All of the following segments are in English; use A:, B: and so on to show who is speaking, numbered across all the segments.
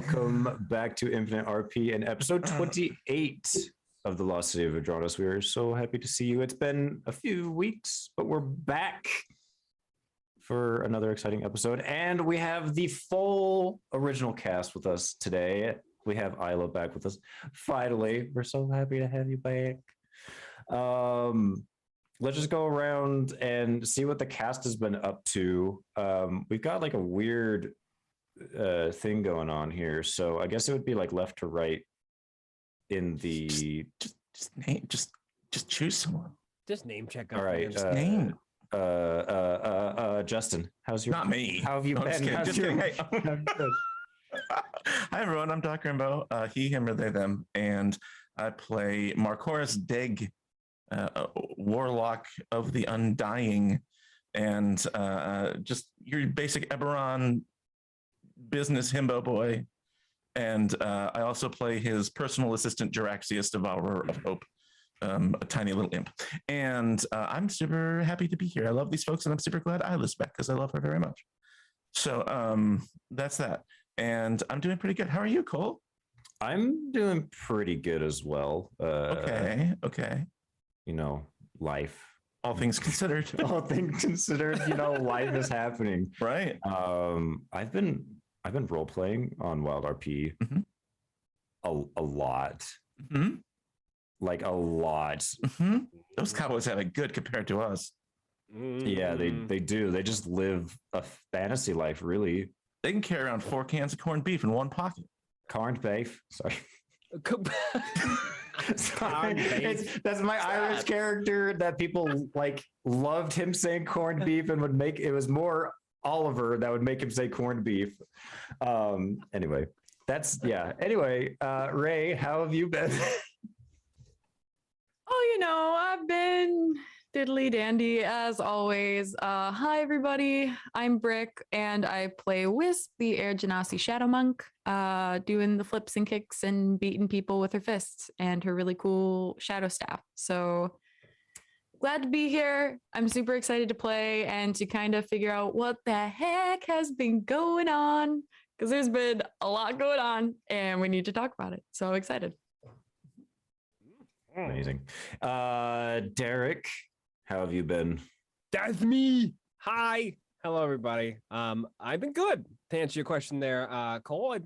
A: welcome back to Infinite RP and episode 28 of the Lost City of Vedranis. We are so happy to see you. It's been a few weeks, but we're back for another exciting episode. And we have the full original cast with us today. We have Isla back with us. Finally, we're so happy to have you back. Let's just go around and see what the cast has been up to. We've got like a weird thing going on here, so I guess it would be like left to right in the
B: just choose someone.
C: Just name check.
A: All right,
B: name.
A: Justin, how's your?
B: Not me.
A: How have you been?
B: Just kidding. Hey. Hi everyone, I'm Dr. Imbo, he, him, or they, them, and I play Marcoris Deg, Warlock of the Undying, and just your basic Eberron business himbo boy. And I also play his personal assistant, Jaraxius, Devourer of Hope, a tiny little imp. And I'm super happy to be here. I love these folks, and I'm super glad Isla's back because I love her very much. So that's that. And I'm doing pretty good. How are you, Cole?
A: I'm doing pretty good as well.
B: Okay.
A: You know, life.
B: All things considered.
A: All things considered, you know, life is happening.
B: Right.
A: I've been role playing on Wild RP a lot.
B: Mm-hmm.
A: Like a lot.
B: Mm-hmm. Those cowboys have it good compared to us.
A: Yeah, they do. They just live a fantasy life, really.
B: They can carry around 4 cans of corned beef in one pocket.
A: Corned beef. Sorry.
C: Sorry.
A: That's my Irish character that people like loved him saying corned beef and would make it was more Oliver that would make him say corned beef. Anyway, Anyway, Ray, how have you been?
D: Oh, you know, I've been diddly dandy as always. Hi everybody, I'm Brick and I play Wisp, the Air Genasi Shadow Monk, doing the flips and kicks and beating people with her fists and her really cool shadow staff. So glad to be here. I'm super excited to play and to kind of figure out what the heck has been going on, because there's been a lot going on and we need to talk about it. So I'm excited.
A: Amazing. Derek, how have you been?
C: That's me. Hi. Hello, everybody. I've been good. To answer your question there, Cole, I've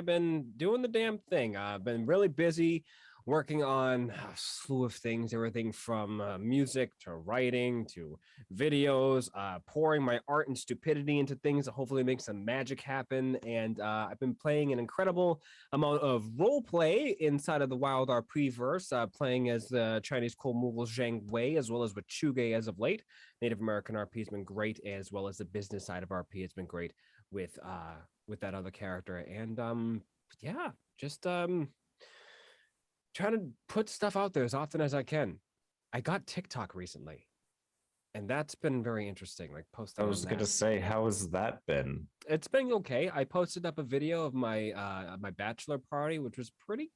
C: been doing the damn thing. I've been really busy working on a slew of things, everything from music to writing to videos, pouring my art and stupidity into things that hopefully make some magic happen. And I've been playing an incredible amount of role play inside of the Wild RP verse, playing as the Chinese Komuval Zhang Wei, as well as with Chuge as of late. Native American RP has been great, as well as the business side of RP has been great with that other character. And trying to put stuff out there as often as I can. I got TikTok recently, and that's been very interesting. Like posting.
A: I was gonna say, how has that been?
C: It's been okay. I posted up a video of my my bachelor party, which was pretty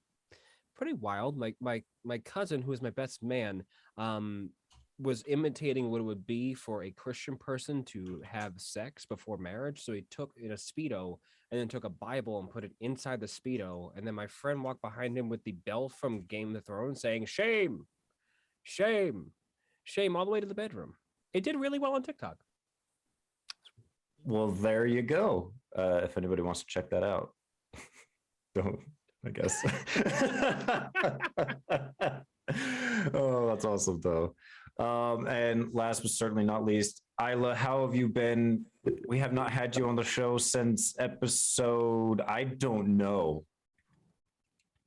C: wild. My cousin, who is my best man, was imitating what it would be for a Christian person to have sex before marriage. So he took in a Speedo and then took a Bible and put it inside the Speedo. And then my friend walked behind him with the bell from Game of Thrones saying, "Shame, shame, shame," all the way to the bedroom. It did really well on TikTok.
A: Well, there you go. If anybody wants to check that out. Don't, I guess. Oh, that's awesome, though. And last but certainly not least, Isla, how have you been? We have not had you on the show since episode, I don't know.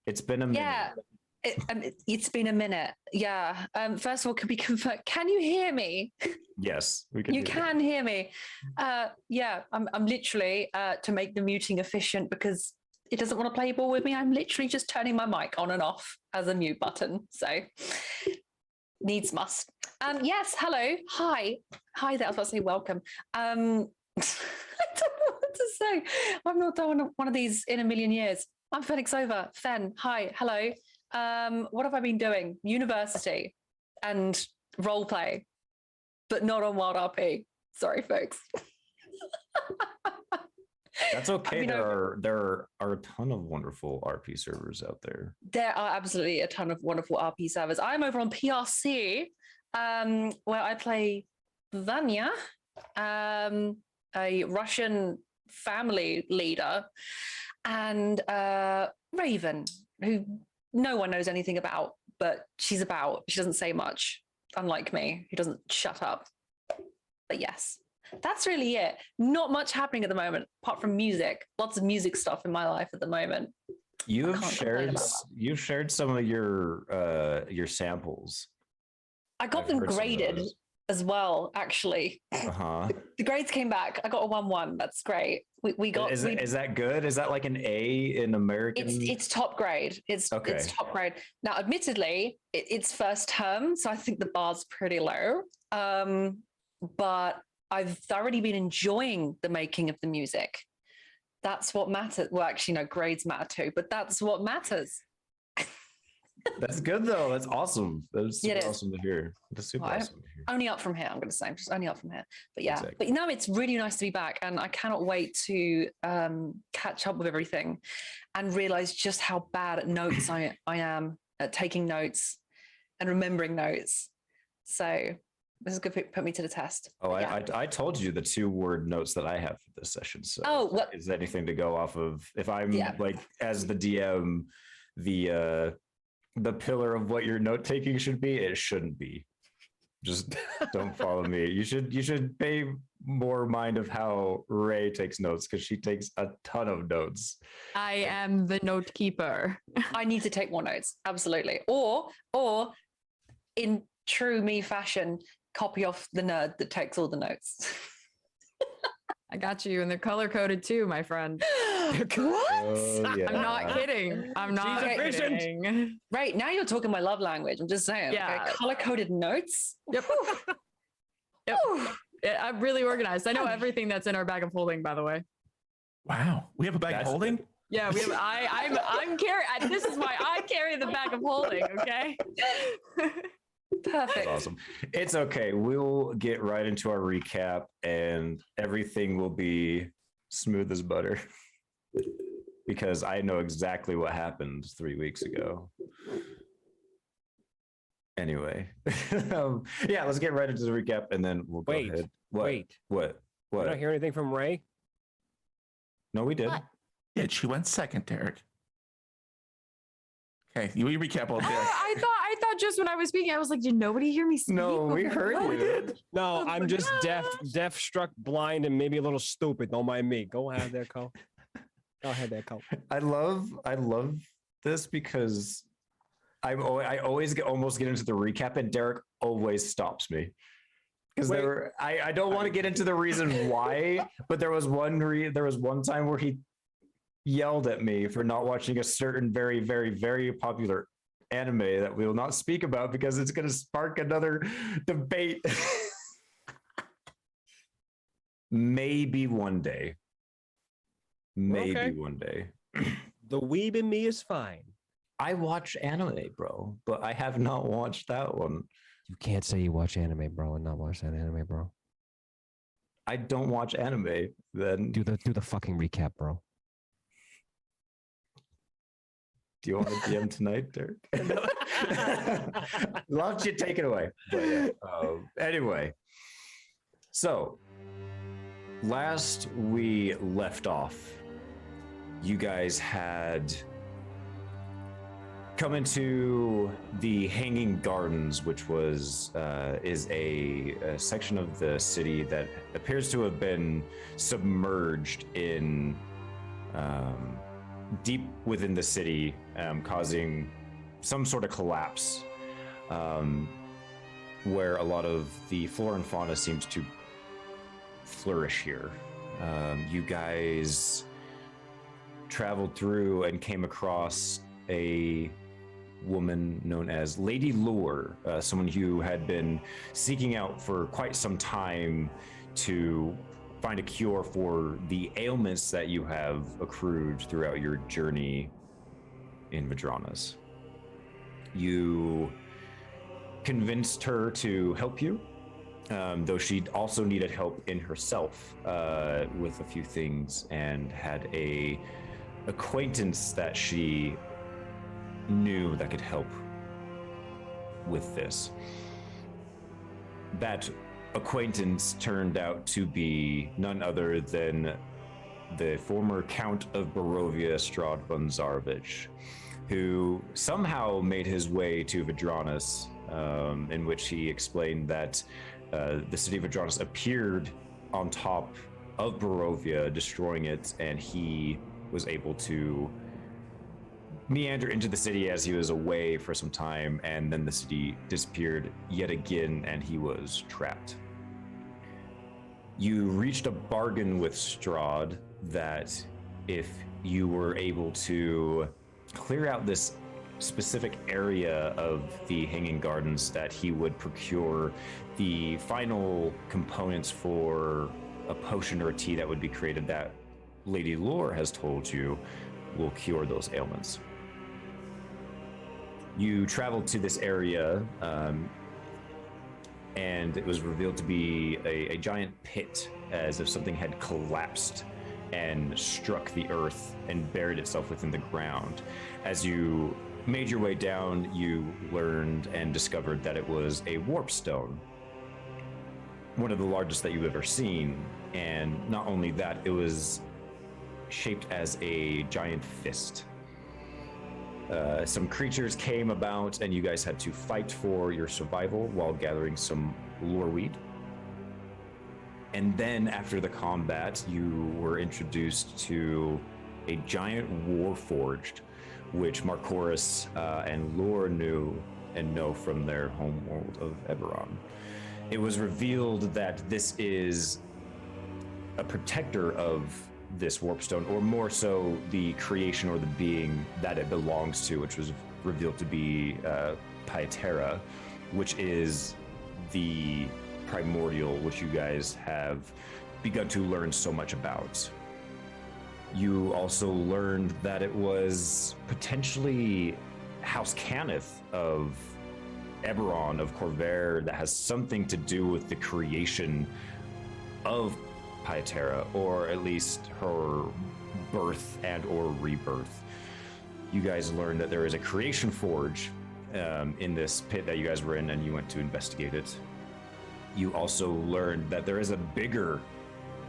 A: It's been a minute.
E: Yeah, it's been a minute. Yeah. First of all, can we confirm? Can you hear me?
A: Yes, we can.
E: You can hear me. Yeah, I'm literally to make the muting efficient because it doesn't want to play ball with me. I'm literally just turning my mic on and off as a mute button. So needs must. Yes, hello. Hi there. I was about to say welcome. I don't know what to say. I've not done one of these in a million years. I'm Phoenix Over. Fen, hi, hello. What have I been doing? University and role play, but not on Wild RP. Sorry, folks.
A: That's okay.
E: mean,
A: there are a ton of wonderful RP servers out there.
E: There are absolutely a ton of wonderful RP servers. I'm over on PRC, where I play Vanya, a Russian family leader, and Raven, who no one knows anything about, but she's about. She doesn't say much, unlike me, who doesn't shut up. But yes, that's really it. Not much happening at the moment, apart from music. Lots of music stuff in my life at the moment.
A: You've shared some of your samples.
E: I got them graded as well, actually.
A: Uh-huh.
E: The grades came back. I got a 1-1. That's great. We got.
A: Is that good? Is that like an A in American?
E: It's top grade. It's top grade. Now, admittedly, it's first term, so I think the bar's pretty low. But I've thoroughly been enjoying the making of the music. That's what matters. Well, actually, no, grades matter too, but that's what matters.
A: That's good though. That's awesome. That's super awesome to hear. That's super awesome to hear.
E: Only up from here, I'm going to say. Just only up from here. But yeah,
A: Exactly.
E: but no, it's really nice to be back, and I cannot wait to catch up with everything and realize just how bad at notes I am at taking notes and remembering notes. So this is going to put me to the test.
A: Oh,
E: yeah.
A: I told you the 2-word notes that I have for this session. So
E: what
A: is there anything to go off of? If I'm like as the DM, the pillar of what your note taking should be, it shouldn't be. Just don't follow me. You should pay more mind of how Ray takes notes, because she takes a ton of notes.
D: I am the note keeper.
E: I need to take more notes, absolutely. Or in true me fashion, copy off the nerd that takes all the notes.
D: I got you, and they're color coded too, my friend.
E: What?
A: Oh, yeah.
D: I'm not kidding. I'm not kidding.
E: Right, now you're talking my love language. I'm just saying.
D: Yeah.
E: Okay, color-coded notes?
D: Yep. Yep. Yeah, I'm really organized. I know everything that's in our bag of holding, by the way.
B: Wow, we have a bag of holding.
A: Good.
D: Yeah, we have. I'm carrying. This is why I carry the bag of holding. Okay.
E: Perfect.
A: That's awesome. It's okay. We'll get right into our recap, and everything will be smooth as butter, because I know exactly what happened 3 weeks ago. Anyway, yeah, let's get right into the recap, and then we'll go ahead. What?
C: I don't hear anything from Ray.
A: No, we did.
D: What?
B: Yeah, she went second, Derek. Okay, you recap all Derek.
D: I thought just when I was speaking, I was like, did nobody hear me speak?
A: No, we heard you.
C: No, I'm just deaf, struck blind, and maybe a little stupid. Don't mind me. Go ahead there, Cole. Go ahead there, Cole.
A: I love this because I always almost get into the recap, and Derek always stops me. Because I don't want to get into the reason why, but there was one time where he yelled at me for not watching a certain very, very, very popular anime that we will not speak about because it's going to spark another debate. Maybe one day. One day.
C: The weeb in me is fine.
A: I watch anime, bro, but I have not watched that one.
C: You can't say you watch anime, bro, and not watch that anime, bro.
A: I don't watch anime. Then
C: Do the fucking recap, bro.
A: do you want to DM tonight, Derek? Why don't you take it away? But yeah, anyway, so last we left off, you guys had come into the Hanging Gardens, which is a section of the city that appears to have been submerged in deep within the city, causing some sort of collapse, where a lot of the flora and fauna seems to flourish here. You guys traveled through and came across a woman known as Lady Lure, someone who had been seeking out for quite some time to find a cure for the ailments that you have accrued throughout your journey in Vedranis. You convinced her to help you, though she also needed help in herself with a few things, and had a acquaintance that she knew that could help with this. That acquaintance turned out to be none other than the former Count of Barovia Strahd von Zarovich, who somehow made his way to Vedranis, in which he explained that the city of Vedranis appeared on top of Barovia, destroying it, and he was able to meander into the city as he was away for some time, and then the city disappeared yet again, and he was trapped. You reached a bargain with Strahd that if you were able to clear out this specific area of the Hanging Gardens, that he would procure the final components for a potion or a tea that would be created that Lady Lore has told you will cure those ailments. You traveled to this area, and it was revealed to be a giant pit, as if something had collapsed and struck the earth and buried itself within the ground. As you made your way down, you learned and discovered that it was a warp stone, one of the largest that you've ever seen. And not only that, it was shaped as a giant fist. Some creatures came about, and you guys had to fight for your survival while gathering some lore weed. And then after the combat, you were introduced to a giant warforged, which Marcoris and Lore knew and know from their homeworld of Eberron. It was revealed that this is a protector of this warpstone, or more so the creation or the being that it belongs to, which was revealed to be Pyaterra, which is the primordial, which you guys have begun to learn so much about. You also learned that it was potentially House Cannith of Eberron, of Corvair, that has something to do with the creation of Pyaterra, or at least her birth and or rebirth. You guys learned that there is a creation forge in this pit that you guys were in, and you went to investigate it. You also learned that there is a bigger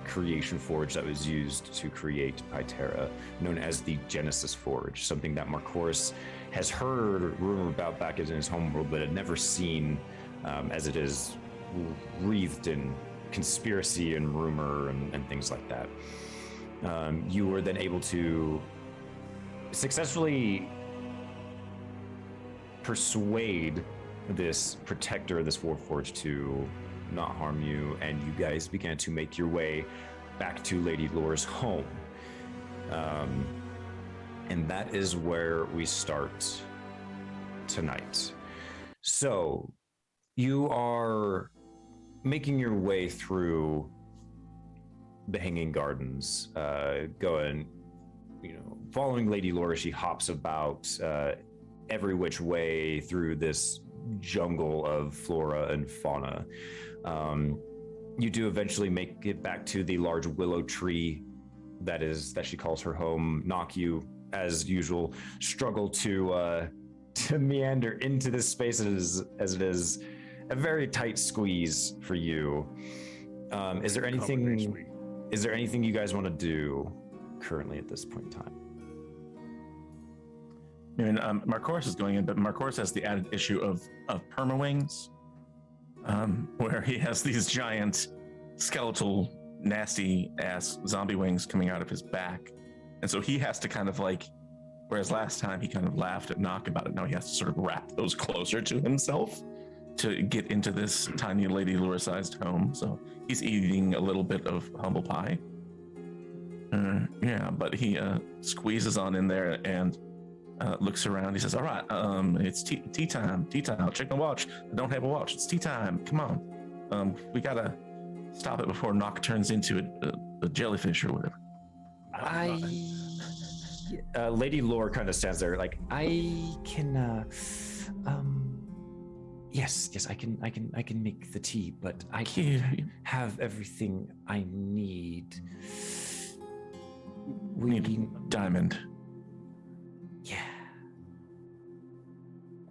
A: creation forge that was used to create Pyaterra, known as the Genesis Forge, something that Marcoris has heard rumor about back in his homeworld, but had never seen, as it is wreathed in conspiracy and rumor and things like that. You were then able to successfully persuade this protector, this warforged, to not harm you, and you guys began to make your way back to Lady Lore's home. And that is where we start tonight. So you are making your way through the Hanging Gardens, going, following Lady Lore. She hops about every which way through this jungle of flora and fauna. You do eventually make it back to the large willow tree that she calls her home. Knock, you, as usual, struggle to meander into this space as it is a very tight squeeze for you. Is there anything you guys want to do currently at this point in time?
B: I mean, Marcoris is going in, but Marcoris has the added issue of permawings, where he has these giant skeletal, nasty ass zombie wings coming out of his back. And so he has to kind of whereas last time he kind of laughed at Knock about it, now he has to sort of wrap those closer to himself to get into this tiny Lady Lore-sized home. So he's eating a little bit of humble pie. But he squeezes on in there and looks around. He says, all right, it's tea time. I'll check my watch. I don't have a watch. It's tea time. Come on. We gotta stop it before Knock turns into a jellyfish or whatever.
A: Lady Lore kind of stands there like, I can, Yes, I can make the tea, but I
B: Here.
A: have everything I need.
B: We need diamond.
A: Yeah.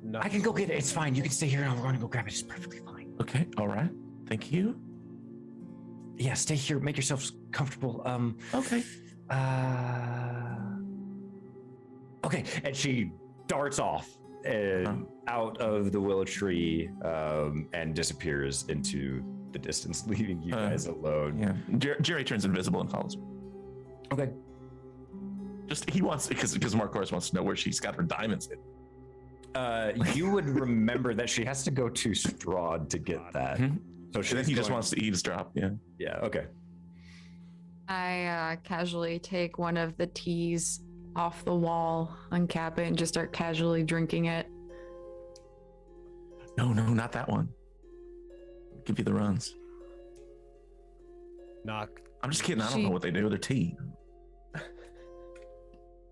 C: Knock.
A: I can go get it. It's fine. You can stay here and I'll run and go grab it. It's perfectly fine.
B: Okay, all right. Thank you.
A: Yeah, stay here. Make yourselves comfortable.
B: Okay.
A: Okay, and she darts off out of the willow tree and disappears into the distance, leaving you guys alone.
B: Yeah. Jerry turns invisible and follows her.
A: Okay.
B: Just he wants because Marcoris wants to know where she's got her diamonds in.
A: You would remember that she has to go to Strahd to get that.
B: Mhm.
A: So
B: And then he just wants to eavesdrop. Yeah.
A: Yeah. Okay.
D: I casually take one of the teas off the wall, uncap it, and just start casually drinking it.
B: No, not that one. I'll give you the runs.
C: Knock.
B: I'm just kidding. I don't know what they do with their tea.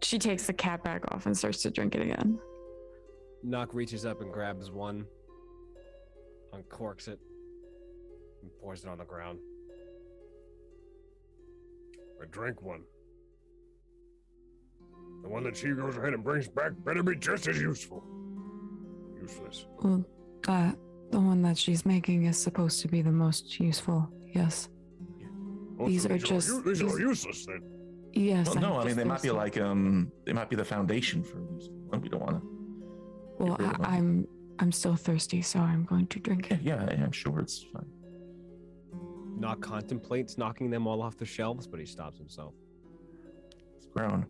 D: She takes the cap back off and starts to drink it again.
C: Knock reaches up and grabs one, uncorks it, and pours it on the ground.
F: I drank one. The one that she goes ahead and brings back better be just as useful. Useless.
D: Well, the one that she's making is supposed to be the most useful. Yes.
F: Oh,
D: These
F: so
D: are just-
F: these
D: these-
F: are useless then.
D: Yes.
B: Well, no, I mean
D: just
B: they might be
D: thirsty.
B: like they might be the foundation for these. We don't want to.
D: Well,
B: rid of them.
D: I'm still thirsty, so I'm going to drink it.
B: Yeah, I'm sure it's fine.
C: Knock contemplates knocking them all off the shelves, but he stops himself.
B: It's grown.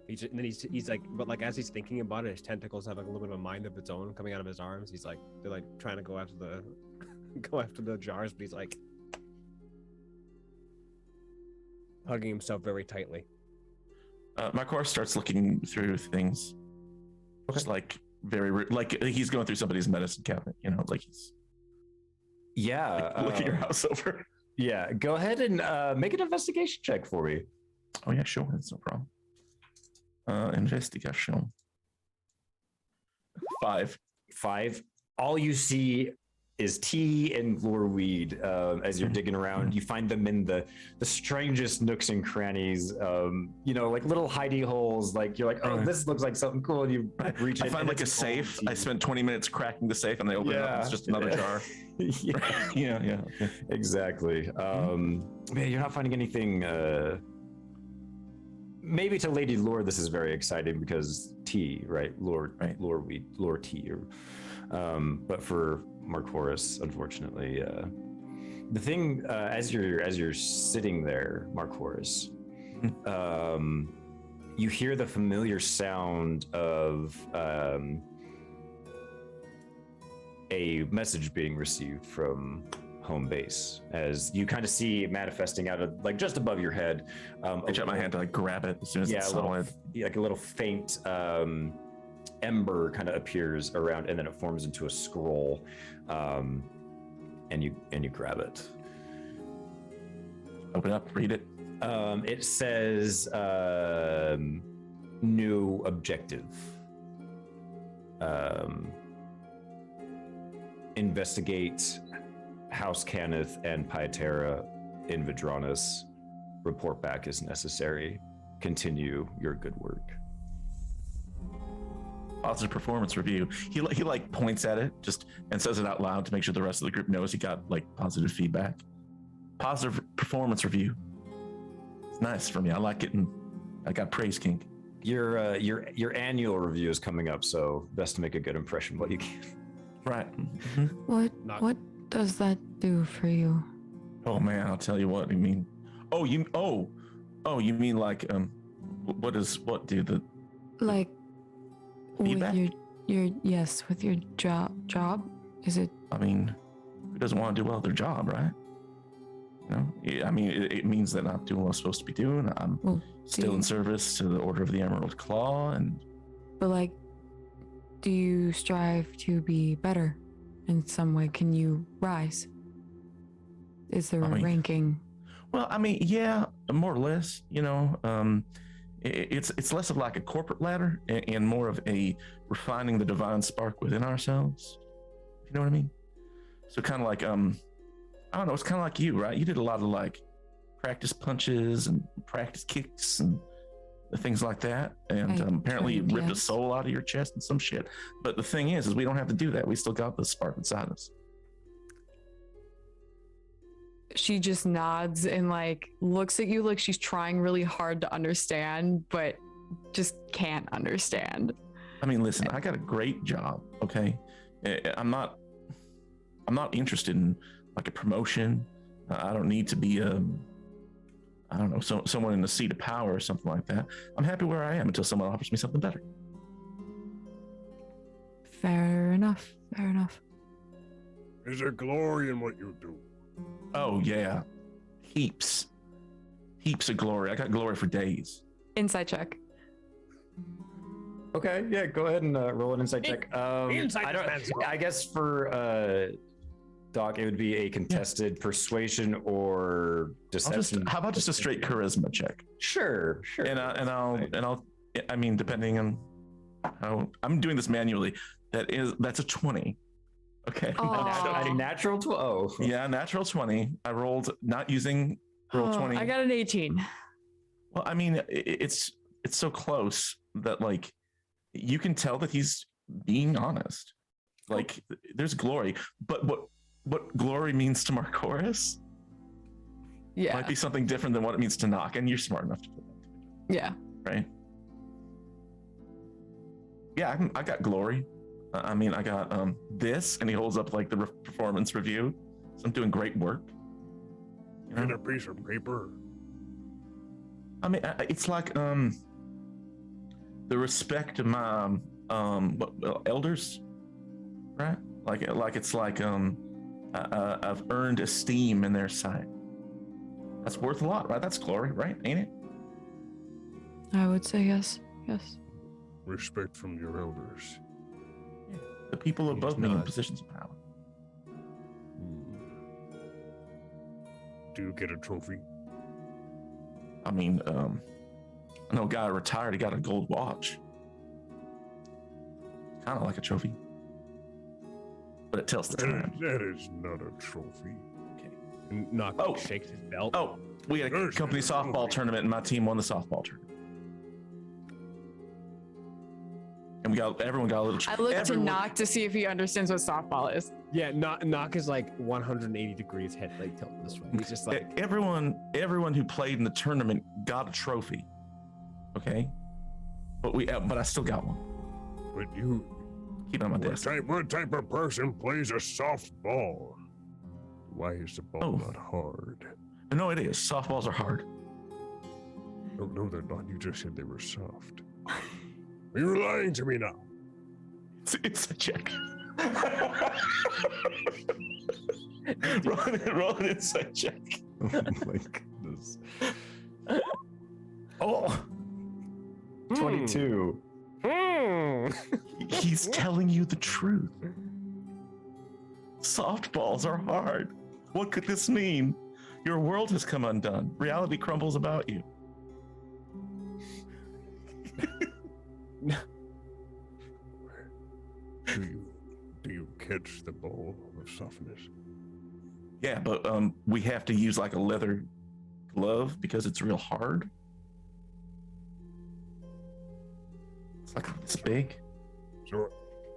C: And then he's like, but like as he's thinking about it, his tentacles have like a little bit of a mind of its own coming out of his arms. He's like, they're like trying to go after the, go after the jars, but he's like hugging himself very tightly.
B: Marcoris starts looking through things, just like like he's going through somebody's medicine cabinet. You know, like he's
A: Yeah.
B: look at your house over.
A: Yeah. Go ahead and make an investigation check for me.
B: Oh yeah, sure, that's no problem. Investigation. 5.
A: 5. All you see is tea and lure weed as you're digging around. You find them in the strangest nooks and crannies, like little hidey holes. Like you're like, oh, this looks like something cool. And you reach
B: I
A: in
B: find
A: and
B: like a
A: it's all
B: safe.
A: tea.
B: I spent 20 minutes cracking the safe, and I open it up. It's just another jar. Yeah.
A: Exactly. Man, you're not finding anything. Maybe to Lady Lore, this is very exciting because tea, right? Lore weed, lore tea. But for Marcoris, unfortunately, the thing as you're sitting there, Marcoris, you hear the familiar sound of a message being received from home base as you kind of see it manifesting out of like just above your head.
B: I reach out my hand to like grab it as soon as it's solid.
A: Like a little faint ember kind of appears around, and then it forms into a scroll, and you grab it.
B: Open up, read it.
A: It says new objective. Investigate House Cannith and Pietera in Vedranis. Report back as necessary. Continue your good work.
B: Positive performance review. He like points at it just and says it out loud to make sure the rest of the group knows he got like positive feedback. Positive performance review. It's nice for me. I like it, and I got praise kink.
A: Your annual review is coming up, so best to make a good impression while you can.
B: Right.
D: What does that do for you?
B: Oh man, I'll tell you what. You mean? Oh, you mean like what do the
D: Like
B: feedback?
D: with with your job? Is it?
B: I mean, who doesn't want to do well at their job, right? You know, I mean, it means that I'm doing what I'm supposed to be doing. I'm still in service to the Order of the Emerald Claw, and.
D: But like, do you strive to be better in some way? Can you rise? Is there a ranking?
B: Well, I mean, yeah, more or less. You know, it's less of like a corporate ladder and more of a refining the divine spark within ourselves, You know what I mean? So kind of like I don't know, it's kind of like you, right? You did a lot of like practice punches and practice kicks and things like that, and apparently you ripped a soul out of your chest and some shit. But the thing is we don't have to do that. We still got the spark inside us.
D: She just nods and like looks at you like she's trying really hard to understand, but just can't understand.
B: I mean, listen, I got a great job, okay? I'm not interested in like a promotion. I don't need to be I don't know, someone in the seat of power or something like that. I'm happy where I am until someone offers me something better.
D: Fair enough. Fair enough.
F: Is there glory in what you do?
B: Oh yeah, heaps of glory. I got glory for days.
D: Insight check.
A: Okay, yeah, go ahead and roll an insight check. I guess for Doc, it would be a contested persuasion or deception.
B: How about just a straight charisma check?
A: Sure.
B: And I'll. I mean, depending on how I'm doing this manually, that's a 20. Okay.
A: A natural 12.
B: Yeah, natural 20. I rolled not using roll 20.
D: I got an 18.
B: Well, I mean, it's so close that like you can tell that he's being honest. Like there's glory, but what glory means to Marcoris might be something different than what it means to Knock, and you're smart enough to put that.
D: Yeah.
B: Right. Yeah, I got glory. I mean, I got this, and he holds up like the performance review. So I'm doing great work. You know?
F: In a piece of paper.
B: I mean, it's like the respect of my elders, right? Like it's like I've earned esteem in their sight. That's worth a lot, right? That's glory, right? Ain't it?
D: I would say yes. Yes.
F: Respect from your elders.
B: Yeah. The people above me in positions of power.
F: Do you get a trophy?
B: I mean, I know a guy retired, he got a gold watch. Kind of like a trophy. But it tells the time.
F: That is not a trophy.
B: Okay.
C: And Knock shakes his belt.
B: Oh, we had a company softball tournament and my team won the softball tournament. And everyone got a little.
D: I look to Knock to see if he understands what softball is.
C: Yeah, Knock is like 180 degrees head like tilted this way. He's just like
B: everyone who played in the tournament got a trophy. Okay, but I still got one.
F: But you
B: keep it on my desk.
F: What type of person plays a softball? Why is the ball not hard?
B: No, it is. Softballs are hard.
F: No, they're not. You just said they were soft. You're lying to me now.
B: It's a check. roll an insight check.
A: Oh my goodness. 22.
B: He's telling you the truth. Softballs are hard. What could this mean? Your world has come undone. Reality crumbles about you.
F: Do you catch the ball of softness?
B: Yeah, but we have to use like a leather glove because it's real hard. It's like this big.
F: So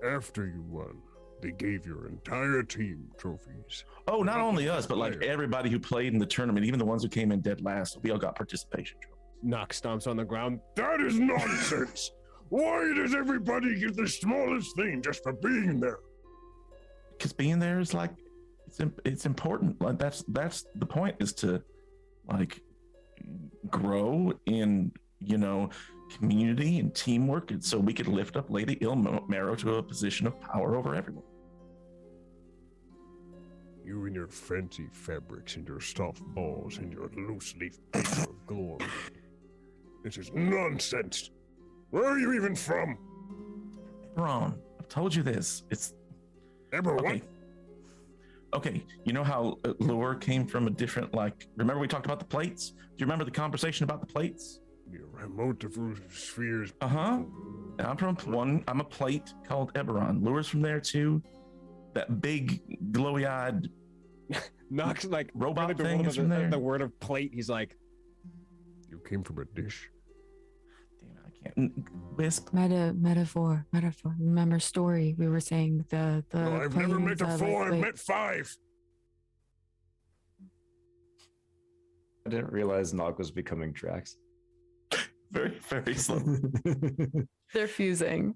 F: after you won, they gave your entire team trophies.
B: Oh, not only us, but like everybody who played in the tournament, even the ones who came in dead last, we all got participation trophies.
C: Knock stomps on the ground.
F: That is nonsense. Why does everybody get the smallest thing just for being there?
B: Because being there is like it's important. Like that's the point, is to like grow in community and teamwork, and so we could lift up Lady Ilmero to a position of power over everyone.
F: You and your fancy fabrics and your soft balls and your loose leaf paper of glory. This is nonsense. Where are you even from?
B: Ron, I've told you this. It's
F: Everyone.
B: Okay, you know how lure came from a different, remember we talked about the plates? Do you remember the conversation about the plates?
F: Your remote spheres.
B: I'm from one. I'm a plate called Eberron. Lure's from there too. that big glowy-eyed
C: Knox like
B: robot
C: really
B: thing is from
C: bewildered
B: there.
C: at the word of plate. He's like,
F: You came from a dish.
B: Damn it, I can't. Wisp.
D: Metaphor. Remember story? We were saying the.
F: No, I've never
D: planes,
F: met a
D: like,
F: four. I've
D: wait.
F: met five.
A: I didn't realize Nog was becoming Drax.
B: Very, very slow.
D: They're fusing.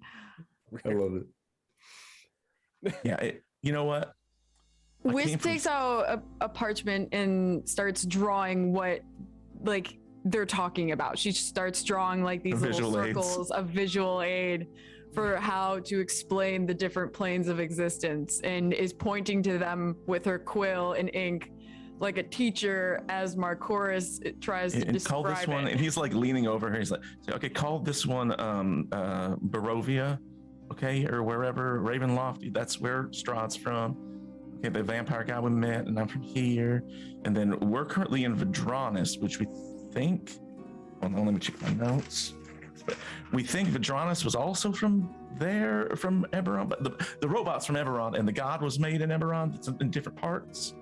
A: I love it.
B: Yeah, you know what? I came
D: Wisp
B: from-
D: takes out a parchment and starts drawing what like they're talking about. She starts drawing like these little
B: Visual aids.
D: circles of visual aid for how to explain the different planes of existence and is pointing to them with her quill and ink like a teacher as Marcoris tries to
B: and call
D: describe
B: this one,
D: it.
B: and he's like leaning over her. He's like, okay, call this one Barovia, okay, or wherever, Ravenloft. That's where Strahd's from. Okay, the vampire guy we met, and I'm from here. And then we're currently in Vedranis, which we think. Hold on, let me check my notes. We think Vedranis was also from there, from Eberron, but the robot's from Eberron, and the god was made in Eberron. It's in different parts.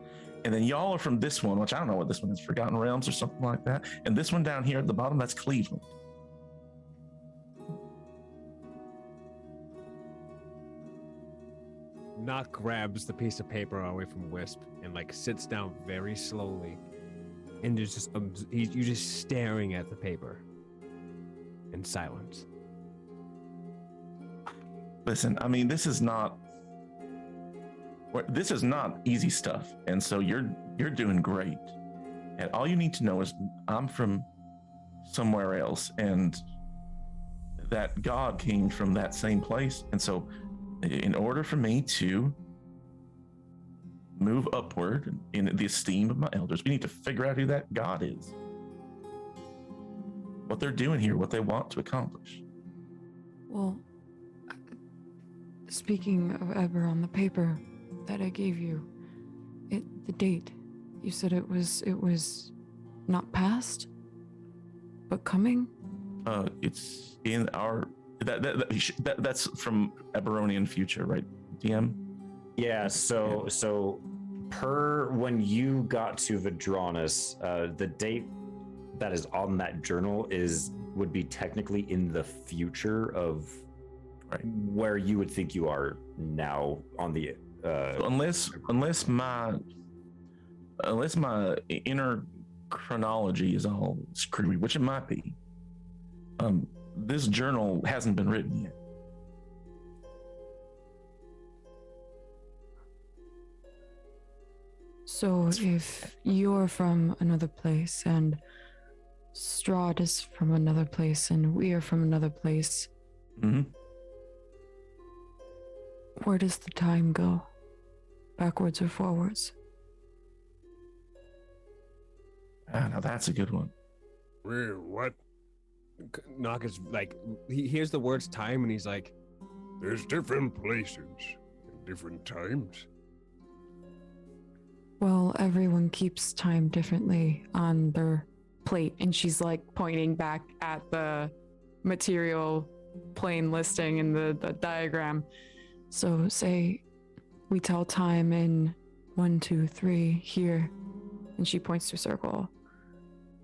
B: And then y'all are from this one, which I don't know what this one is, Forgotten Realms or something like that. And this one down here at the bottom, that's Cleveland.
C: Knock grabs the piece of paper away from Wisp and like sits down very slowly, and there's just you're just staring at the paper in silence.
B: Listen, I mean, this is not easy stuff, and so you're doing great. And all you need to know is I'm from somewhere else, and that god came from that same place. And so in order for me to move upward in the esteem of my elders, we need to figure out who that god is, what they're doing here, what they want to accomplish.
D: Well, speaking of Eber, on the paper that I gave you, the date, you said it was not past, but coming?
B: It's in our that's from Eberonian future, right, DM?
A: Yeah, so per when you got to Vedranis, the date that is on that journal would be technically in the future of where you would think you are now on the
B: So unless my inner chronology is all screwy, which it might be, this journal hasn't been written yet.
D: So if you're from another place and Strahd is from another place and we are from another place,
B: Mm-hmm.
D: where does the time go? Backwards or forwards?
B: Now that's a good one.
F: Where? What?
C: Knock is like, he hears the words time and he's like,
F: There's different places and different times.
D: Well, everyone keeps time differently on their plate, and she's like pointing back at the material plane listing in the diagram. So say we tell time in 1, 2, 3 here, and she points to a circle.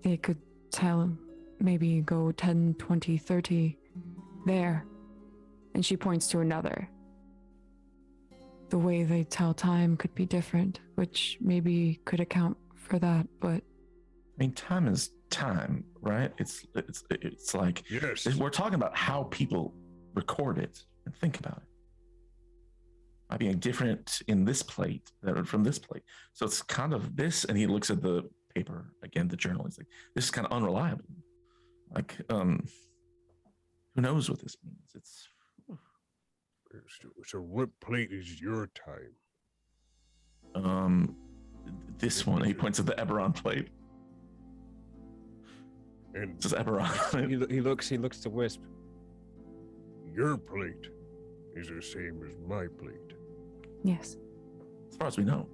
D: They could tell maybe go 10, 20, 30 there, and she points to another. The way they tell time could be different, which maybe could account for that, but
B: I mean, time is time, right? It's like,
F: Yes.
B: we're talking about how people record it and think about it. Might be different in this plate than from this plate. So it's kind of this, and he looks at the paper again, the journal. He's like, this is kind of unreliable. Like, who knows what this means? It's
F: So what plate is your time?
B: this one. He points at the Eberron plate.
F: And
B: It's just Eberron.
C: he looks to Wisp.
F: your plate is the same as my plate.
D: yes.
B: As far as we know.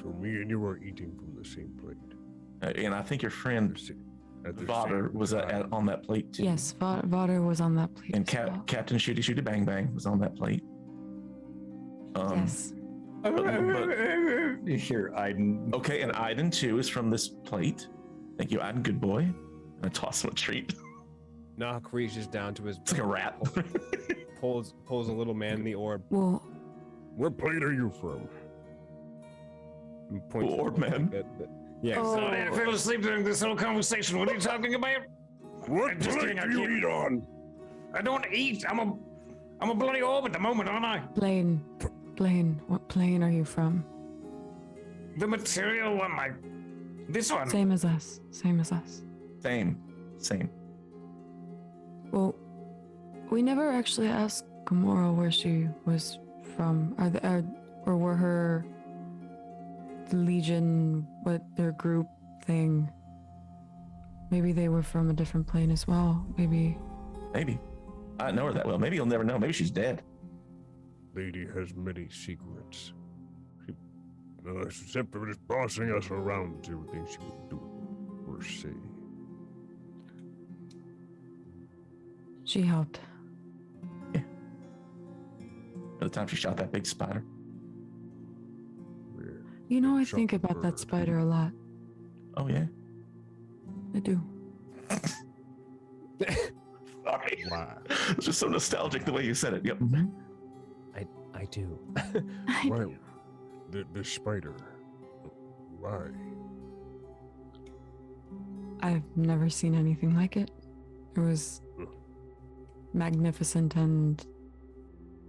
F: So me and you are eating from the same plate.
B: And I think your friend
F: At the
B: Vodder
F: same
B: was
F: time.
B: on that plate too.
D: Yes, Vodder was on that plate.
B: And
D: as well.
B: Captain Shooty Shooty Bang Bang was on that plate.
D: Yes.
A: You hear Aiden.
B: Okay, and Iden too is from this plate. Thank you, Iden. Good boy. And I toss him a treat.
C: Knock reaches down to his
B: It's like a rat.
C: pulls a little man in the orb.
D: Well,
F: What plane are you from?
C: And points
B: Orb
C: at the-
B: man.
C: Yeah.
D: Oh.
C: exactly.
A: I fell asleep during this whole conversation. What are you talking about?
F: What
A: I'm just
F: plane
A: kidding, I
F: do you
A: can't-
F: eat on?
A: I don't eat. I'm a bloody orb at the moment, aren't I?
D: plane. What plane are you from?
A: The material one, this one.
D: Same as us. Same.
B: Same.
D: Well, we never actually asked Gamora where she was from. Or were her the Legion, what their group thing? Maybe they were from a different plane as well. Maybe.
B: I don't know her that well. Maybe you'll never know. Maybe she's dead.
F: Lady has many secrets. Except for just bossing us around to everything she would do or say.
D: She helped.
B: By the time she shot that big spider.
F: Where
D: You know, I
F: Shot
D: think
F: the
D: about that
F: bird.
D: spider a lot.
B: Oh yeah.
D: I do.
B: Sorry.
F: Why?
B: It's just so nostalgic the way you said it. Yep.
C: I do.
F: Why? The spider. Why?
D: I've never seen anything like it. It was magnificent and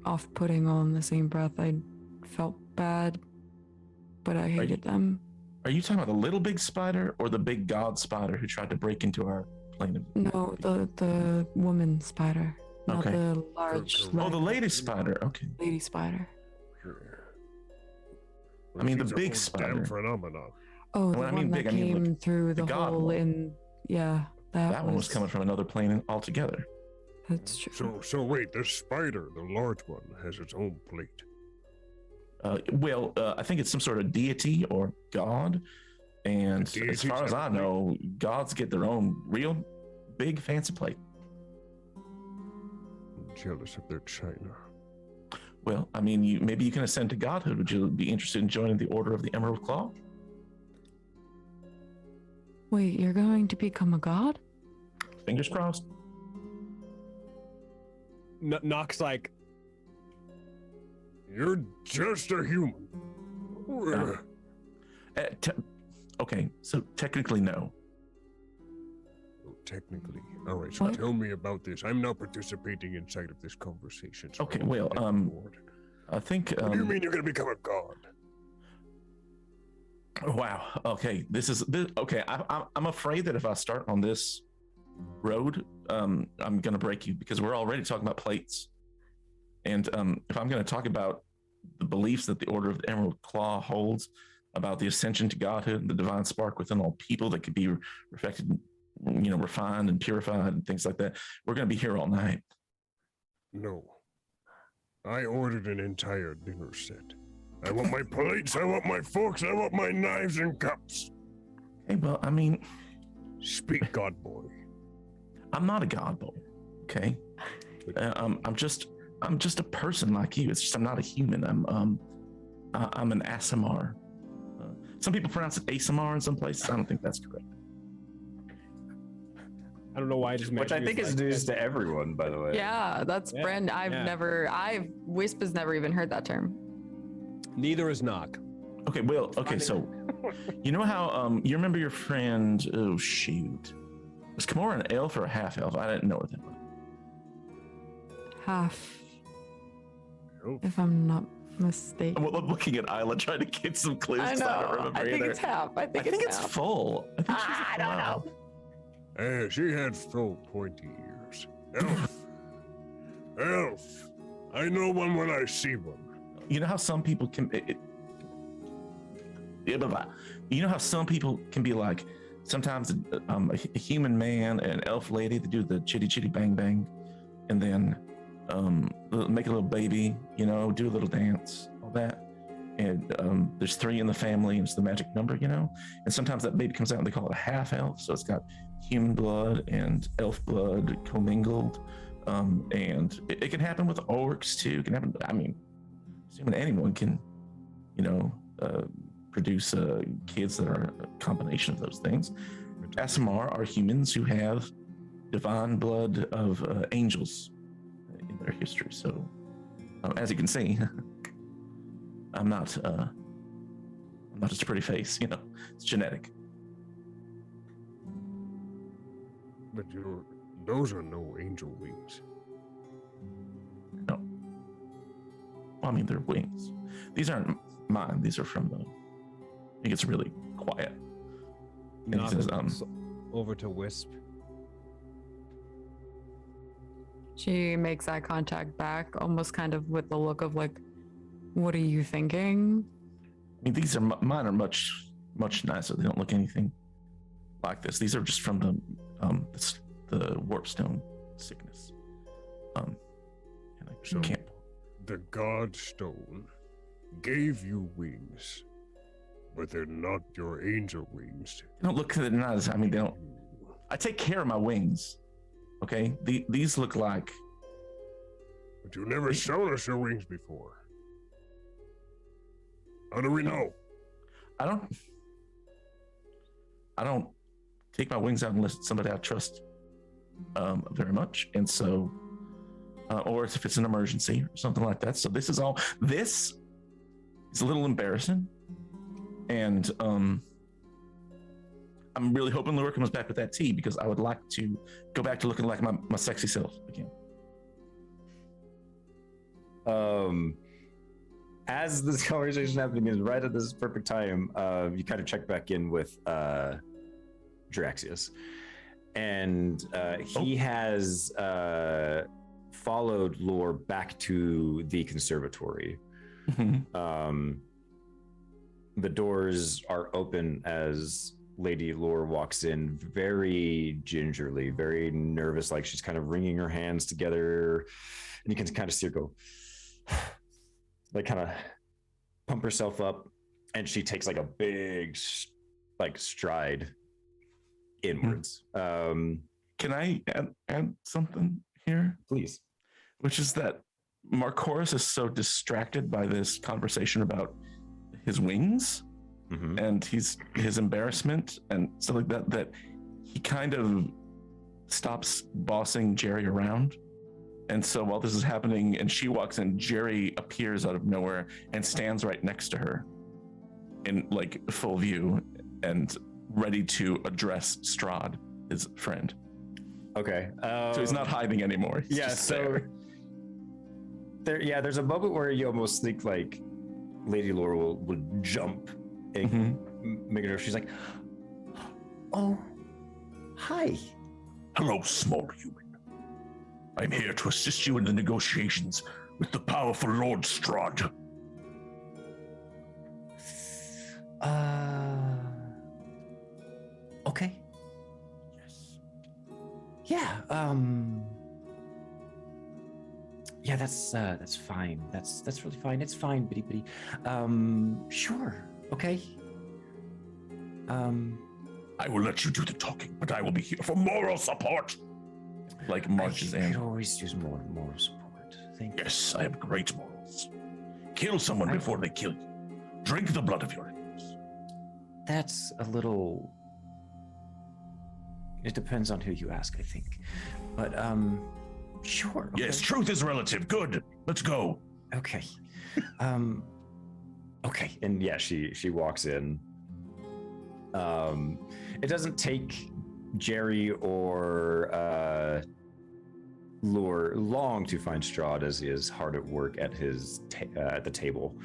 D: off-putting all in the same breath. I felt bad, but I hated them.
B: Are you talking about the little big spider or the big god spider who tried to break into our plane?
D: No, the woman spider, not
B: Okay.
D: the large.
F: Oh,
B: Oh, the lady spider. Okay.
D: lady spider.
B: I mean, the
F: she's a
B: big
F: whole
B: spider.
F: Damn phenomenon.
D: Oh, the
B: When I
D: one
B: mean
D: that
B: big, I mean,
D: came
B: like,
D: through
B: the
D: the
B: god
D: hole
B: one.
D: in. Yeah,
B: That one was coming from another plane altogether.
D: That's true.
F: So wait, the spider, the large one, has its own plate.
B: I think it's some sort of deity or god. And as
F: Deities
B: far as
F: have
B: I
F: a plate?
B: know, gods get their own real big fancy plate.
F: I'm jealous of their china.
B: Well, I mean, maybe you can ascend to godhood. Would you be interested in joining the Order of the Emerald Claw?
D: Wait, you're going to become a god?
B: Fingers crossed.
C: Knock's like,
F: You're just a human.
B: Okay, so technically no.
F: Oh, technically. All right, so
D: What?
F: tell me about this. I'm not participating inside of this conversation. So
B: Okay,
F: I won't
B: well,
F: get on board.
B: I think.
F: What do you mean you're going to become a god?
B: Wow. Okay, okay. I'm afraid that if I start on this road, I'm going to break you because we're already talking about plates, and if I'm going to talk about the beliefs that the Order of the Emerald Claw holds about the ascension to godhood and the divine spark within all people that could be reflected, refined and purified and things like that, we're going to be here all night.
F: No. I ordered an entire dinner set. I want my plates, I want my forks, I want my knives and cups.
B: Hey, well, I mean,
F: Speak, God boy.
B: I'm not a god boy, okay? I'm just a person like you. It's just I'm not a human. I'm an Asimar. Some people pronounce it Asimar in some places. I don't think that's correct.
C: I don't know why I just
A: Which I think is news to everyone, by the way.
D: Yeah, that's
C: Yeah,
D: brand.
C: yeah.
D: Wisp has never even heard that term.
C: Neither is Knock.
B: Okay, well, okay, so you know how you remember your friend? Oh shoot, was Kimura an elf or a half elf? I didn't know what that was.
D: Half,
F: Oh,
D: if I'm not mistaken.
B: I'm looking at Isla trying to get some clues.
D: I
B: 'cause I don't
D: know.
B: remember
D: I think
B: either.
D: it's half. I
B: I
D: think
B: think
D: it's
B: it's
D: half.
B: full. I think she's
D: I don't know.
F: she had full pointy ears. Elf. Elf. I know one when I see one.
B: You know how some people can. You know how some people can be like, sometimes a human man and an elf lady that do the chitty chitty bang bang, and then make a little baby, do a little dance, all that. And there's 3 in the family, and it's the magic number, and sometimes that baby comes out and they call it a half elf, so it's got human blood and elf blood commingled. And it can happen with orcs too. It can happen. I mean, assuming anyone can, produce kids that are a combination of those things. SMR are humans who have divine blood of angels in their history. So, as you can see, I'm not just a pretty face. It's genetic.
F: But those are no angel wings.
B: No. Well, I mean, they're wings. These aren't mine. These are from the. I think it's really quiet. And he says,
C: over to Wisp.
D: She makes eye contact back, almost kind of with the look of like, what are you thinking?
B: I mean, these are mine are much nicer. They don't look anything like this. These are just from the warpstone sickness.
F: So
B: can't.
F: The Godstone gave you wings, but they're not your angel wings.
B: They don't look not as. I mean, they don't. I take care of my wings. Okay, these look like.
F: But you've never shown us your wings before. How do we know?
B: I don't take my wings out unless it's somebody I trust very much, and so, or if it's an emergency or something like that. So this is a little embarrassing, and I'm really hoping Laura comes back with that tea because I would like to go back to looking like my sexy self again.
A: As this conversation happening is right at this perfect time, you kind of check back in with Draxius, and he has followed Lore back to the conservatory. The doors are open as Lady Lore walks in, very gingerly, very nervous, like she's kind of wringing her hands together, and you can kind of see her go, like kind of pump herself up, and she takes like a big stride inwards.
B: Can I add something here?
A: Please.
B: Which is that Marcoris is so distracted by this conversation about his wings and his embarrassment and stuff like that he kind of stops bossing Jerry around. And so while this is happening and she walks in, Jerry appears out of nowhere and stands right next to her in like full view and ready to address Strahd, his friend.
A: Okay.
B: So he's not hiding anymore. He's just there.
A: There's a moment where you almost think like Lady Laura will jump and make her. She's like, "Oh, hi.
G: Hello, small human. I'm here to assist you in the negotiations with the powerful Lord Strahd."
A: Okay.
G: Yes.
A: Yeah, yeah, that's fine. That's really fine. It's fine, bitty bitty. Sure. Okay.
G: I will let you do the talking, but I will be here for moral support.
B: Like marches
A: I
B: in.
A: could always use more moral support. Thank you.
G: Yes, I have great morals. Kill someone before they kill you. Drink the blood of your enemies.
A: That's a little. It depends on who you ask, I think. But sure. Okay.
G: Yes, truth is relative. Good. Let's go.
A: Okay. Okay. And yeah, she walks in. It doesn't take Jerry or Lure long to find Strahd, as he is hard at work at his at the table.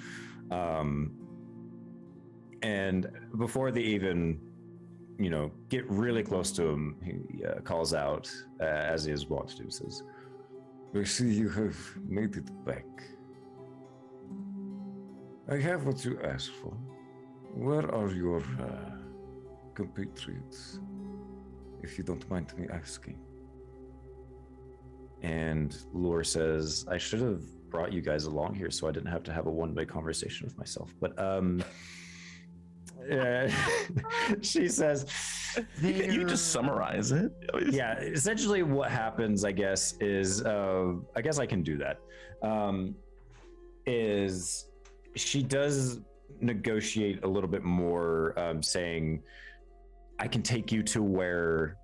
A: And before they even, get really close to him, he calls out, as he is wont to do, says, "I see you have made it back. I have what you asked for. Where are your compatriots, if you don't mind me asking?" And Lore says, "I should have brought you guys along here so I didn't have to have a one-way conversation with myself." But she says,
B: You just summarize it.
A: yeah, essentially what happens, I guess, is I guess I can do that. is she does negotiate a little bit more, saying, I can take you to where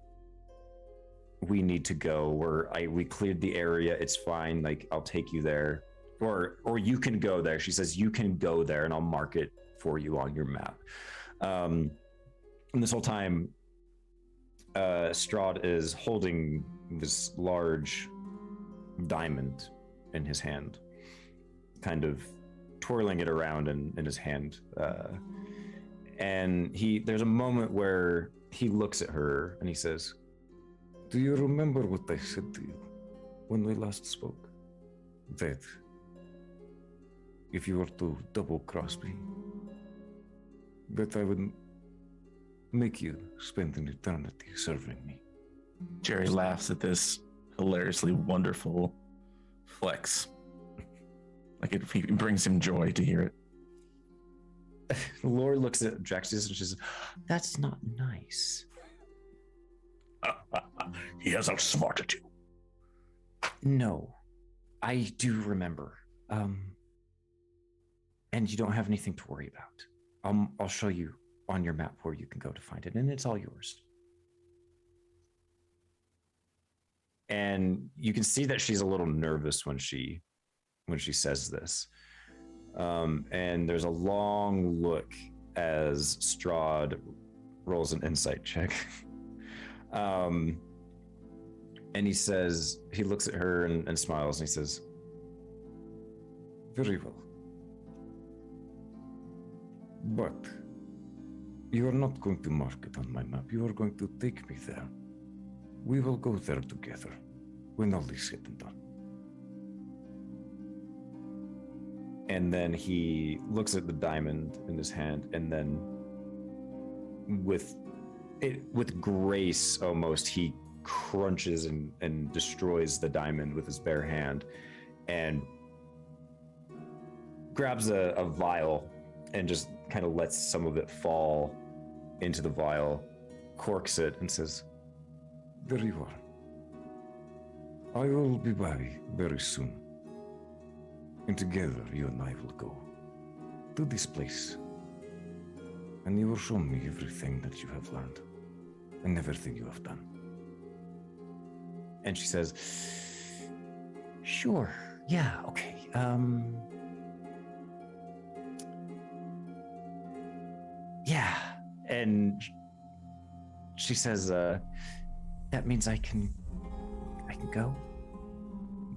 A: we need to go, we cleared the area, it's fine, like I'll take you there, or you can go there. She says you can go there and I'll mark it for you on your map. And this whole time Strahd is holding this large diamond in his hand, kind of twirling it around in his hand, and there's a moment where he looks at her and he says, do you remember what I said to you when we last spoke? That if you were to double cross me, that I would make you spend an eternity serving me.
B: Jerry laughs at this hilariously wonderful flex. Like it brings him joy to hear it.
A: Lore looks at Jaxus and she says, that's not nice.
G: He has outsmarted you.
A: No, I do remember. And you don't have anything to worry about. I'll show you on your map where you can go to find it, and it's all yours. And you can see that she's a little nervous when she says this. And there's a long look as Strahd rolls an insight check. And he looks at her and smiles, and he says, very well. But you are not going to mark it on my map. You are going to take me there. We will go there together when all is said and done. And then he looks at the diamond in his hand, and then with grace almost, he crunches and destroys the diamond with his bare hand and grabs a vial and just kind of lets some of it fall into the vial, corks it, and says, there you are. I will be by very soon. And together you and I will go to this place. And you will show me everything that you have learned and everything you have done. And she says, sure, yeah, okay. Yeah. And she says, that means I can go?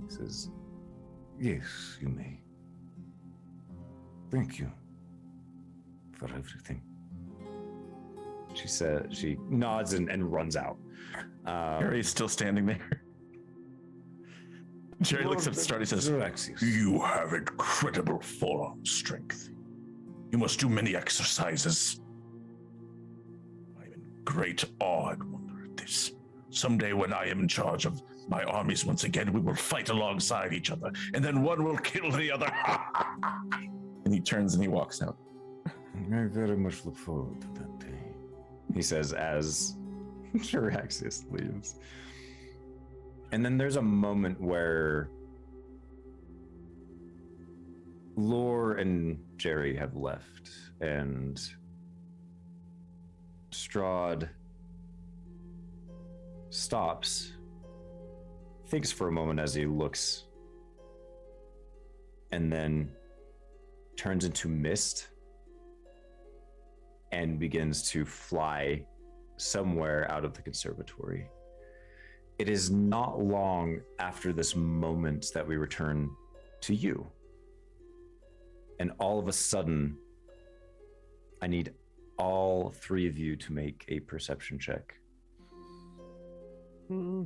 A: He says, yes, you may. Thank you for everything. She nods and runs out.
B: Jerry's still standing there. Jerry looks up at Strahd and says,
G: You have incredible forearm strength. You must do many exercises. I'm in great awe and wonder at this. Someday when I am in charge of my armies once again, we will fight alongside each other, and then one will kill the other.
B: And he turns and he walks out.
A: I very much look forward to that day, he says as Jiraxius leaves. And then there's a moment where Lore and Jerry have left, and Strahd stops, thinks for a moment as he looks, and then turns into mist and begins to fly somewhere out of the conservatory. It is not long after this moment that we return to you. And all of a sudden, I need all three of you to make a perception check.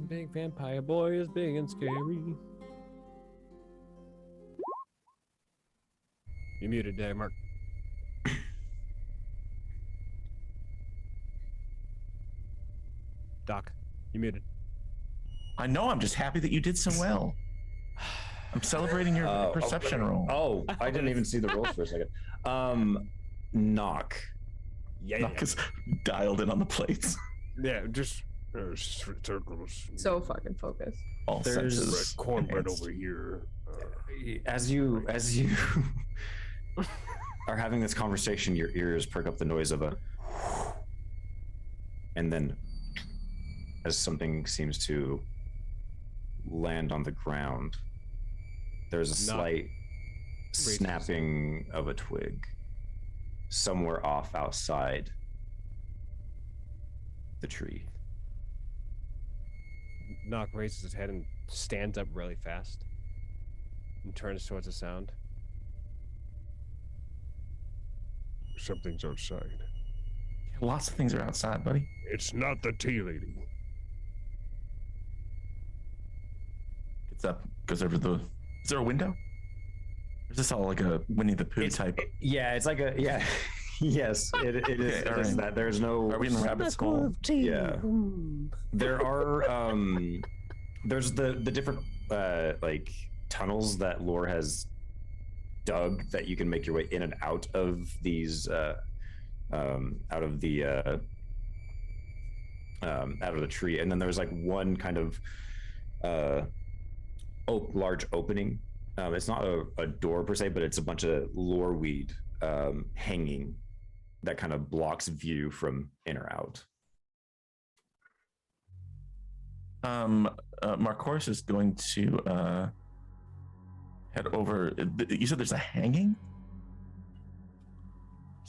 C: Big vampire boy is big and scary. You muted there, Mark. Doc, you muted.
B: I know, I'm just happy that you did so well. I'm celebrating your perception roll.
A: Oh, I didn't even see the rolls for a second. Knock.
C: Yeah.
B: Knock is dialed in on the plates.
C: Yeah, just
F: Circles.
D: So fucking focused.
B: all
A: There's-
B: senses.
F: Cornbread
B: enhanced.
F: over here.
A: As you are having this conversation, your ears perk up the noise of a, and then as something seems to land on the ground, there's a
C: Not
A: slight
C: racist.
A: snapping of a twig somewhere off outside the tree.
C: Knock raises his head and stands up really fast and turns towards the sound.
F: Something's outside.
B: Lots of things are outside, buddy.
F: It's not the tea lady.
B: Gets up, goes over the. Is there a window? Or is this all like a Winnie the Pooh type?
A: Yeah, it's like a yes, it is.
B: Okay,
A: It is
B: alright.
A: that. There's no.
B: Are we in Rabbit's Hole?
A: Yeah. There are there's the different like tunnels that Lore has dug that you can make your way in and out of these out of the tree, and then there's like one kind of large opening. It's not a door per se, but it's a bunch of lore weed hanging that kind of blocks view from in or out.
B: Marcoris is going to head over. You said there's a hanging?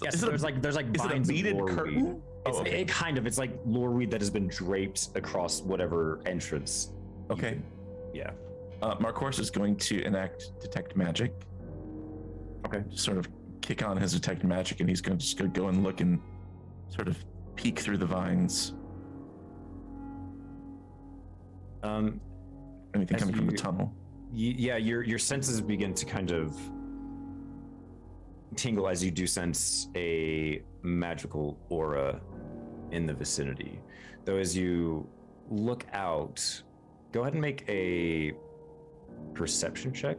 A: Yes,
B: Is it a-
A: there's like
B: Is it a
A: vines of
B: beaded
A: lore
B: curtain?
A: weed.
B: Oh,
A: It's,
B: okay.
A: it kind of, it's like lore weed that has been draped across whatever entrance. you
B: Okay.
A: can- yeah.
B: Marcoris is going to enact detect magic.
A: Okay.
B: Just sort of kick on his detect magic, and he's going to just go and look and sort of peek through the vines. Anything
A: As
B: coming from the
A: you-
B: tunnel?
A: Yeah, your senses begin to kind of tingle as you do sense a magical aura in the vicinity. Though as you look out, go ahead and make a perception check.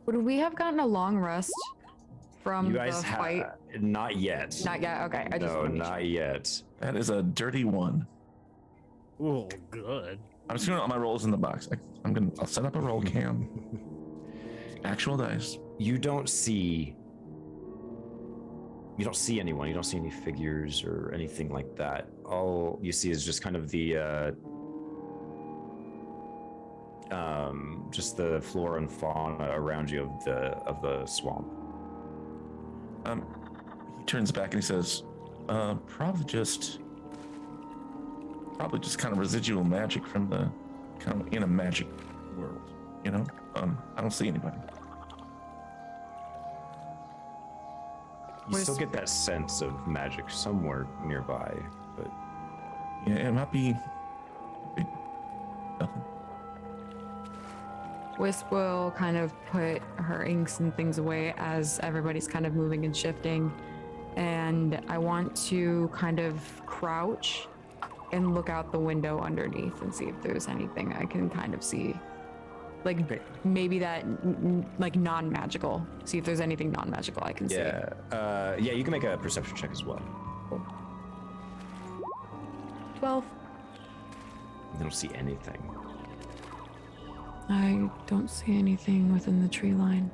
D: Would we have gotten a long rest from
A: You
D: the
A: guys
D: fight?
A: have not yet.
D: Not yet. Okay, I just
A: No,
D: wanna make sure.
A: not yet.
B: That is a dirty one.
F: Oh, good.
B: I'm just doing all my rolls in the box. I'll set up a roll cam. Actual dice.
A: You don't see anyone. You don't see any figures or anything like that. All you see is just kind of the just the flora and fauna around you of the swamp.
B: He turns back and he says, probably just kind of residual magic from the kind of in a magic world, you know? I don't see anybody.
A: You still get that sense of magic somewhere nearby, but
B: Yeah, it might be nothing.
D: Wisp will kind of put her inks and things away as everybody's kind of moving and shifting. And I want to kind of crouch and look out the window underneath and see if there's anything I can kind of see. Like
A: Okay.
D: maybe that like non-magical. See if there's anything non-magical I can see.
A: yeah, you can make a perception check as well.
D: 12.
A: You don't see anything.
D: I don't see anything within the tree line.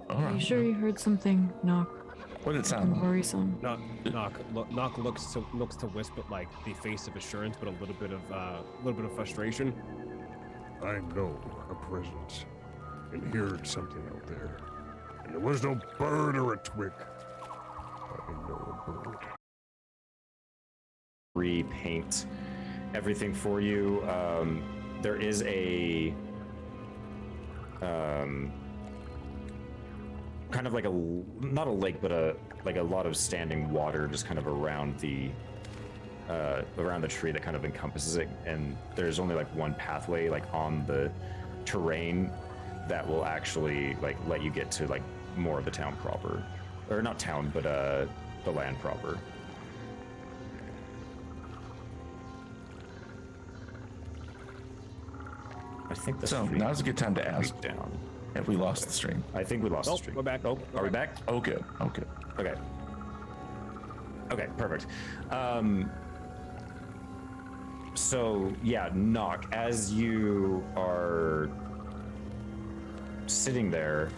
B: All
D: Are
B: right.
D: you sure you heard something knock?
B: What did it sound like?
D: Worrisome.
C: Knock looks to Wisp at like the face of assurance, but a little bit of frustration.
F: I know a presence and heard something out there. And there was no bird or a twig. I know a bird.
A: Repaint everything for you. There is a kind of like not a lake, but a lot of standing water just kind of around the tree that kind of encompasses it, and there's only like one pathway like on the terrain that will actually like let you get to like more of the town proper, or not town, but the land proper. I think the
B: So
A: stream
B: now's a good time to ask,
A: went down.
B: have we lost the stream?
A: I think we lost the
C: Nope,
A: stream.
C: we're back.
A: Oh, are we back?
B: Oh, good. Oh, good.
A: Okay. Okay, perfect. So yeah, Knock, as you are sitting there,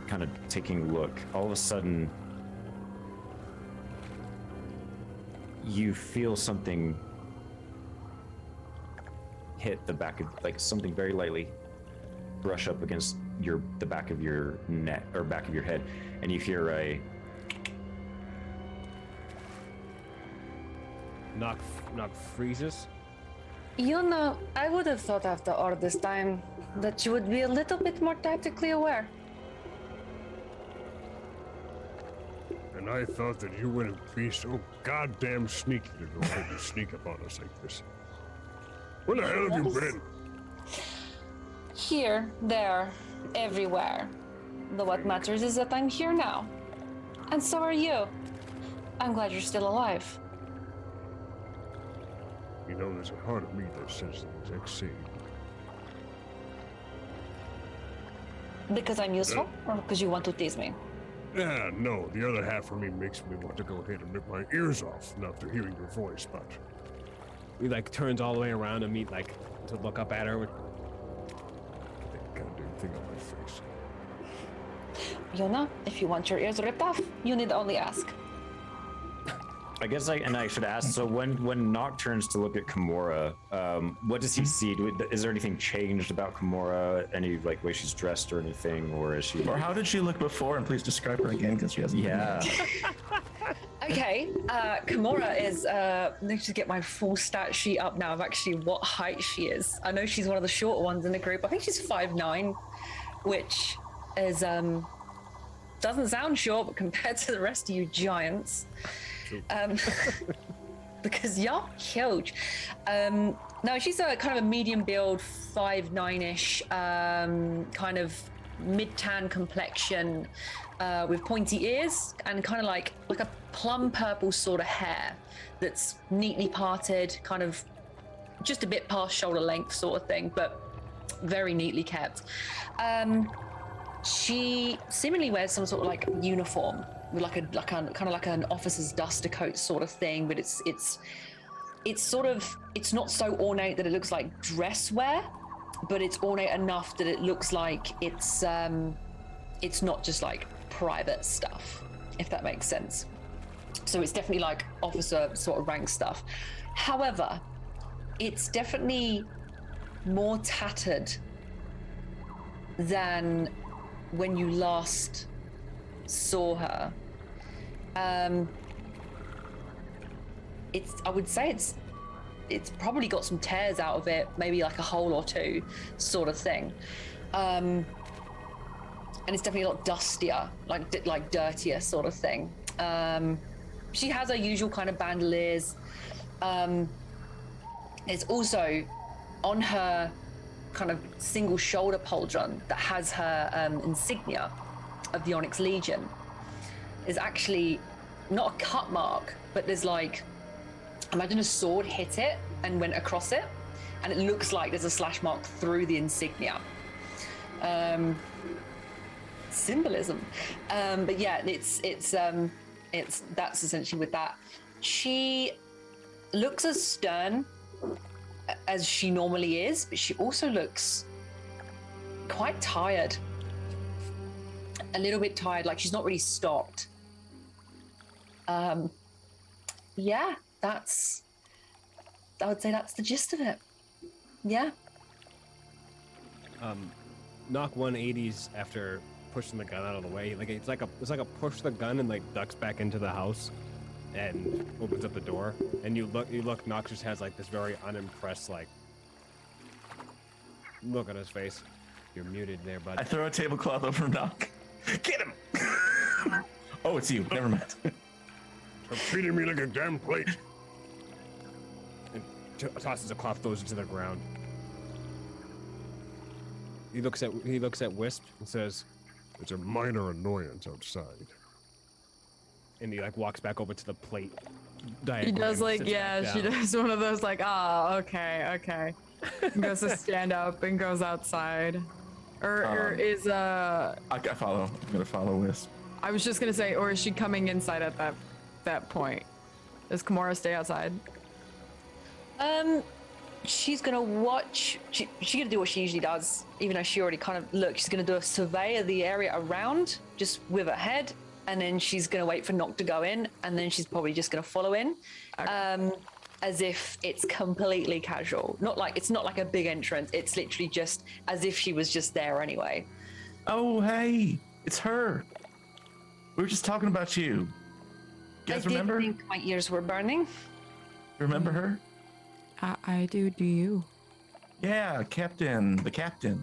A: kind of taking a look, all of a sudden you feel something hit the back of, like something very lightly brush up against the back of your neck or back of your head, and you hear a
C: Knock freezes.
E: You know, I would have thought after all this time that you would be a little bit more tactically aware.
F: And I thought that you wouldn't be so goddamn sneaky to go ahead and sneak up on us like this. Where the hell have you been?
E: Here, there, everywhere. But what matters is that I'm here now. And so are you. I'm glad you're still alive.
F: You know, there's a part of me that says the exact same.
E: Because I'm useful, or because you want to tease me?
F: Yeah, no, the other half of me makes me want to go ahead and rip my ears off after hearing your voice, but...
C: He like turns all the way around to meet like to look up at her.
F: Get that goddamn thing on my face.
E: Yona, if you want your ears ripped off, you need only ask.
A: I guess I should ask. So when Nock turns to look at Kimura, what does he see? Is there anything changed about Kimura? Any like way she's dressed or anything, or is she?
B: Or how did she look before? And please describe her again because she hasn't.
A: Yeah.
E: Okay, Kimura is, let me just get my full stat sheet up now of actually what height she is. I know she's one of the shorter ones in the group. I think she's 5'9", which is, doesn't sound short, but compared to the rest of you giants, because you're huge. No, she's a kind of a medium build, 5'9"-ish, kind of mid-tan complexion, with pointy ears and kind of like a plum purple sort of hair that's neatly parted, kind of just a bit past shoulder length sort of thing, but very neatly kept. She seemingly wears some sort of like uniform with like a kind of like an officer's duster coat sort of thing, but it's sort of, it's not so ornate that it looks like dress wear, but it's ornate enough that it looks like it's not just like private stuff, if that makes sense. So it's definitely like officer sort of rank stuff. However, it's definitely more tattered than when you last saw her. I would say it's probably got some tears out of it, maybe like a hole or two sort of thing. And it's definitely a lot dustier, like dirtier sort of thing. She has her usual kind of bandoliers. It's also on her kind of single shoulder pauldron that has her insignia of the Onyx Legion. Is actually not a cut mark, but there's like, imagine a sword hit it and went across it, and it looks like there's a slash mark through the insignia. Symbolism. But yeah, it's that's essentially with that. She looks as stern as she normally is, but she also looks quite tired. A little bit tired, like she's not really stopped. Yeah, I would say that's the gist of it. Yeah.
C: Knock 180s after pushing the gun out of the way. Like it's like a push the gun and like ducks back into the house and opens up the door. And you look, Knox just has like this very unimpressed like look on his face. You're muted there, bud.
B: I throw a tablecloth over Knock. Get him! Oh, it's you. Never mind.
F: Stop treating me like a damn plate.
C: And tosses a cloth, throws it to the ground. He looks at Wisp and says,
F: It's a minor annoyance outside.
C: and he like walks back over to the plate.
D: He does
C: diagram,
D: like,
C: sits
D: yeah,
C: back
D: she
C: down.
D: does one of those like, okay. And goes to stand up and goes outside. Or is
B: I follow. I'm gonna follow Wisp.
D: I was just gonna say, or is she coming inside at that point? Does Kimura stay outside?
E: she's gonna watch. She's gonna do what she usually does, even though she already kind of looked. She's gonna do a survey of the area around, just with her head, and then she's gonna wait for Nock to go in, and then she's probably just gonna follow in, as if it's completely casual. It's not like a big entrance. It's literally just as if she was just there anyway.
B: Oh, hey, it's her. We were just talking about you. You guys remember?
E: I did think my ears were burning.
B: Remember her?
D: I do. Do you?
B: Yeah, Captain. The Captain.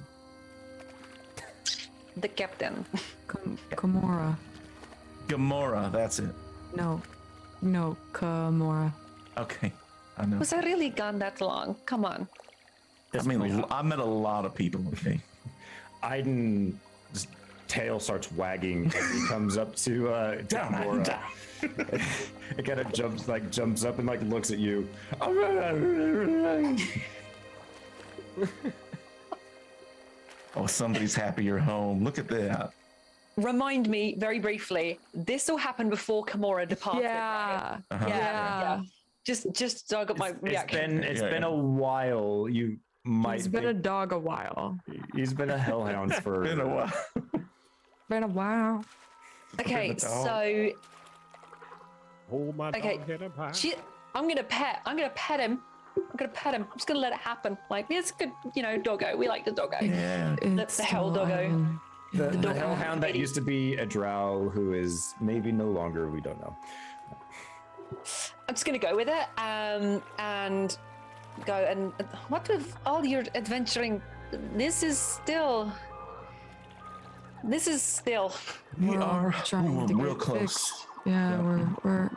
E: The captain.
D: Gamora.
B: Gamora, that's it.
D: No, Gamora.
B: Okay, I know.
E: Was I really gone that long? Come on.
B: I mean, I met a lot of people, okay?
A: Aiden's tail starts wagging as he comes up to Gamora. It kind of jumps up and like looks at you.
B: Oh, somebody's happy you're home. Look at that.
E: Remind me very briefly. This all happened before Gamora departed. Right?
B: Uh-huh.
E: Yeah. Just so I got my reaction.
A: It's been a while. You might.
D: He's been a dog a while.
A: He's been a hellhound for
B: Been a while.
D: Been a while.
E: Okay,
B: Been a dog.
E: so
C: Hold my
E: Okay,
C: dog in a pie.
E: I'm gonna pet him. I'm just gonna let it happen. Like, it's good, doggo. We like the doggo.
B: Yeah.
D: It's
E: the hell
D: still
E: doggo.
D: Ivan.
A: the
E: dog-
A: hellhound that used to be a drow who is maybe no longer. We don't know.
E: I'm just gonna go with it. And go and what with all your adventuring? This is still.
B: We
D: We're all
B: are
D: trying to
B: real
D: get
B: close.
D: fixed. Yeah, we're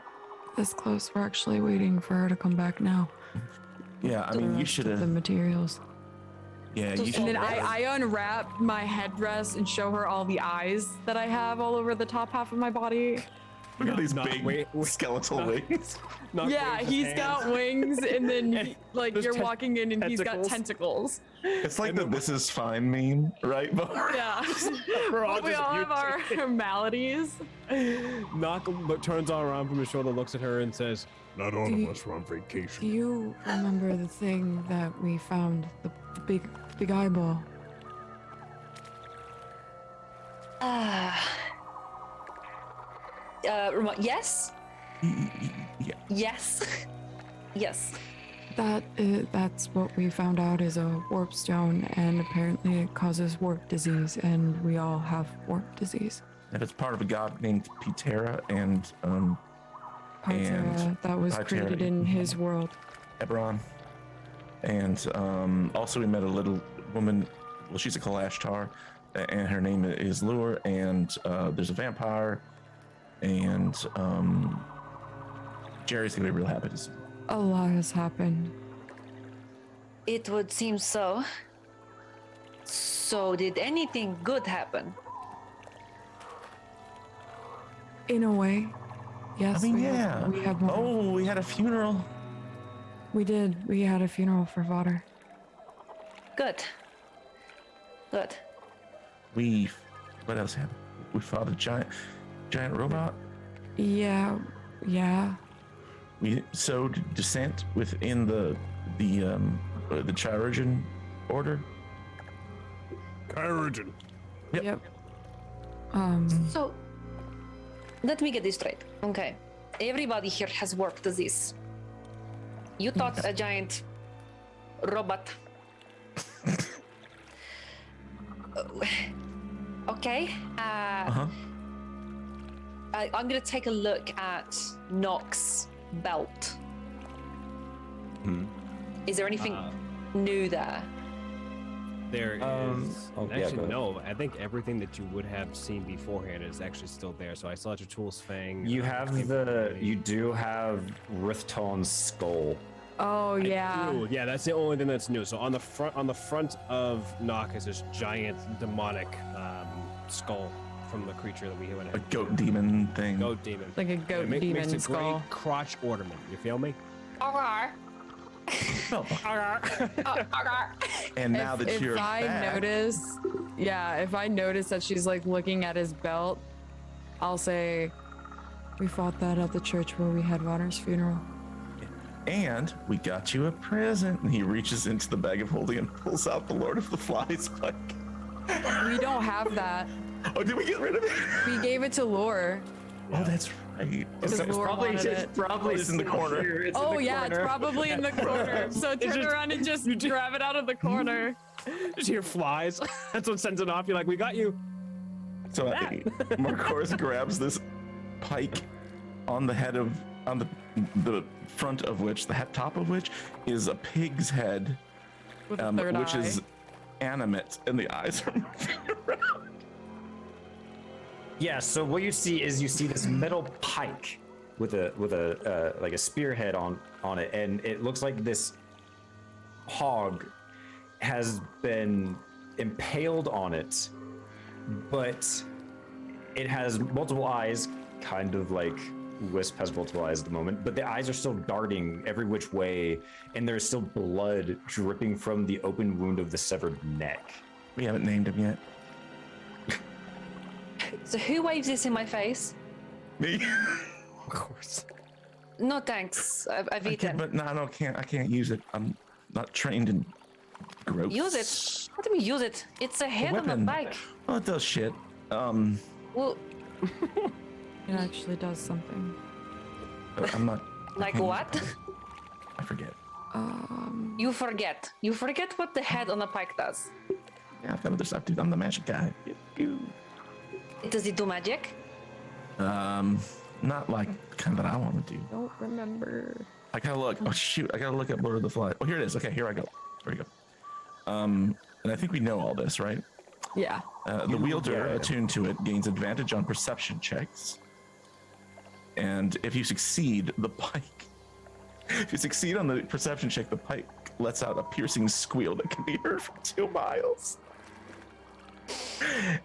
D: this close. We're actually waiting for her to come back now.
B: Yeah, I mean,
D: The
B: you
D: rest
B: should
D: of the
B: have.
D: materials.
B: Yeah, you
E: And
B: should.
D: And then I unwrap my headdress and show her all the eyes that I have all over the top half of my body.
B: Look at these
C: Not
B: big
C: wait-
B: skeletal wings.
C: Knock
D: Yeah,
C: waves his
D: he's
C: hands.
D: got wings, and then like
C: There's
D: you're walking in, and he's got
C: tentacles.
D: tentacles.
B: It's like the "This is fine" meme, right?
D: Yeah,
C: We're all
D: we
C: just
D: all have our maladies.
C: Knock turns around from his shoulder, looks at her, and says,
F: Not all
D: Do
F: of
D: you-
F: us were on
D: Do
F: vacation.
D: you remember the thing that we found, the big eyeball?
E: Yes.
B: Yeah.
E: Yes. Yes.
D: That's what we found out is a warp stone, and apparently it causes warp disease, and we all have warp disease.
B: And it's part of a god named Pitera and
D: Partera, that was
B: Partera,
D: created in his world.
B: Eberron. And also we met a little woman. Well, she's a Kalashtar, and her name is Lure. And there's a vampire, and Jerry's gonna be real happy to see.
D: A lot has happened.
E: It would seem so. So, did anything good happen?
D: In a way, yes.
B: I mean,
D: we
B: yeah.
D: Had, we had more.
B: Oh, we had a funeral.
D: We did. We had a funeral for Vader.
E: Good. Good.
B: What else happened? We fought a giant robot.
D: Yeah.
B: We sowed dissent within the Chirurgeon order.
F: Kyrogen.
B: Yep.
E: So, let me get this straight. Okay. Everybody here has warp disease. You thought a giant robot. Okay.
B: Uh-huh.
E: I'm going to take a look at Nock's belt. Is there anything new there?
C: There is.
A: oh, yeah,
C: Actually,
A: go ahead.
C: no. I think everything that you would have seen beforehand is actually still there. So I still have your tool's fang.
A: You have you do have Rithton's skull.
D: Oh yeah.
C: Ooh, yeah, that's the only thing that's new. So on the front of Nock is this giant demonic skull from the creature that we would
B: A
C: have.
B: goat demon thing.
C: Goat demon.
D: Like a goat
C: It makes
D: demon
C: a
D: skull.
C: great crotch ornament. You feel me?
B: And now that you're
D: if I
B: back,
D: notice, if I notice that she's like looking at his belt, I'll say, we fought that at the church where we had Vader's funeral.
B: And we got you a present. And he reaches into the bag of holding and pulls out the Lord of the Flies pike.
D: We don't have that.
B: Oh, did we get rid of it?
D: We gave it to Lore.
B: Oh, that's right.
D: Because Lore wanted it.
A: probably
B: It's in the corner.
A: here. It's in
D: Oh
A: the
D: yeah,
A: corner.
D: it's probably in the corner. So turn
C: just-
D: around and just grab it out of the corner.
C: Just hear flies. That's what sends it off. You're like, we got you.
B: So Marcoris grabs this pike on the front of which, the head top of which, is a pig's head,
D: With a third
B: which
D: eye.
B: is animate, and the eyes are moving around.
A: Yeah, so what you see is this metal pike with a like a spearhead on it, and it looks like this hog has been impaled on it, but it has multiple eyes, kind of like Wisp has multiple eyes at the moment, but the eyes are still darting every which way, and there's still blood dripping from the open wound of the severed neck.
B: We haven't named him yet.
E: So who waves this in my face?
B: Me.
C: Of course.
E: No thanks. I've
B: I
E: eaten.
B: can't, but no, I can't use it. I'm not trained in gross.
E: Use it. What do we use it? It's a head on a
B: weapon.
E: bike.
B: Oh, it does shit.
E: Well,
D: It actually does something.
B: I'm not. I
E: like
B: can't use
E: what?
B: it. I forget.
E: You forget. You forget what the head on a pike does.
B: Yeah, I've got other stuff, dude. I'm the magic guy.
E: Does it do magic?
B: Not like the kind that I want to do.
D: Don't remember.
B: I gotta look. Oh shoot! I gotta look at Lord of the Flies. Oh, here it is. Okay, here I go. Here we go. And I think we know all this, right?
D: Yeah.
B: The wielder
A: yeah.
B: attuned to it gains advantage on perception checks, and if you succeed, the pike. If you succeed on the perception check, the pike lets out a piercing squeal that can be heard from 2 miles.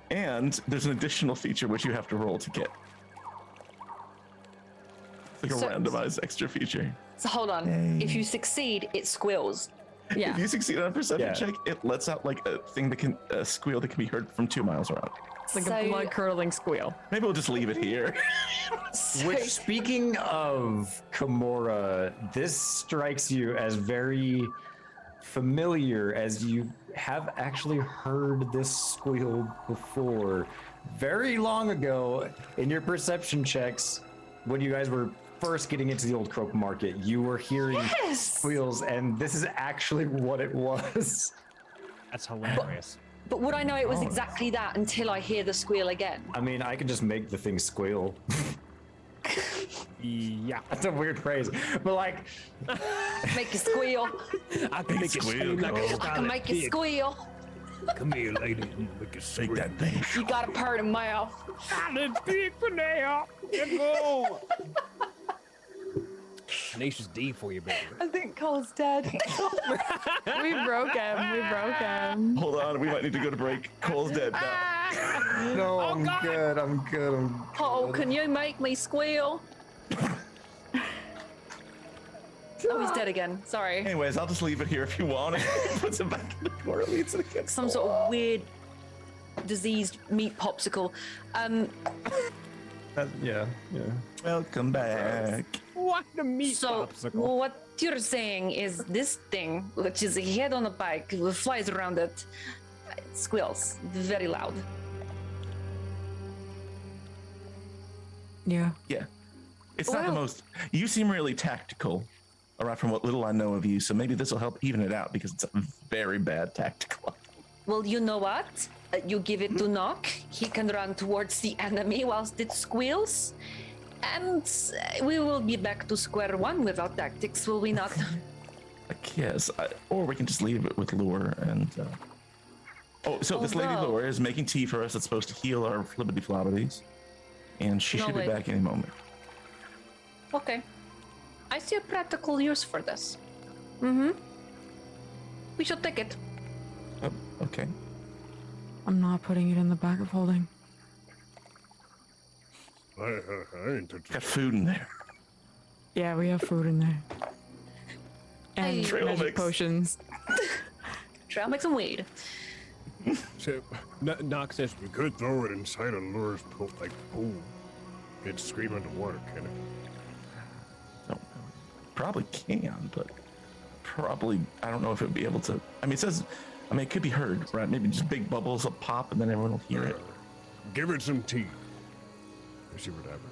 B: And there's an additional feature which you have to roll to get. It's like a
E: So-
B: randomized extra feature.
E: So hold on.
B: Yay.
E: If you succeed, it squeals.
D: Yeah.
B: If you succeed on a perception
A: Yeah.
B: check, it lets out like a thing that can squeal that can be heard from 2 miles around.
D: It's like
E: So-
D: a blood curdling squeal.
B: Maybe we'll just leave it here.
E: So,
A: Which, speaking of Kimura, this strikes you as very familiar, as you have actually heard this squeal before, very long ago in your perception checks when you guys were first getting into the old Croak Market. You were hearing
E: Yes!
A: squeals, and this is actually what it was.
C: That's hilarious.
E: but would I know it was exactly that until I hear the squeal again?
A: I mean, I could just make the thing squeal.
C: Yeah.
A: That's a weird phrase, but like,
E: Make it squeal.
C: I can make it
B: squeal,
C: scream like
B: girl.
C: a
E: I can
C: scarlet
E: make it
C: pig.
E: squeal.
F: Come here, lady. and Make it
B: Take that thing.
E: You got a purr in mouth.
C: Scarlet pig for now. You go. Tenacious D for you, baby.
E: I think Cole's dead.
D: We broke him. We broke him.
B: Hold on, we might need to go to break. Cole's dead now.
A: no, I'm good. I'm good.
E: Cole, can you make me squeal? Oh, he's dead again. Sorry.
B: Anyways, I'll just leave it here if you want. Puts it back in the corner, leads it against
E: Some
B: the
E: sort
B: wall.
E: of weird diseased meat popsicle.
A: Yeah.
B: Welcome back.
C: What the meat
E: So
C: popsicle?
E: what you're saying is this thing, which is a head on a bike with flies around it, it squeals very loud.
D: Yeah.
B: Yeah. It's not the
E: Well-
B: most. You seem really tactical, around from what little I know of you, so maybe this will help even it out because it's a very bad tactical.
E: Well, you know what? You give it to Nock, he can run towards the enemy whilst it squeals, and we will be back to square one without tactics, will we not?
B: I guess. Or we can just leave it with Lure and. Oh, so this lady
E: Although-
B: Lure is making tea for us that's supposed to heal our flibbity flobbities. And she
E: No,
B: should be
E: wait.
B: back any moment.
E: Okay. I see a practical use for this.
D: Mm-hmm.
E: We should take it.
B: Oh, okay.
D: I'm not putting it in the bag of holding.
F: I ain't touching
B: Got food in there.
D: Yeah, we have food in there. And
E: Hey.
B: Trail
D: magic
B: mix.
D: potions.
E: Try and make some weed.
F: So,
C: Knox says,
F: you could throw it inside a lure's pool. It'd scream underwater, can it?
B: No. probably can, but probably I don't know if it'd be able to. I mean, it says, I mean, it could be heard, right? Maybe just big bubbles will pop and then everyone will hear it.
F: Give it some tea. Let's see what happens.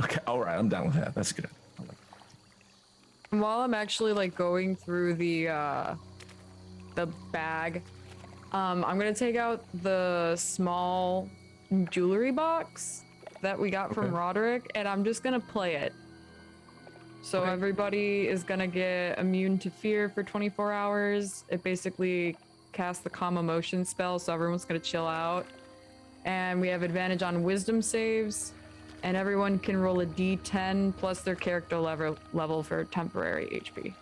B: Okay, all right, I'm down with that. That's good. I like it.
D: While I'm actually like going through the bag, I'm gonna take out the small jewelry box that we got from
B: Okay.
D: Roderick, and I'm just gonna play it. So
B: Okay.
D: everybody is gonna get immune to fear for 24 hours. It basically casts the calm emotion spell, so everyone's gonna chill out. And we have advantage on wisdom saves, and everyone can roll a d10 plus their character level for temporary HP.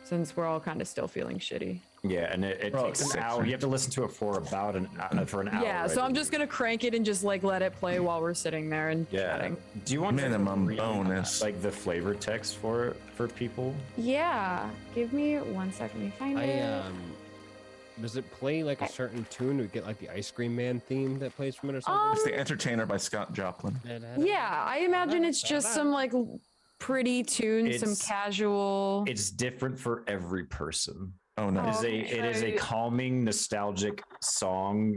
D: Since we're all kind of still feeling shitty.
A: Yeah, and it
B: Oh,
A: takes an
B: 6,
A: hour.
B: right?
A: You have to listen to it for about an hour.
D: Yeah, so I'm just gonna crank it and just like let it play while we're sitting there and chatting.
A: Do you want to
B: Minimum
A: read,
B: bonus.
A: like the flavor text for people?
D: Yeah, give me 1 second. Let me find it.
C: Does it play like a certain tune? Do we get like the Ice Cream Man theme that plays from it or something?
B: It's The Entertainer by Scott Joplin.
D: Yeah, I imagine it's just some like pretty tune, some
A: It's-
D: casual.
A: It's different for every person.
B: Oh,
A: It
B: nice.
A: is it is a calming, nostalgic song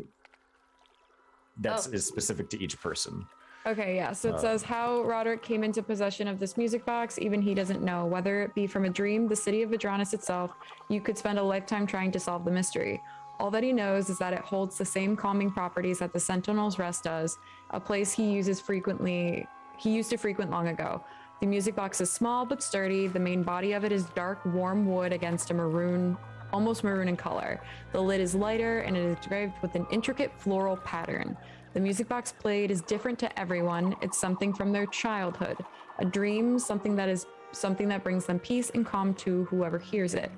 A: that's is specific to each person.
D: Okay, yeah. So it says how Roderick came into possession of this music box, even he doesn't know. Whether it be from a dream, the city of Vedranis itself, you could spend a lifetime trying to solve the mystery. All that he knows is that it holds the same calming properties that the Sentinel's Rest does, a place he used to frequent long ago. The music box is small but sturdy. The main body of it is dark, warm wood against a maroon, almost maroon in color. The lid is lighter and it is engraved with an intricate floral pattern. The music box played is different to everyone. It's something from their childhood, a dream, something that brings them peace and calm to whoever hears it.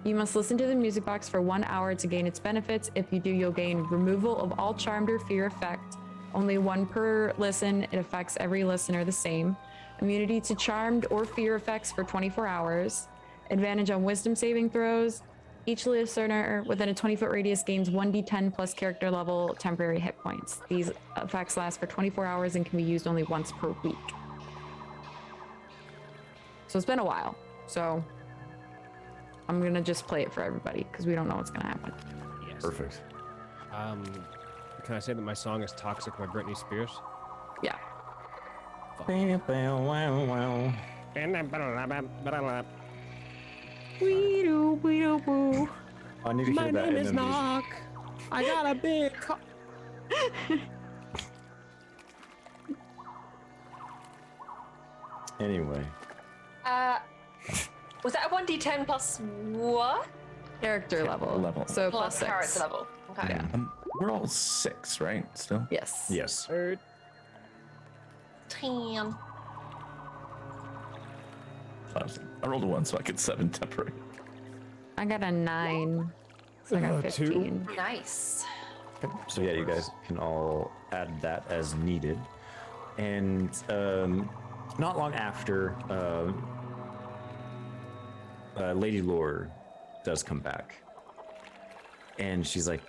D: You must listen to the music box for 1 hour to gain its benefits. If you do, you'll gain removal of all charmed or fear effect. Only one per listen. It affects every listener the same. Immunity to charmed or fear effects for 24 hours. Advantage on wisdom saving throws. Each listener within a 20-foot radius gains 1d10 plus character level temporary hit points. These effects last for 24 hours and can be used only once per week. So it's been a while. So I'm gonna just play it for everybody because we don't know what's gonna happen.
C: Yes.
A: Perfect.
C: Can I say that my song is "Toxic" by Britney Spears?
D: Yeah.
A: I need to hear
C: My
A: that
C: name
A: in
C: is
A: the music.
C: Knock. I got a big.
A: Anyway,
E: Was that a 1d10 plus what?
D: Character level.
B: level.
D: So
E: Plus
D: plus
E: character
D: 6.
E: level. Okay.
D: Yeah.
B: We're all 6, right? Still.
D: Yes.
A: yes.
E: 10.
B: I rolled a 1, so I get 7 temporary.
D: I got a 9. So I got 15.
E: Nice.
A: Okay. So yeah, you guys can all add that as needed, and not long after, Lady Lore does come back, and she's like,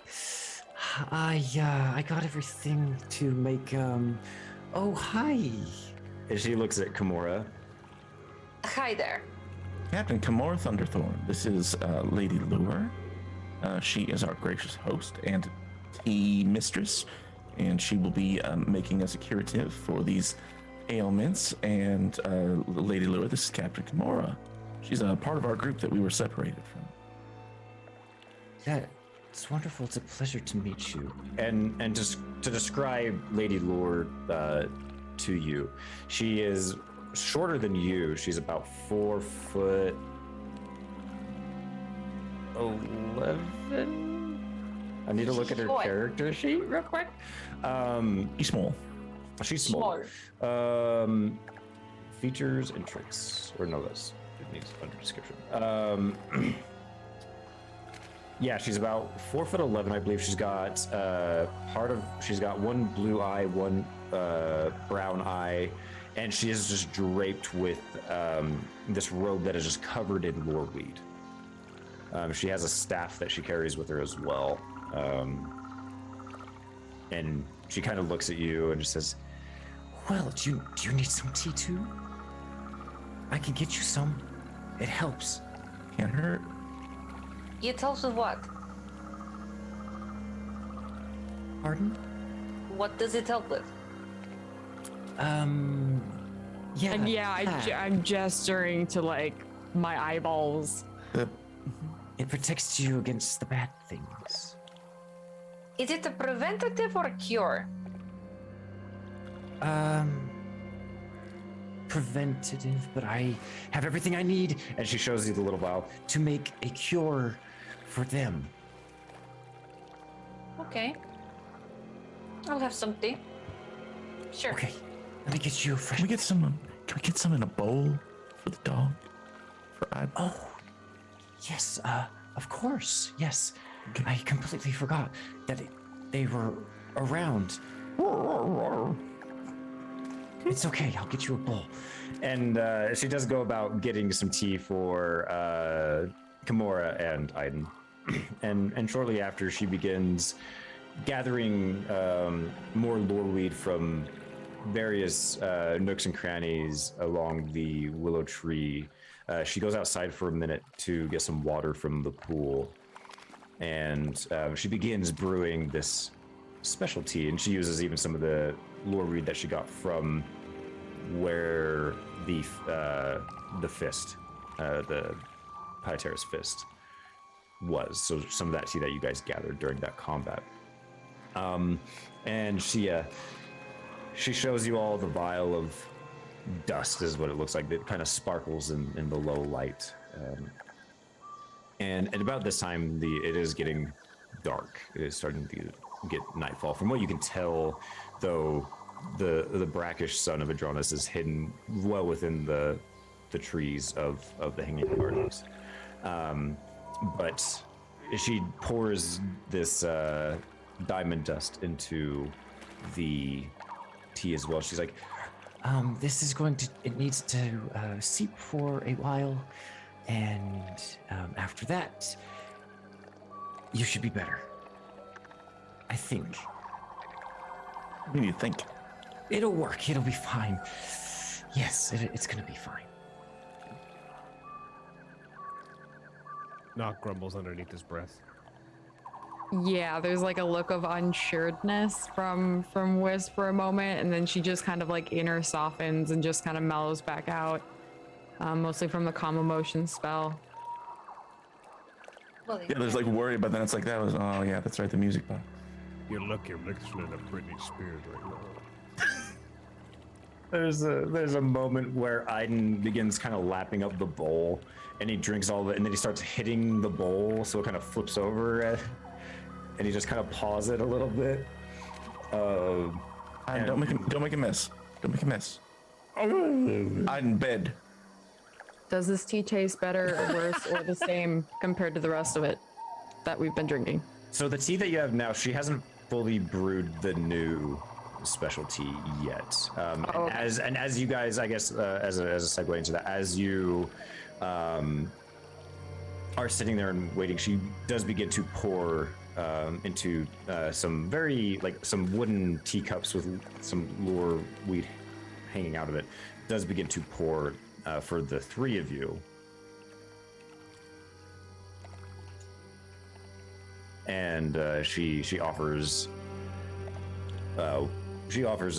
A: I got everything to make oh hi, and she looks at Kimura.
E: Hi there.
B: Captain Kimura Thunderthorn, this is Lady Lure. She is our gracious host and tea mistress, and she will be making us a curative for these ailments. And Lady Lure, this is Captain Kimura. She's a part of our group that we were separated from.
A: Yeah, it's wonderful. It's a pleasure to meet you. And just to describe Lady Lore to you, she is shorter than you. She's about 4 foot 11. I need to look at her
E: Short.
A: character sheet real quick.
B: He's small.
A: She's small. Features and traits, or no, that's it needs under description. Yeah, she's about 4 foot 11, I believe. She's got she's got one blue eye, one brown eye, and she is just draped with this robe that is just covered in loreweed. She has a staff that she carries with her as well. And she kind of looks at you and just says, well, do you need some tea too? I can get you some. It helps.
B: Can't hurt.
E: It helps with what?
A: Pardon?
E: What does it help with?
A: Yeah.
D: And yeah, I'm gesturing to like my eyeballs.
A: It protects you against the bad things.
E: Is it a preventative or a cure?
A: Preventative, but I have everything I need. And she shows you the little vial to make a cure for them.
E: Okay. I'll have something. Sure.
A: Okay, let me get you a fresh.
B: Can we get some? Can we get some in a bowl for the dog? For Iden?
A: Oh, yes, of course, yes.
B: Okay.
A: I completely forgot that they were around. It's okay, I'll get you a bowl. And she does go about getting some tea for Kimura and Iden. and shortly after, she begins gathering more loreweed from various nooks and crannies along the willow tree. She goes outside for a minute to get some water from the pool. And she begins brewing this specialty, and she uses even some of the loreweed that she got from where the fist, the Pytera's fist was. So some of that tea that you guys gathered during that combat. And she shows you all the vial of dust is what it looks like. It kind of sparkles in the low light. And at about this time, it is getting dark. It is starting to get nightfall. From what you can tell, though, the brackish sun of Vedranis is hidden well within the trees of the Hanging Gardens. But she pours this diamond dust into the tea as well. She's like, this is it needs to seep for a while. And after that, you should be better. I think.
B: What do you think?
A: It'll work. It'll be fine. Yes, it's gonna be fine.
C: Knock grumbles underneath his breath.
D: Yeah, there's like a look of unsuredness from Wisp for a moment, and then she just kind of like inner softens and just kind of mellows back out, mostly from the calm emotion spell.
E: Well,
B: Yeah, there's like worry, but then it's like that was. Oh yeah, that's right. The music box.
F: You're lucky I'm listening to Britney Spears right now.
A: There's a moment where Iden begins kind of lapping up the bowl, and he drinks all of it, and then he starts hitting the bowl, so it kind of flips over, and he just kind of paws it a little bit.
B: Iden, don't make a mess. Don't make a mess. Iden, bed.
D: Does this tea taste better or worse or the same compared to the rest of it that we've been drinking?
A: So the tea that you have now, she hasn't fully brewed the new specialty yet. And as you guys, I guess, as a segue into that, as you are sitting there and waiting, she does begin to pour into some some wooden teacups with some lure weed hanging out of it. Does begin to pour for the three of you. And she offers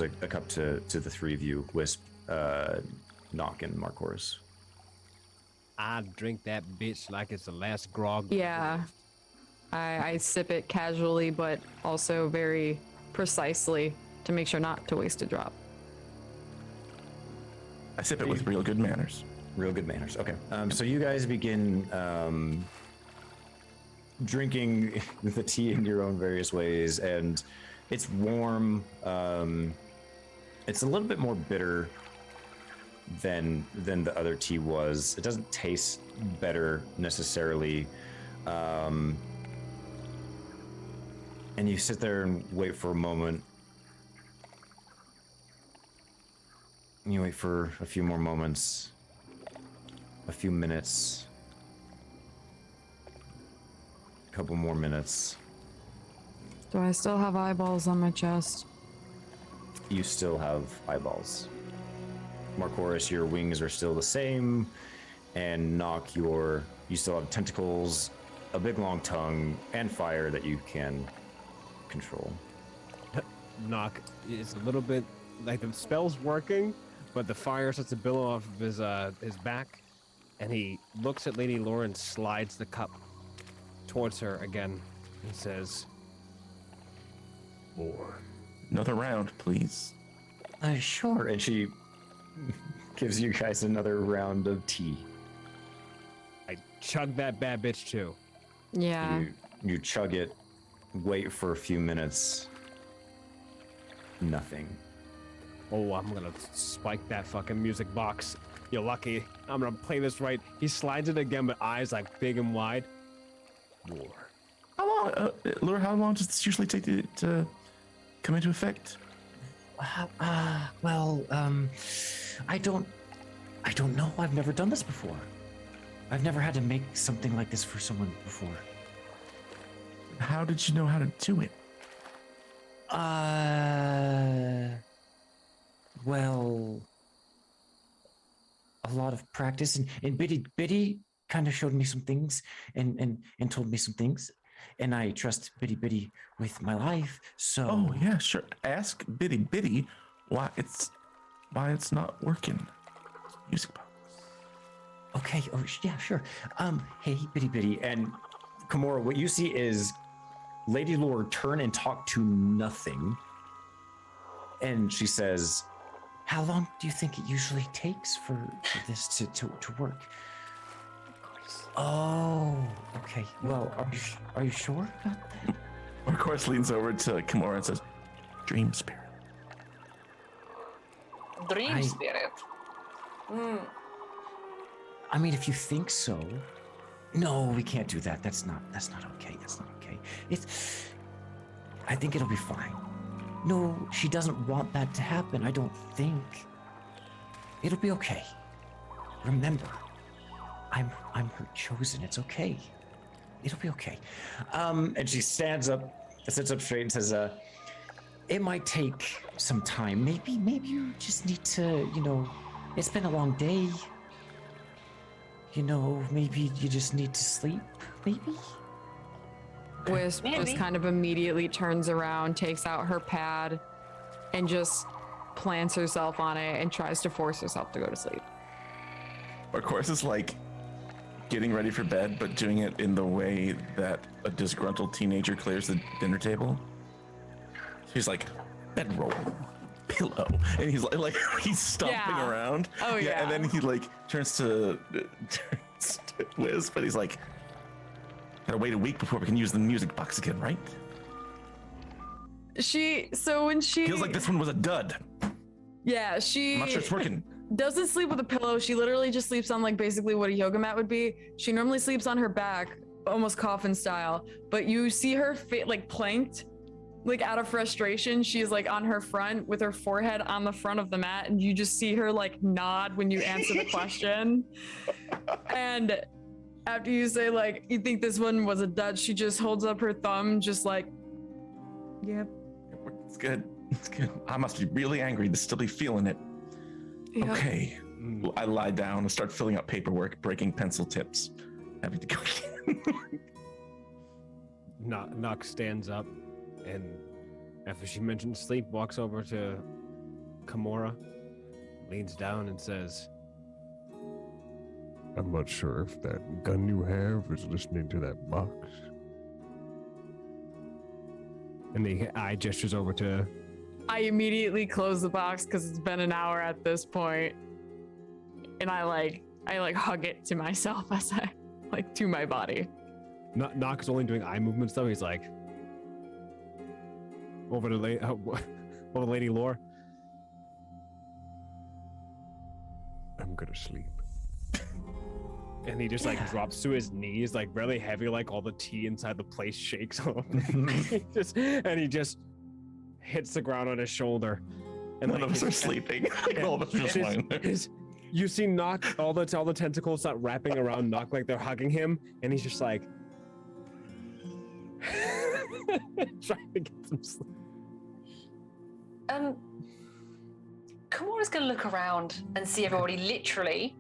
A: a cup to the three of you, Wisp, Nock, and Marcoris.
C: I drink that bitch like it's the last grog.
D: Yeah, I sip it casually, but also very precisely to make sure not to waste a drop.
B: I sip it with real good manners.
A: Real good manners. Okay. So you guys begin drinking the tea in your own various ways, and it's warm. It's a little bit more bitter than the other tea was. It doesn't taste better necessarily. And you sit there and wait for a moment. And you wait for a few more moments, a few minutes, a couple more minutes.
D: Do I still have eyeballs on my chest?
A: You still have eyeballs. Marcoris, your wings are still the same, and Nock, you still have tentacles, a big long tongue, and fire that you can control.
C: Nock is a little bit like the spell's working, but the fire starts to billow off of his back, and he looks at Lady Laura and slides the cup towards her again. He says,
F: More.
B: Another round, please.
A: Sure. And she gives you guys another round of tea.
C: I chug that bad bitch too.
D: Yeah.
A: You chug it, wait for a few minutes. Nothing.
C: Oh, I'm gonna spike that fucking music box. You're lucky. I'm gonna play this right. He slides it again, but eyes like big and wide. More.
B: How long, Laura, how long does this usually take to come into effect?
A: I don't know. I've never done this before. I've never had to make something like this for someone before.
B: How did you know how to do it?
A: Well, a lot of practice, and Biddy kind of showed me some things and told me some things, and I trust Biddy with my life. So
B: Oh yeah, sure. Ask Biddy why it's not working. Music box.
A: okay, yeah, sure. Hey, Biddy, and Kimura, what you see is Lady Lore turn and talk to nothing, and she says, "How long do you think it usually takes for this to work?" Oh, okay. Well, are you sure about that?
B: Of course, leans over to Kimura and says, "Dream spirit."
E: Dream spirit.
A: I mean, if you think so. No, we can't do that. That's not okay. That's not okay. I think it'll be fine. No, she doesn't want that to happen. I don't think. It'll be okay. Remember, I'm her chosen. It's okay. It'll be okay. And she sits up straight and says, it might take some time. Maybe you just need to, it's been a long day. Maybe you just need to sleep. Maybe.
D: Wisp
E: Maybe.
D: just kind of immediately turns around, takes out her pad, and just plants herself on it and tries to force herself to go to sleep.
B: Of course, it's like getting ready for bed, but doing it in the way that a disgruntled teenager clears the dinner table. He's like, bedroll, pillow, and he's like he's stomping
D: Yeah.
B: around.
D: Oh, yeah.
B: And then he like turns to Wisp, but he's like, gotta wait a week before we can use the music box again, right?
D: When she
B: Feels like this one was a dud.
D: yeah, she
B: I'm not sure it's working.
D: doesn't sleep with a pillow. She literally just sleeps on like basically what a yoga mat would be. She normally sleeps on her back, almost coffin style, but you see her like planked, like out of frustration. She's like on her front with her forehead on the front of the mat, and you just see her like nod when you answer the question. And after you say like, you think this one was a dud, she just holds up her thumb, just like, yep.
B: It's good. It's good. I must be really angry to still be feeling it.
D: Yep.
B: Okay. I lie down and start filling out paperwork, breaking pencil tips, having to go again.
C: Nock stands up, and after she mentions sleep, walks over to Kimura, leans down and says,
F: I'm not sure if that gun you have is listening to that box.
C: and the eye gestures over to
D: I immediately close the box because it's been an hour at this point, and I hug it to myself as I like to my body.
C: Nock is only doing eye movements though. He's like over to Lady Lore.
F: I'm gonna sleep.
C: And he just like drops to his knees, like really heavy, like all the tea inside the place shakes. and he just hits the ground on his shoulder. And
B: None of us are sleeping. Like, all of us are just lying there.
C: You see Nock, all the tentacles start wrapping around Nock like they're hugging him, and he's just like trying to get some sleep.
E: Kamora's going to look around and see everybody literally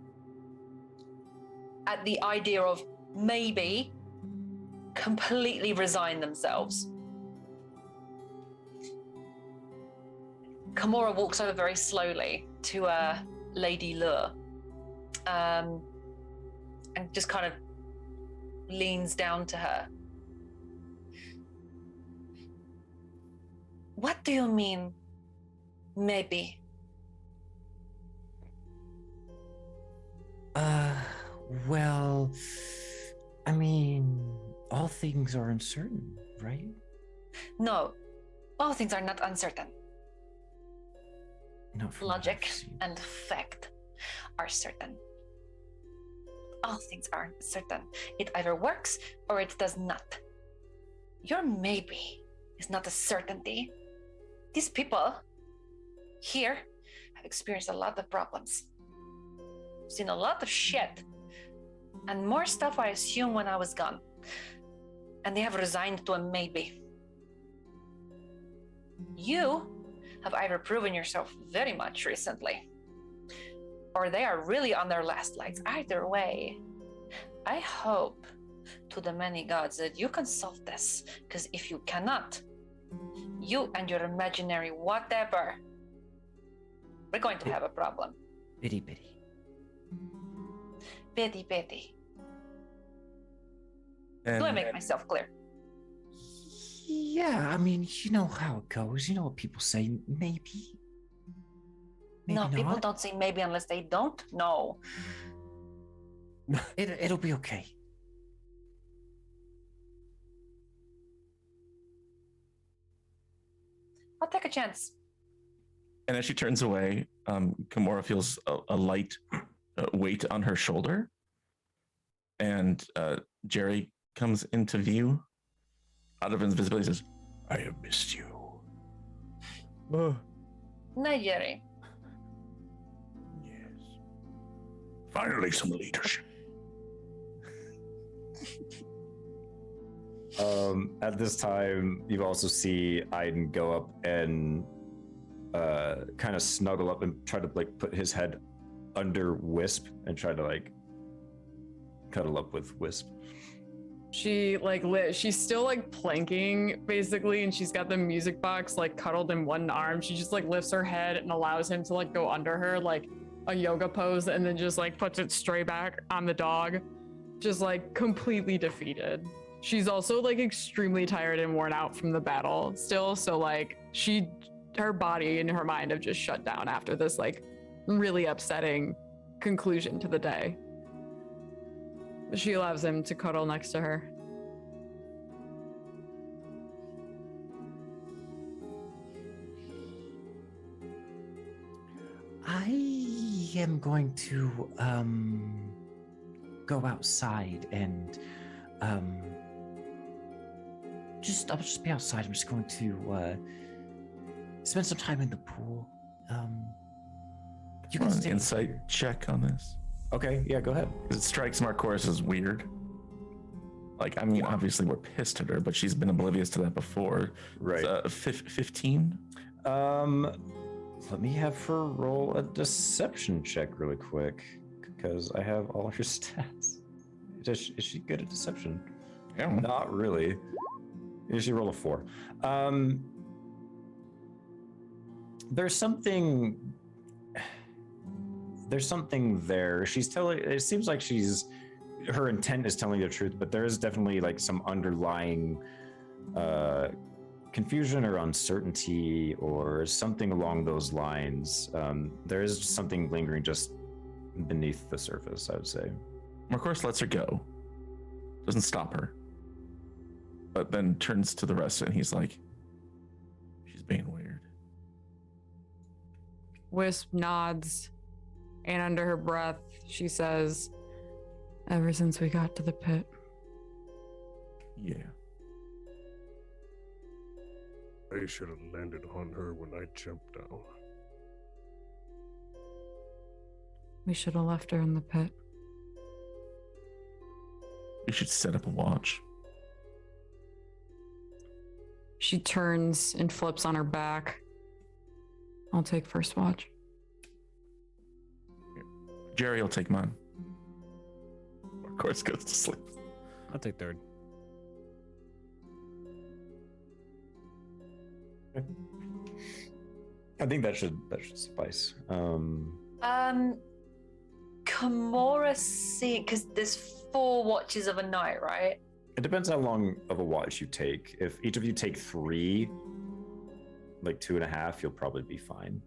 E: at the idea of maybe completely resign themselves. Kamora walks over very slowly to Lady Lure and just kind of leans down to her. What do you mean, maybe?
A: Well, I mean, all things are uncertain, right?
E: No, all things are not uncertain.
A: Not from what I've
E: Logic
A: seen.
E: and fact are certain. All things are certain. It either works or it does not. Your maybe is not a certainty. These people here have experienced a lot of problems, seen a lot of shit, and more stuff I assume when I was gone. And they have resigned to a maybe. You have either proven yourself very much recently, or they are really on their last legs. Either way, I hope to the many gods that you can solve this, because if you cannot, you and your imaginary whatever, we're going to have a problem.
A: Bitty bitty.
E: Betty, Betty.
B: And
E: Do I make myself clear?
A: Yeah, I mean, you know how it goes. You know what people say, maybe.
E: No,
A: Maybe
E: people
A: not.
E: don't say maybe unless they don't know.
A: It'll be okay.
E: I'll take a chance.
B: And as she turns away, Kimura feels a light weight on her shoulder. And Jerry comes into view out of invisibility and says,
G: I have missed you.
C: Ugh.
E: No, Jerry.
G: Yes. Finally, some leadership.
A: At this time, you also see Aiden go up and kind of snuggle up and try to like put his head under Wisp and try to like cuddle up with Wisp.
D: She she's still like planking basically, and she's got the music box like cuddled in one arm. She just like lifts her head and allows him to like go under her like a yoga pose, and then just like puts it straight back on the dog, just like completely defeated. She's also like extremely tired and worn out from the battle still, so like her body and her mind have just shut down after this like really upsetting conclusion to the day. She allows him to cuddle next to her.
A: I am going to go outside and I'll just be outside. I'm just going to spend some time in the pool. You can
B: "Run an
A: stay.
B: insight check on this."
A: Okay, yeah, go ahead.
B: It strikes Marcoris as weird. Like, I mean, obviously we're pissed at her, but she's been oblivious to that before.
A: Right.
B: 15?
A: Let me have her roll a deception check really quick because I have all her stats. Is she good at deception?
B: Yeah.
A: Not really. She rolled a 4. There's something there. She's telling. It seems like her intent is telling the truth, but there is definitely like some underlying confusion or uncertainty or something along those lines. There is something lingering just beneath the surface, I would say.
B: Marcoris lets her go. Doesn't stop her. But then turns to the rest and he's like, she's being weird.
D: Wisp nods, and under her breath, she says, "Ever since we got to the pit."
B: Yeah.
F: I should have landed on her when I jumped down.
D: We should have left her in the pit.
B: We should set up a watch.
D: She turns and flips on her back. I'll take first watch.
B: Jerry will take mine. Of course, goes to sleep.
C: I'll take third.
A: I think that should suffice.
E: Kimura seeing, because there's 4 watches of a night, right?
A: It depends how long of a watch you take. If each of you take 3, like 2.5, you'll probably be fine.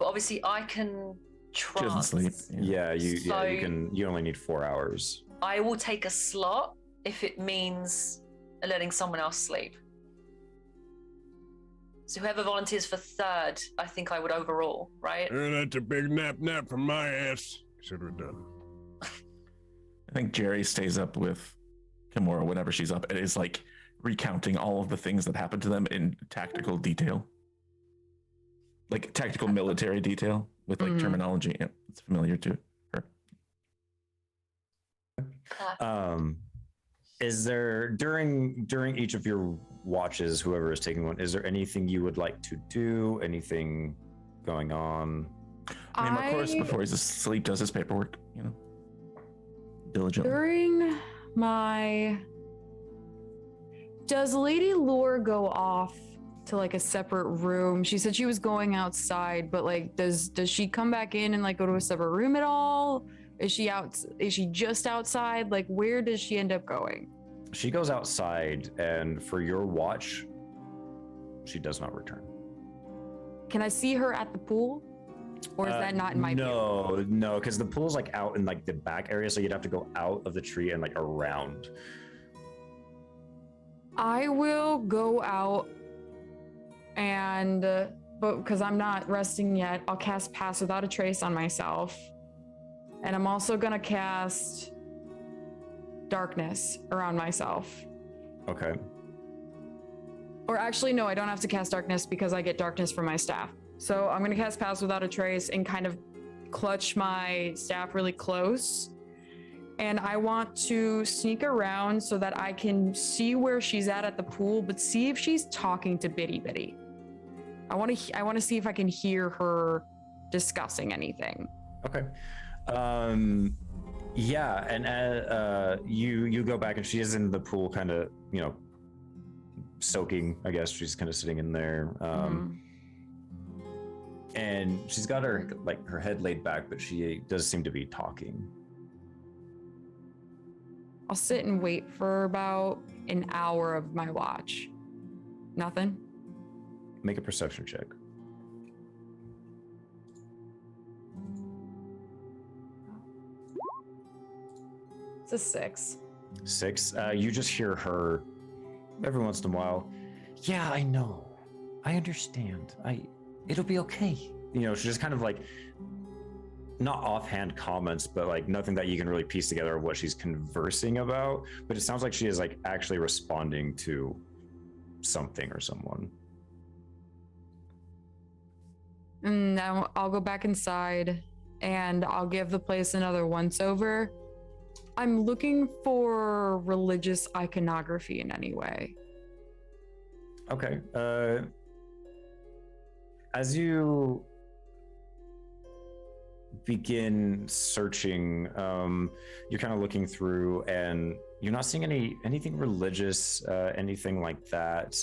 E: But obviously, I can
B: She doesn't
E: trance.
B: sleep.
A: Yeah, you
E: So-
A: you only need 4 hours.
E: I will take a slot if it means letting someone else sleep. So whoever volunteers for third, I think I would overall, right?
F: That's a big nap from my ass. Consider it done.
B: I think Jerry stays up with Kimura whenever she's up and is like recounting all of the things that happened to them in tactical detail. Like tactical military detail with like terminology. Yeah, it's familiar to her.
A: Is there during each of your watches, whoever is taking one, is there anything you would like to do? Anything going on?
B: I mean, of course, before he's asleep, does his paperwork, diligently.
D: During my... Does Lady Lore go off to like a separate room? She said she was going outside, but like, does she come back in and like go to a separate room at all? Is she just outside? Like, where does she end up going?
A: She goes outside, and for your watch, she does not return.
D: Can I see her at the pool? Or is that not in my view?
A: No, because the pool's like out in like the back area, so you'd have to go out of the tree and like around.
D: I will go out and, but because I'm not resting yet, I'll cast Pass Without a Trace on myself. And I'm also gonna cast Darkness around myself.
A: Okay.
D: Or actually, no, I don't have to cast Darkness because I get Darkness from my staff. So I'm gonna cast Pass Without a Trace and kind of clutch my staff really close. And I want to sneak around so that I can see where she's at the pool, but see if she's talking to Bitty Bitty. I want to see if I can hear her discussing anything.
A: Okay. Yeah, and you go back, and she is in the pool, kind of, soaking. I guess she's kind of sitting in there, and she's got her head laid back, but she does seem to be talking.
D: I'll sit and wait for about an hour of my watch. Nothing?
A: Make a perception check.
D: It's a 6.
A: 6. You just hear her every once in a while. Yeah, I know. I understand. It'll be okay. She just kind of like, not offhand comments, but like nothing that you can really piece together of what she's conversing about. But it sounds like she is like actually responding to something or someone.
D: And now I'll go back inside and I'll give the place another once over. I'm looking for religious iconography in any way.
A: Okay. As you begin searching, you're kind of looking through, and you're not seeing anything religious, anything like that.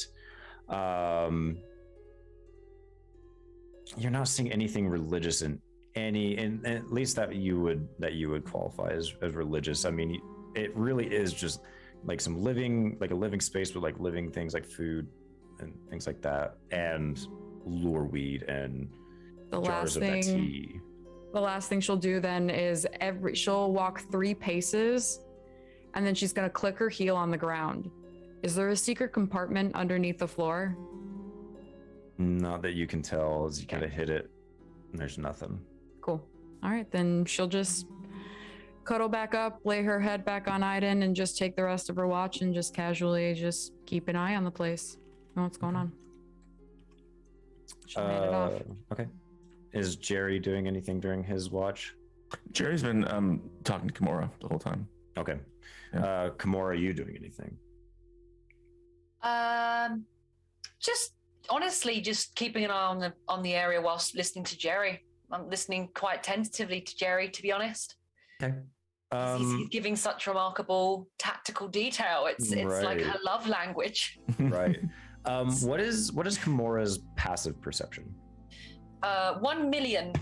A: You're not seeing anything religious in at least that you would qualify as religious. I mean, it really is just like a living space with like living things like food and things like that, and lure weed and jars of that tea.
D: The last thing she'll do then is she'll walk 3 paces, and then she's gonna click her heel on the ground. Is there a secret compartment underneath the floor?
A: Not that you can tell as you kind of hit it. There's nothing.
D: Cool. All right, then she'll just cuddle back up, lay her head back on Iden, and just take the rest of her watch and just casually just keep an eye on the place. Know what's going on. She'll hand it off.
A: Okay. Is Jerry doing anything during his watch?
B: Jerry's been talking to Kimura the whole time.
A: Okay.
B: Yeah.
A: Kimura, are you doing anything?
E: Just honestly, just keeping an eye on the area whilst listening to Jerry. I'm listening quite tentatively to Jerry, to be honest.
A: Okay.
E: 'Cause he's giving such remarkable tactical detail. It's like her
A: Right.
E: love language.
A: Right. What is Kimora's passive perception?
E: 1 million.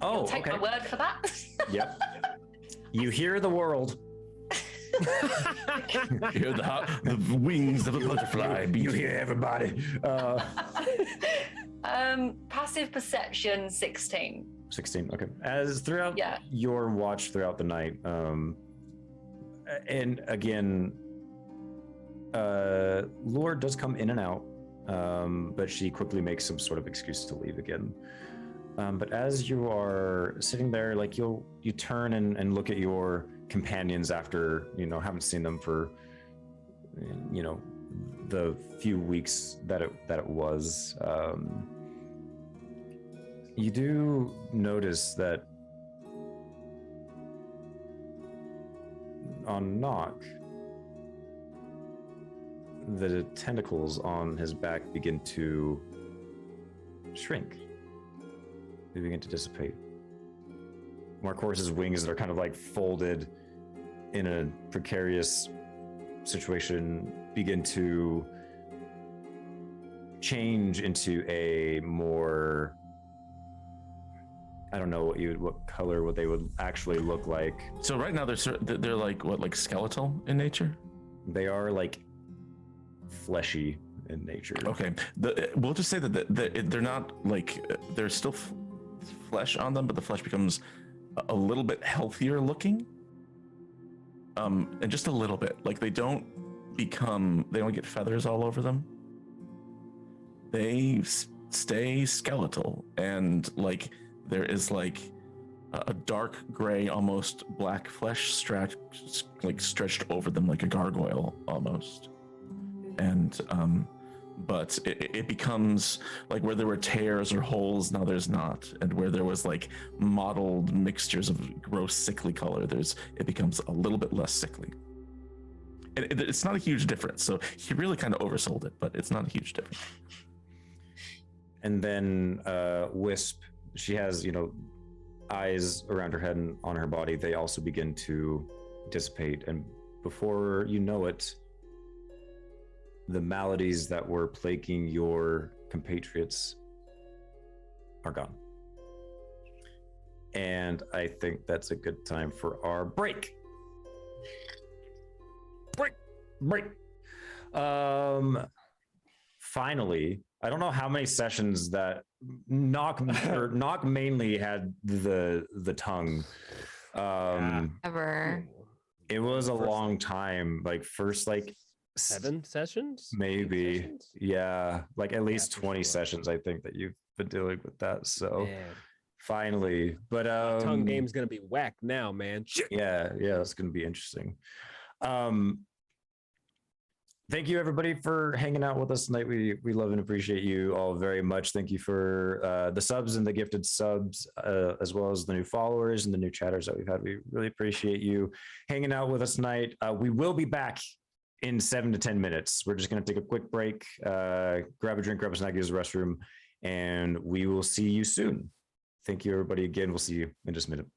A: Oh,
E: You'll take
A: okay.
E: my word for that.
A: Yep. You hear the world.
G: Hear the wings of a butterfly.
A: You hear everybody.
E: Passive perception 16.
A: 16. Okay. As throughout
E: Yeah.
A: your watch throughout the night, and again, Lore does come in and out, but she quickly makes some sort of excuse to leave again. But as you are sitting there, like you turn and look at your companions after haven't seen them for the few weeks that it was. You do notice that on Knock, the tentacles on his back begin to shrink. They begin to dissipate. Marcoris's wings that are kind of like folded in a precarious situation begin to change into a more, I don't know what they would actually look like.
B: So right now they're like what, like skeletal in nature?
A: They are like fleshy in nature.
B: Okay, we'll just say that they're not like there's still flesh on them, but the flesh becomes a little bit healthier looking, and just a little bit. Like they don't get feathers all over them. They stay skeletal, and like there is like a dark gray, almost black flesh stretched over them like a gargoyle almost. And but it becomes like where there were tears or holes, now there's not, and where there was like mottled mixtures of gross sickly color, it becomes a little bit less sickly. And it's not a huge difference, so he really kind of oversold it, but it's not a huge difference.
A: And then Wisp, she has eyes around her head and on her body. They also begin to dissipate, and before you know it, the maladies that were plaguing your compatriots are gone. And I think that's a good time for our break. Break. Finally, I don't know how many sessions that Knock mainly had the tongue.
D: Ever.
A: It was a long time. Like first, like
C: 7 sessions?
A: maybe.
C: 8 sessions?
A: Yeah, like at least
C: for
A: 20
C: sure.
A: sessions I think that you've been dealing with that. So
C: Man,
A: finally, but
C: tongue game's gonna be whack now, man. Shit.
A: yeah, it's gonna be interesting. Thank you everybody for hanging out with us tonight. We love and appreciate you all very much. Thank you for the subs and the gifted subs, as well as the new followers and the new chatters that we've had. We really appreciate you hanging out with us tonight. We will be back in 7 to 10 minutes. We're just going to take a quick break, grab a drink, grab a snack, use the restroom, and we will see you soon. Thank you, everybody. Again, we'll see you in just a minute.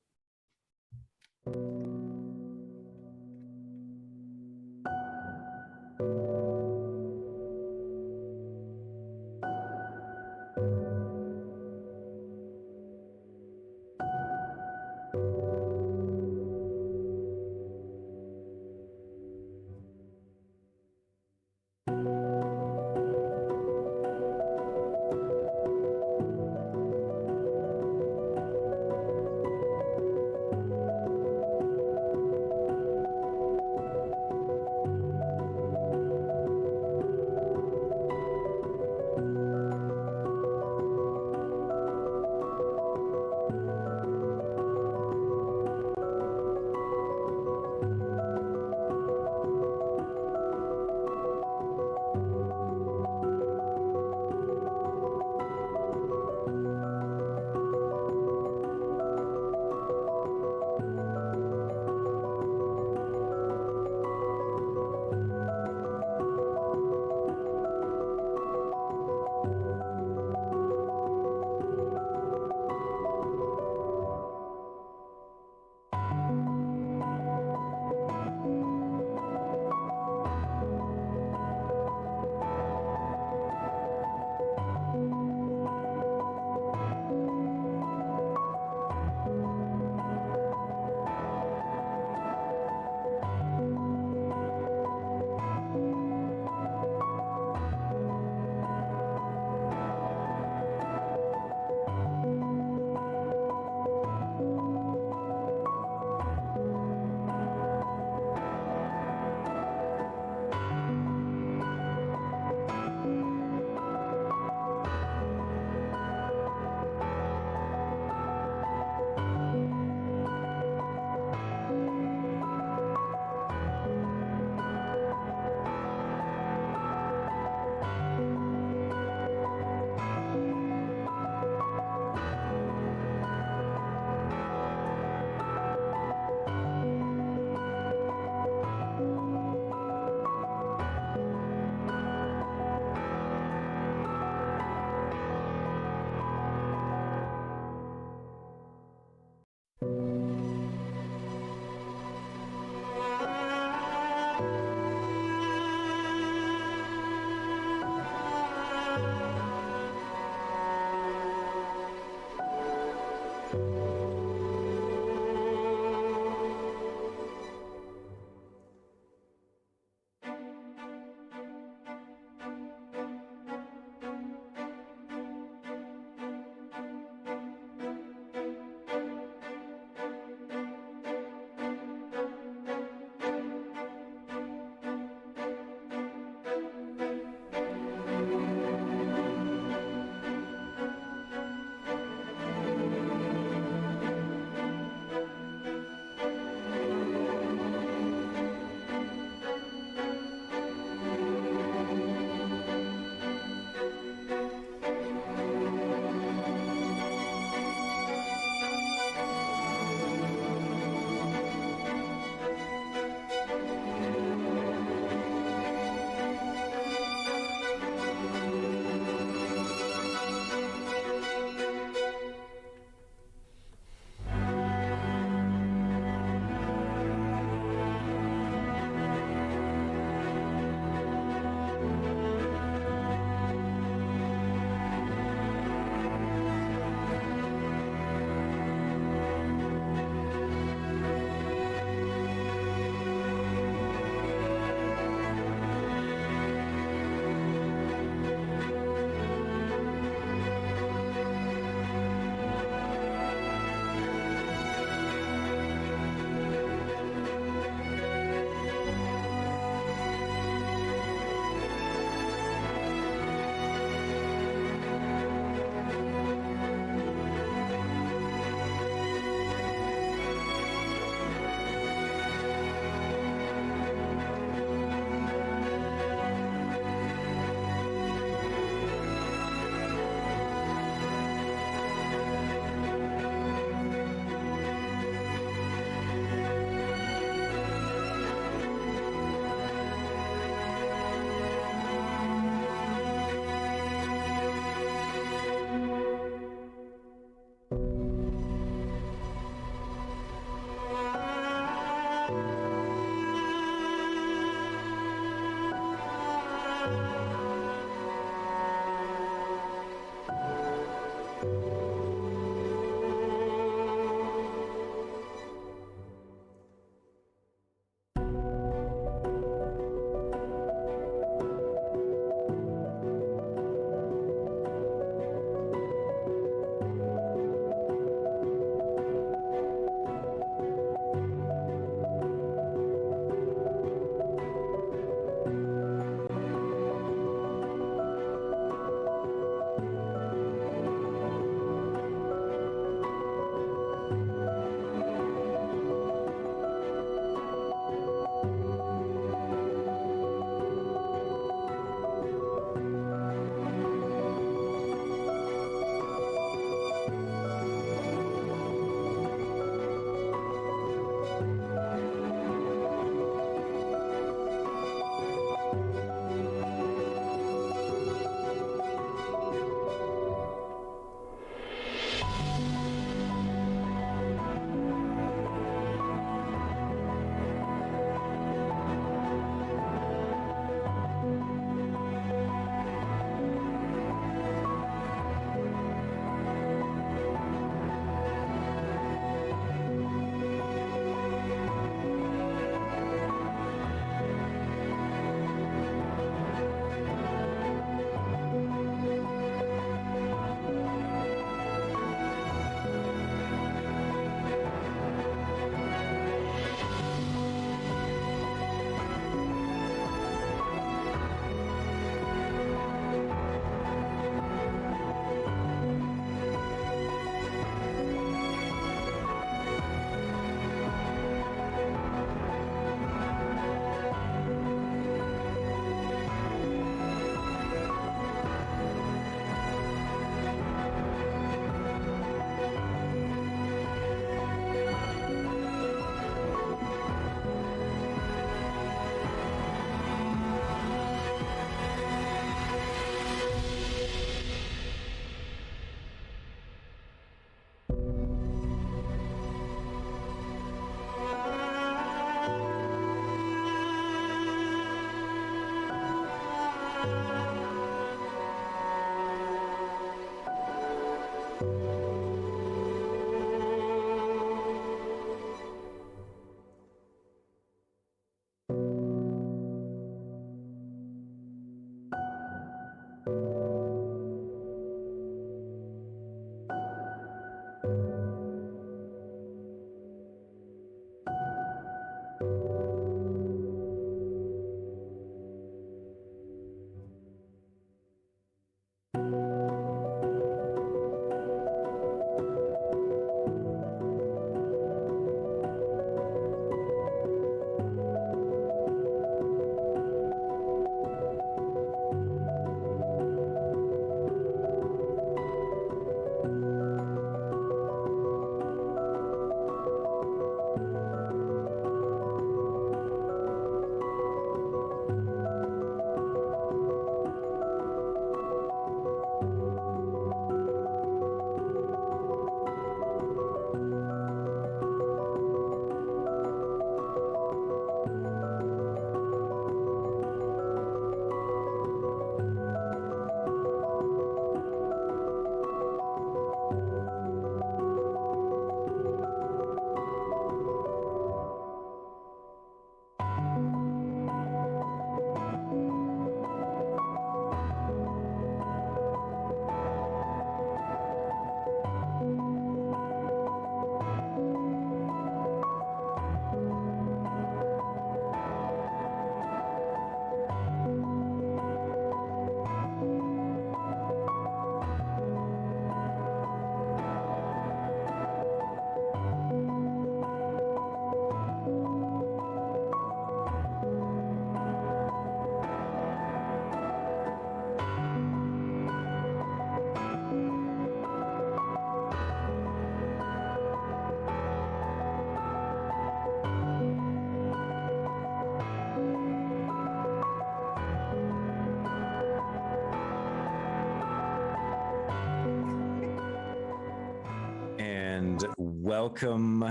A: And welcome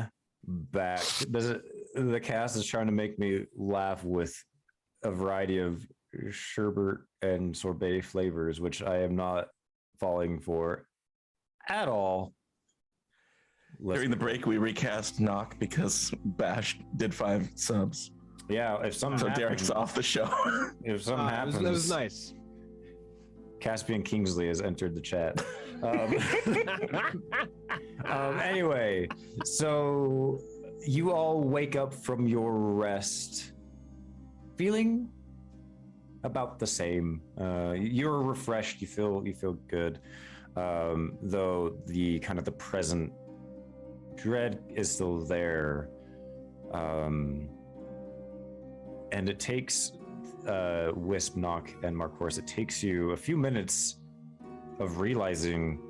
A: back. Does it the cast is trying to make me laugh with a variety of sherbet and sorbet flavors, which I am not falling for at all.
B: During the break, we recast Knock because Bash did 5 subs.
A: Yeah, if something
B: So
A: happens,
B: Derek's off the show.
A: if something happens,
C: That was nice.
A: Caspian Kingsley has entered the chat. Anyway, so you all wake up from your rest feeling about the same. You're refreshed. You feel good, though the kind of the present dread is still there. And it takes Wisp, Knock, and Marcourse. It takes you a few minutes of realizing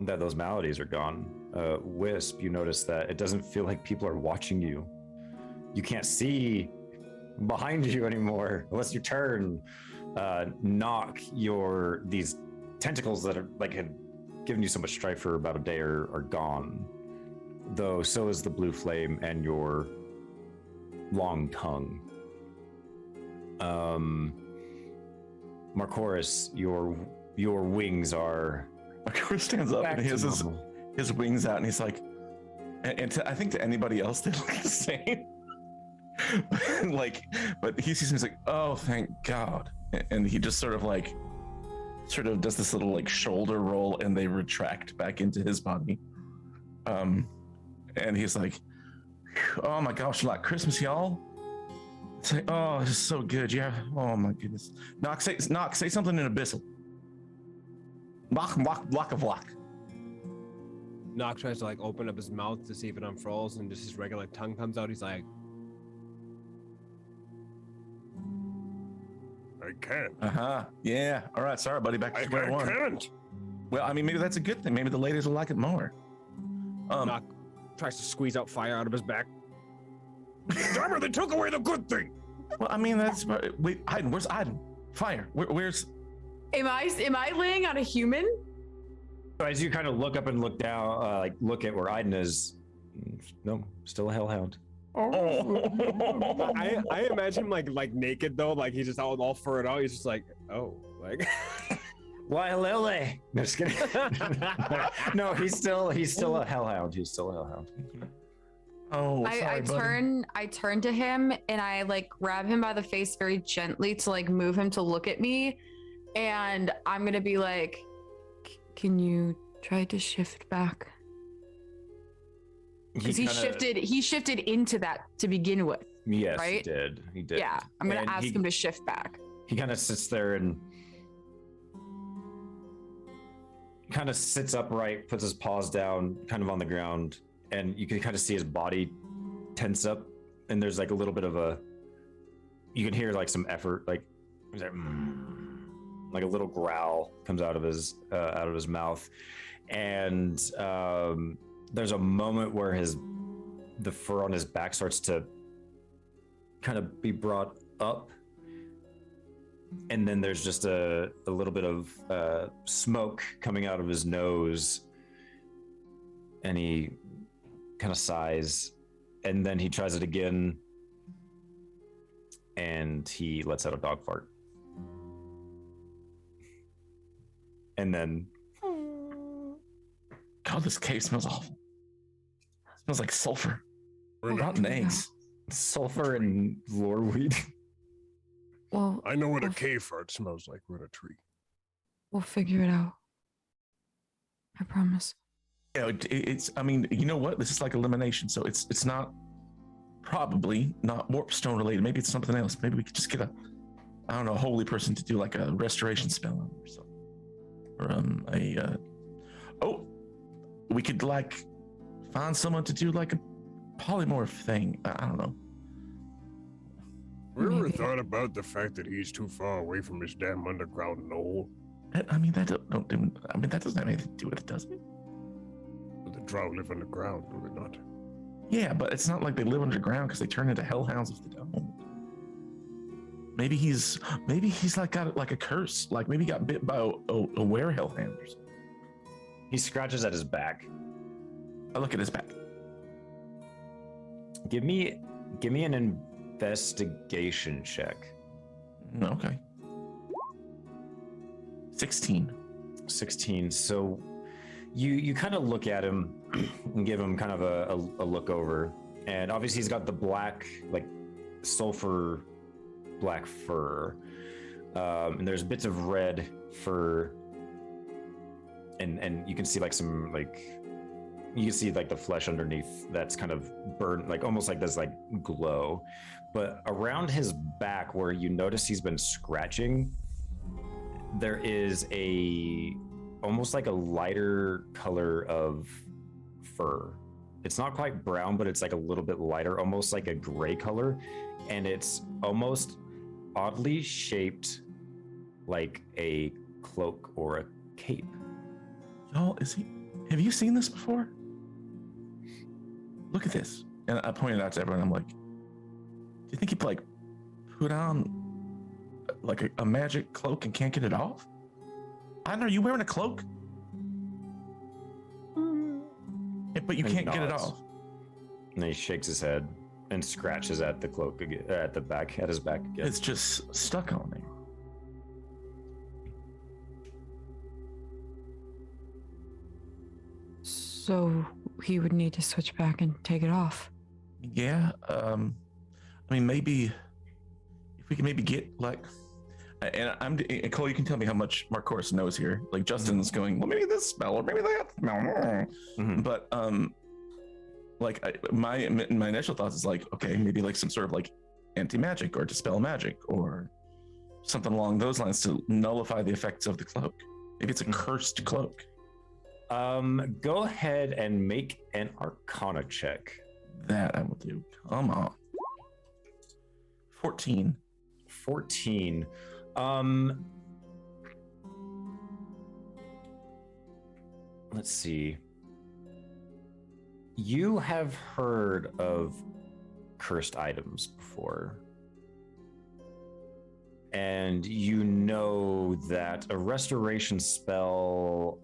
A: that those maladies are gone. Wisp, you notice that it doesn't feel like people are watching you. You can't see behind you anymore unless you turn. Knock, these tentacles that are like had given you so much strife for about a day are gone. Though so is the blue flame and your long tongue. Marcourse, your wings are.
B: Marcourse stands up and he has his wings out, and he's like, I think to anybody else they look the same. But he sees me, he's like, oh, thank God. And he just sort of does this little like shoulder roll, and they retract back into his body. And he's like, oh my gosh, like Christmas, y'all. It's like, oh, this is so good. Yeah. Oh my goodness. Knock, say something in Abyssal. Block.
C: Knock tries to like open up his mouth to see if it unfurls, and just his regular tongue comes out. He's like,
F: I can't.
B: Yeah. All right. Sorry, buddy. Back to
F: I
B: square one.
F: can't.
B: Well, I mean, maybe that's a good thing. Maybe the ladies will like it more.
C: Knock tries to squeeze out fire out of his back.
F: Damn it, they took away the good thing.
B: Well, I mean, that's wait. Aiden, where's Aiden? Fire. Where's?
D: Am I laying on a human?
A: So as you kind of look up and look down, like look at where Aiden is, no, still a hellhound.
C: I imagine him like naked though, like he's just all furred out. He's just like, oh, like.
A: Why, Lily? No, just kidding. No, he's still a hellhound. He's still a hellhound.
B: Oh, sorry,
D: I turn to him and I like grab him by the face very gently to like move him to look at me, and I'm gonna be like, can you try to shift back? Because he shifted into that to begin with.
A: Yes,
D: right?
A: He did.
D: Yeah, I'm gonna ask him to shift back.
A: He kind of sits there and kind of sits upright, puts his paws down kind of on the ground, and you can kind of see his body tense up, and there's like a little bit of you can hear like some effort, like like a little growl comes out of his mouth, and there's a moment where the fur on his back starts to kind of be brought up, and then there's just a little bit of smoke coming out of his nose, and he kind of sighs, and then he tries it again, and he lets out a dog fart, and then
B: God, this cave smells awful. It smells like sulfur. Rotten eggs.
A: Sulfur and loreweed.
D: Well,
F: I know what a cave fart smells like. We're in a tree.
D: we'll figure it out. I promise.
B: Yeah, it's. I mean, you know what? This is like elimination, so it's not probably not warpstone related. Maybe it's something else. Maybe we could just get a holy person to do like a restoration spell on or something, or we could like find someone to do like a polymorph thing. I don't know.
F: We ever thought about the fact that he's too far away from his damn underground knoll?
B: That doesn't have anything to do with it, does it?
F: But the drow live underground, do they not?
B: Yeah, but it's not like they live underground because they turn into hellhounds of the dome. Maybe he's like got like a curse. Like maybe he got bit by a were-hellhound or something.
A: He scratches at his back.
B: I look at his back.
A: Give me an investigation check.
B: Okay. 16.
A: 16. So you kind of look at him and give him kind of a look over, and obviously he's got the black, like sulfur black fur, and there's bits of red fur, and you can see like some you can see like the flesh underneath that's kind of burned, like almost like this like glow. But around his back, where you notice he's been scratching, there is almost like a lighter color of fur. It's not quite brown, but it's like a little bit lighter, almost like a gray color, and it's almost oddly shaped like a cloak or a cape.
B: Y'all, have you seen this before? Look at this. And I pointed out to everyone, I'm like, do you think he like put on like a magic cloak and can't get it off? I don't know, are you wearing a cloak? Yeah, but you
A: And
B: can't get it
A: nods.
B: off.
A: And he shakes his head and scratches at the cloak again, at his back again.
B: It's just stuck on there.
D: So he would need to switch back and take it off.
B: Yeah, I mean, maybe if we can maybe get like, and Cole, you can tell me how much Marcoris knows here. Like Justin's going, well, maybe this spell or maybe that spell.
A: Mhm.
B: But my initial thoughts is like, okay, maybe like some sort of like anti-magic or dispel magic or something along those lines to nullify the effects of the cloak. Maybe it's a cursed cloak.
A: Go ahead and make an Arcana check.
B: That I will do. Come on. 14.
A: 14. Let's see. You have heard of cursed items before. And you know that a restoration spell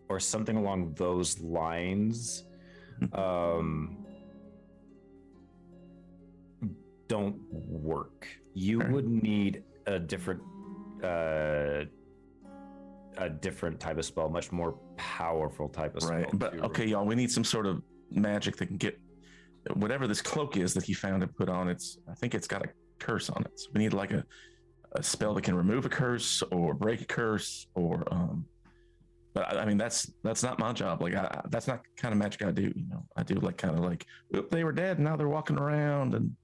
A: or something along those lines don't work. You would need a different type of spell, much more powerful type of spell.
B: Right, but okay, y'all, we need some sort of magic that can get whatever this cloak is that he found and put on. I think it's got a curse on it. So we need like a spell that can remove a curse or break a curse, or but I mean that's not my job. Like that's not the kind of magic I do. You know, I do like kind of like, oop, they were dead, now they're walking around, and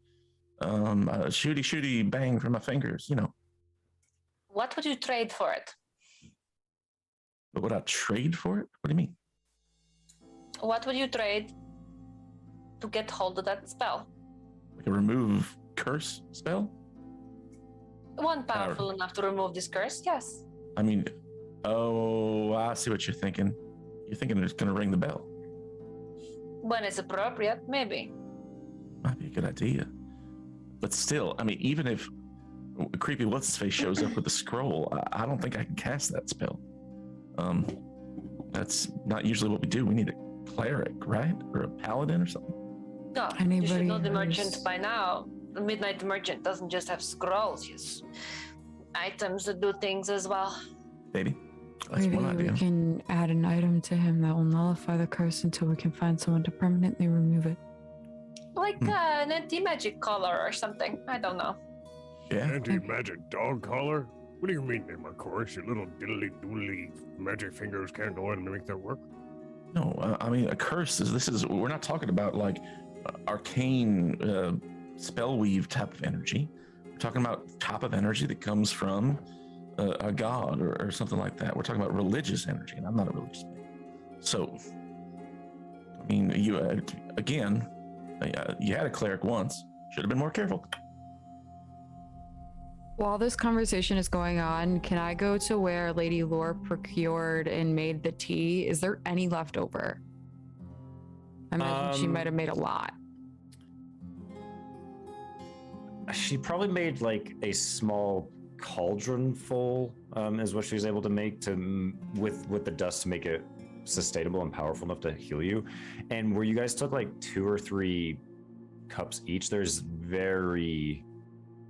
B: shooty bang from my fingers. You know.
E: What would you trade for it?
B: But would I trade for it? What do you mean?
E: What would you trade to get hold of that spell?
B: Like a remove curse spell?
E: One powerful enough to remove this curse, yes.
B: I mean, oh, I see what you're thinking. You're thinking it's going to ring the bell.
E: When it's appropriate, maybe.
B: Might be a good idea. But still, I mean, even if creepy what's-his-face shows up with the scroll, I don't think I can cast that spell. That's not usually what we do. We need a cleric, right? Or a paladin or something.
E: No, you
D: Anybody
E: should know the
D: who's-
E: merchant by now. The Midnight Merchant doesn't just have scrolls, he has items that do things as well.
B: Maybe. That's
D: Maybe
B: one idea.
D: we can add an item to him that will nullify the curse until we can find someone to permanently remove it.
E: Like an anti-magic collar or something. I don't know.
B: Yeah.
F: Anti-magic dog collar? What do you mean, name of course? Your little diddly-doodly magic fingers can't go in and make that work?
B: No, I mean, a curse we're not talking about like arcane spell weave type of energy. We're talking about type of energy that comes from a god or something like that. We're talking about religious energy, and I'm not a religious man. So, I mean, you had a cleric once. Should have been more careful.
D: While this conversation is going on, can I go to where Lady Lore procured and made the tea? Is there any left over? I imagine she might have made a lot.
A: She probably made like a small cauldron full, is what she was able to make with the dust to make it sustainable and powerful enough to heal you. And where you guys took like 2 or 3 cups each. There's very,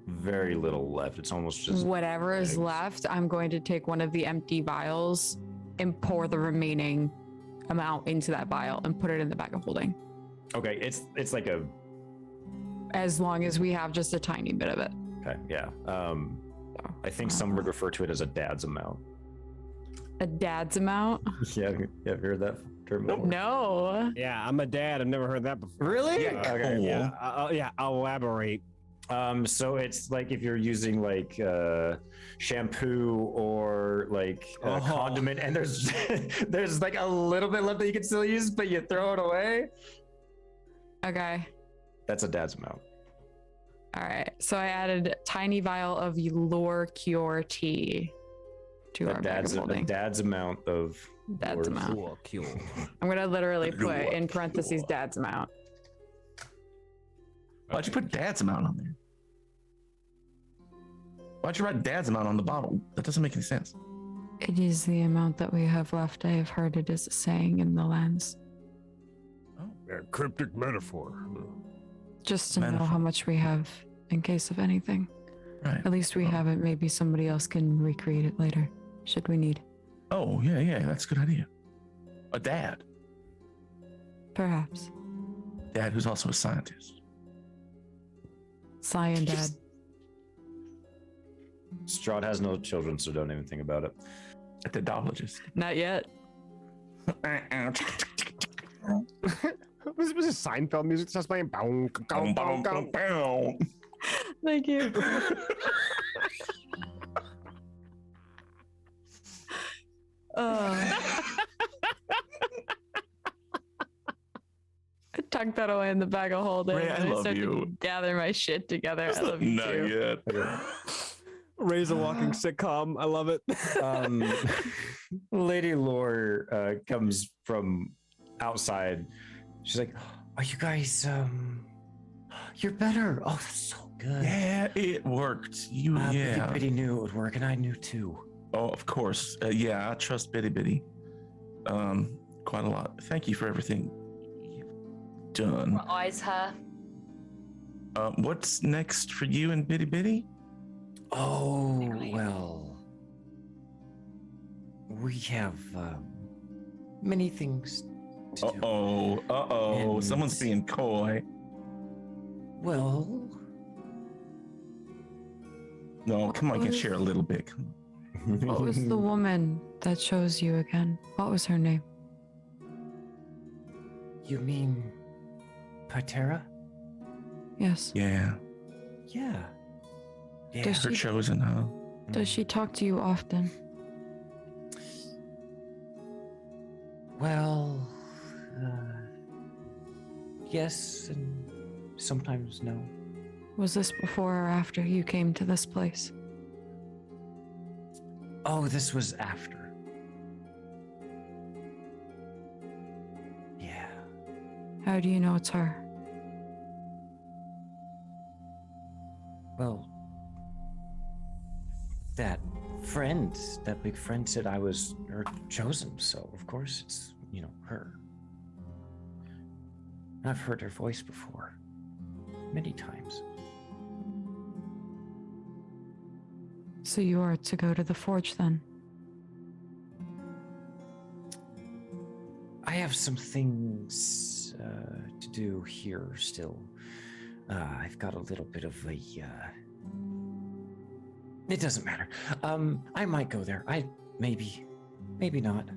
A: very little left. It's almost just
D: Whatever is
A: eggs.
D: left, I'm going to take one of the empty vials and pour the remaining amount into that vial and put it in the bag of holding.
A: Okay, it's like a
D: As long as we have just a tiny bit of it.
A: okay, yeah. I think some would refer to it as a dad's amount.
D: A dad's amount?
A: Yeah, you ever heard that term before?
D: No.
C: Yeah, I'm a dad. I've never heard that before.
A: Really?
B: Yeah,
A: Okay.
B: cool.
C: Yeah, I'll elaborate.
A: So it's like if you're using like shampoo or like a
C: Oh.
A: condiment, and there's there's like a little bit left that you can still use, but you throw it away.
D: Okay.
A: That's a dad's amount.
D: All right. So I added a tiny vial of Lore Cure tea to our bag of
A: A
D: holding.
A: dad's amount of
D: Dad's
A: yours.
D: amount.
C: Cool.
D: I'm going to literally put
G: Lore
D: in parentheses
G: Cure.
D: dad's amount.
B: Why'd you put dad's amount on there? Why'd you write dad's amount on the bottle? That doesn't make any sense.
D: It is the amount that we have left. I have heard it is a saying in the lands.
F: Yeah, cryptic metaphor.
D: Just to know
B: Metaphor.
D: how much we have in case of anything.
B: Right.
D: At least we have it. Maybe somebody else can recreate it later, should we need.
B: Oh, yeah, that's a good idea. A dad.
D: Perhaps.
B: Dad who's also a scientist.
D: Cyan dad.
A: Strahd has no children, so don't even think about it.
B: A dadologist.
D: Not yet.
C: Was this Seinfeld music starts playing? Bow, bow, bow, bow, bow.
D: Thank you. I tucked that away in the bag of holding.
B: Ray, I
D: and
B: love
D: started
B: you.
D: to gather my shit together. I love you
B: Not
D: too.
B: yet.
C: Ray's a walking sitcom. I love it.
A: Lady Lore comes from outside. She's like, "Are you guys? You're better. Oh, that's so good.
B: Yeah, it worked. You, yeah.
A: Bitty knew it would work, and I knew too.
B: Oh, of course. Yeah, I trust Bitty Bitty. Quite a lot. Thank you for everything you've done.
E: Eyes her.
B: What's next for you and Bitty Bitty?
A: Oh well, we have many things to do.
B: Uh-oh.
A: And-
B: Someone's being coy.
A: Well,
B: No, come on, you can
D: What
B: share a little bit. Come on.
D: What was the woman that chose you again? What was her name?
A: You mean Patera?
D: Yes.
B: Yeah,
A: Yeah. Yeah.
D: Does
B: her
D: she
B: chosen, huh?
D: does she talk to you often?
A: Well, yes, and sometimes no.
D: Was this before or after you came to this place?
A: Oh, this was after. Yeah.
D: How do you know it's her?
A: Well, that friend, that big friend said I was her chosen, so of course it's, her. I've heard her voice before. Many times.
D: So you are to go to the forge then?
A: I have some things to do here still. I've got a little bit of a. It doesn't matter. I might go there. Maybe not.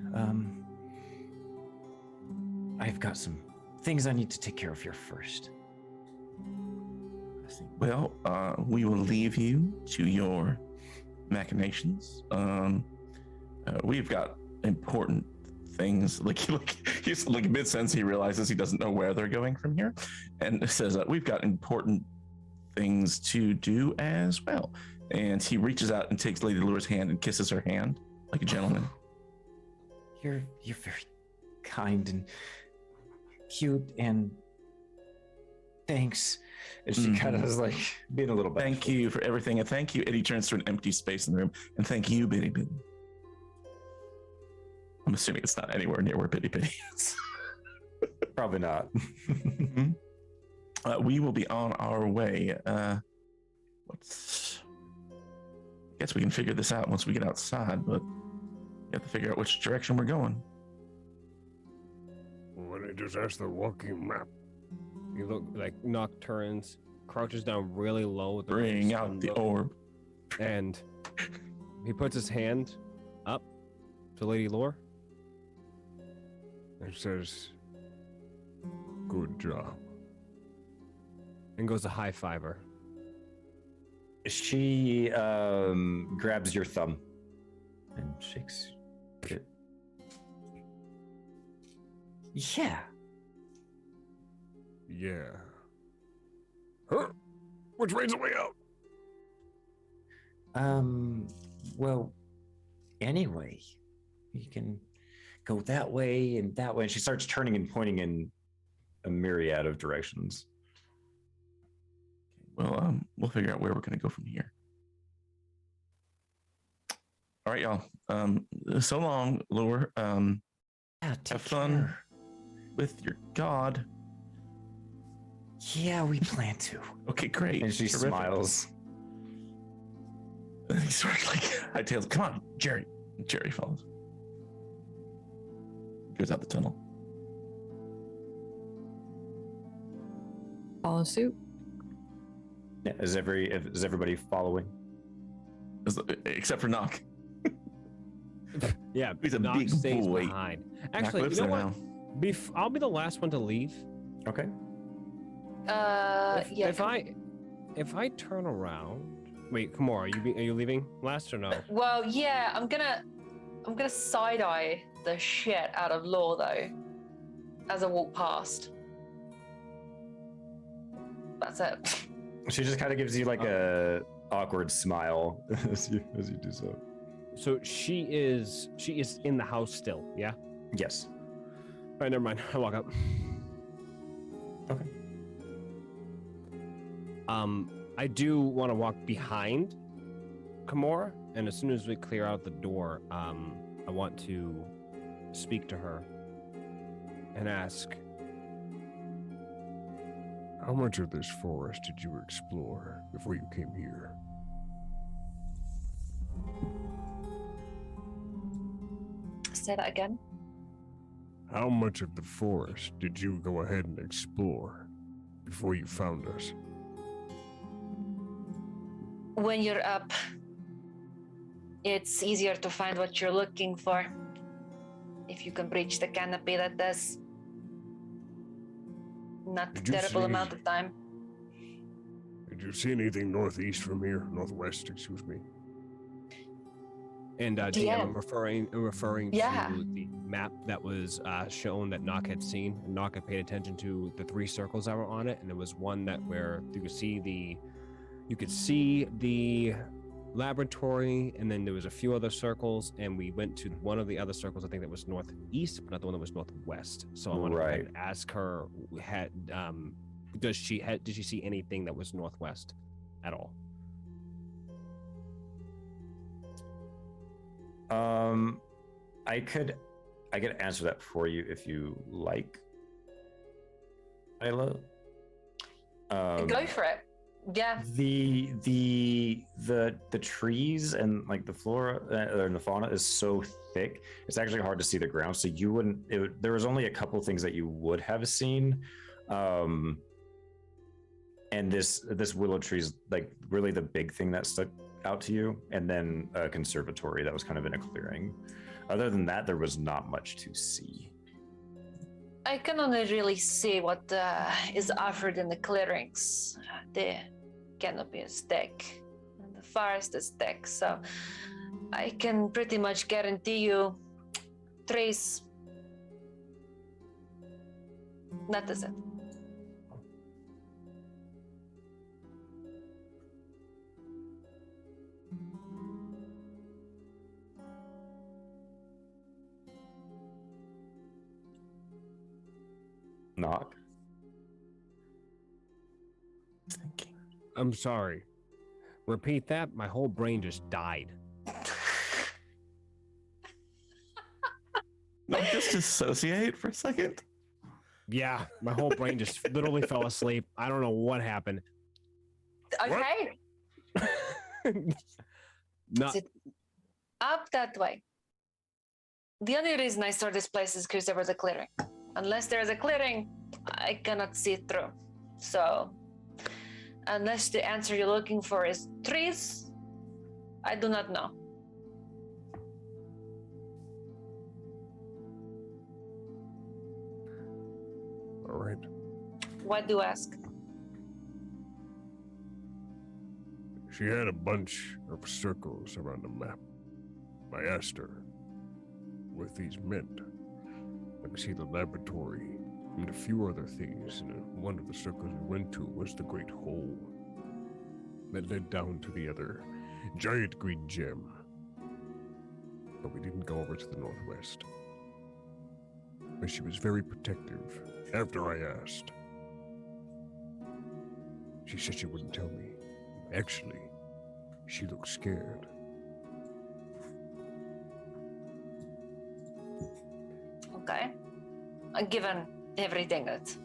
A: I've got some things I need to take care of here first.
B: Well, we will leave you to your machinations. We've got important things. He's like mid-sentence, he realizes he doesn't know where they're going from here, and says, "We've got important things to do as well." And he reaches out and takes Lady Lure's hand and kisses her hand like a gentleman.
A: You're very kind and cute, and thanks. And she kind of is like being a little bit.
B: Thank you for everything, and thank you. And he turns to an empty space in the room, and thank you, Bitty Bitty. I'm assuming it's not anywhere near where Bitty Bitty is.
A: Probably not.
B: we will be on our way. I guess we can figure this out once we get outside, but we have to figure out which direction we're going.
F: Why don't you just ask the walking map?
C: You look like Nock turns, crouches down really low with the
B: Bring
C: sun
B: out the
C: look,
B: orb.
C: and he puts his hand up to Lady Lore.
F: It says, good job.
C: And goes to high five her.
A: She grabs your thumb and shakes it. Yeah.
F: Yeah. Huh? Which way's the way out?
A: Well, anyway, you can go that way and that way. And she starts turning and pointing in a myriad of directions.
B: Well, we'll figure out where we're going to go from here. All right, y'all. So long, Lure.
A: Yeah, take
B: Have fun
A: care.
B: with your god.
A: Yeah, we plan to.
B: Okay, great.
A: And she
B: Terrific.
A: smiles.
B: He sort of like hightails. Come on, Jerry. Jerry follows. Goes out the tunnel.
D: Follow suit.
A: Yeah, is everybody following?
B: Except for Nock.
C: Yeah,
B: He's a
C: Nock
B: big
C: stays
B: boy.
C: behind.
B: Nock
C: Actually,
B: lives
C: you know
B: there
C: what?
B: now.
C: I'll be the last one to leave.
A: Okay.
E: Yeah.
C: If I turn around, wait, Kimura, are you leaving last or no?
E: Well, yeah, I'm gonna side eye the shit out of Law though, as I walk past. That's it.
A: She just kind of gives you like a awkward smile as you do so.
C: So she is in the house still, yeah?
A: Yes.
C: All right, never mind. I walk up.
A: Okay.
C: I do want to walk behind Kimura, and as soon as we clear out the door, I want to speak to her and ask,
F: How much of this forest did you explore before you came here?
E: Say that again.
F: How much of the forest did you go ahead and explore before you found us?
E: When you're up, it's easier to find what you're looking for. If you can breach the canopy, that does. Not a
F: Did you
E: terrible
F: see-
E: amount of time.
F: Did you see anything northeast from here? Northwest, excuse me.
C: and DM,
E: DM.
C: I'm referring
E: Yeah.
C: to the map that was shown that Nock had seen. And Nock had paid attention to the 3 circles that were on it, and there was one that where you could see the laboratory, and then there was a few other circles, and we went to one of the other circles. I think that was northeast, but not the one that was northwest. So I wanted
A: Right.
C: to ask her, did she see anything that was northwest at all?
A: I could answer that for you if you like, Isla.
E: Go for it. Yeah.
A: The trees and like the flora or the fauna is so thick, it's actually hard to see the ground. So you wouldn't. There was only a couple things that you would have seen, and this willow tree is like really the big thing that stuck out to you, and then a conservatory that was kind of in a clearing. Other than that, there was not much to see.
E: I can only really see what is offered in the clearings. The canopy is thick, and the forest is thick, so I can pretty much guarantee you trees. That is it.
A: Knock.
B: Thinking.
C: I'm sorry. Repeat that. My whole brain just died.
B: Not just dissociate for a second.
C: Yeah, my whole brain just literally fell asleep. I don't know what happened.
E: Okay,
C: Not
E: Is it up that way. The only reason I saw this place is because there was a clearing. Unless there is a clearing, I cannot see it through. So, unless the answer you're looking for is trees, I do not know.
F: All right.
E: Why do you ask?
F: She had a bunch of circles around the map. I asked her what these meant. I could see the laboratory and a few other things, and one of the circles we went to was the Great Hole that led down to the other giant green gem. But we didn't go over to the northwest. And she was very protective after I asked. She said she wouldn't tell me. Actually, she looked scared.
E: Okay. Given everything that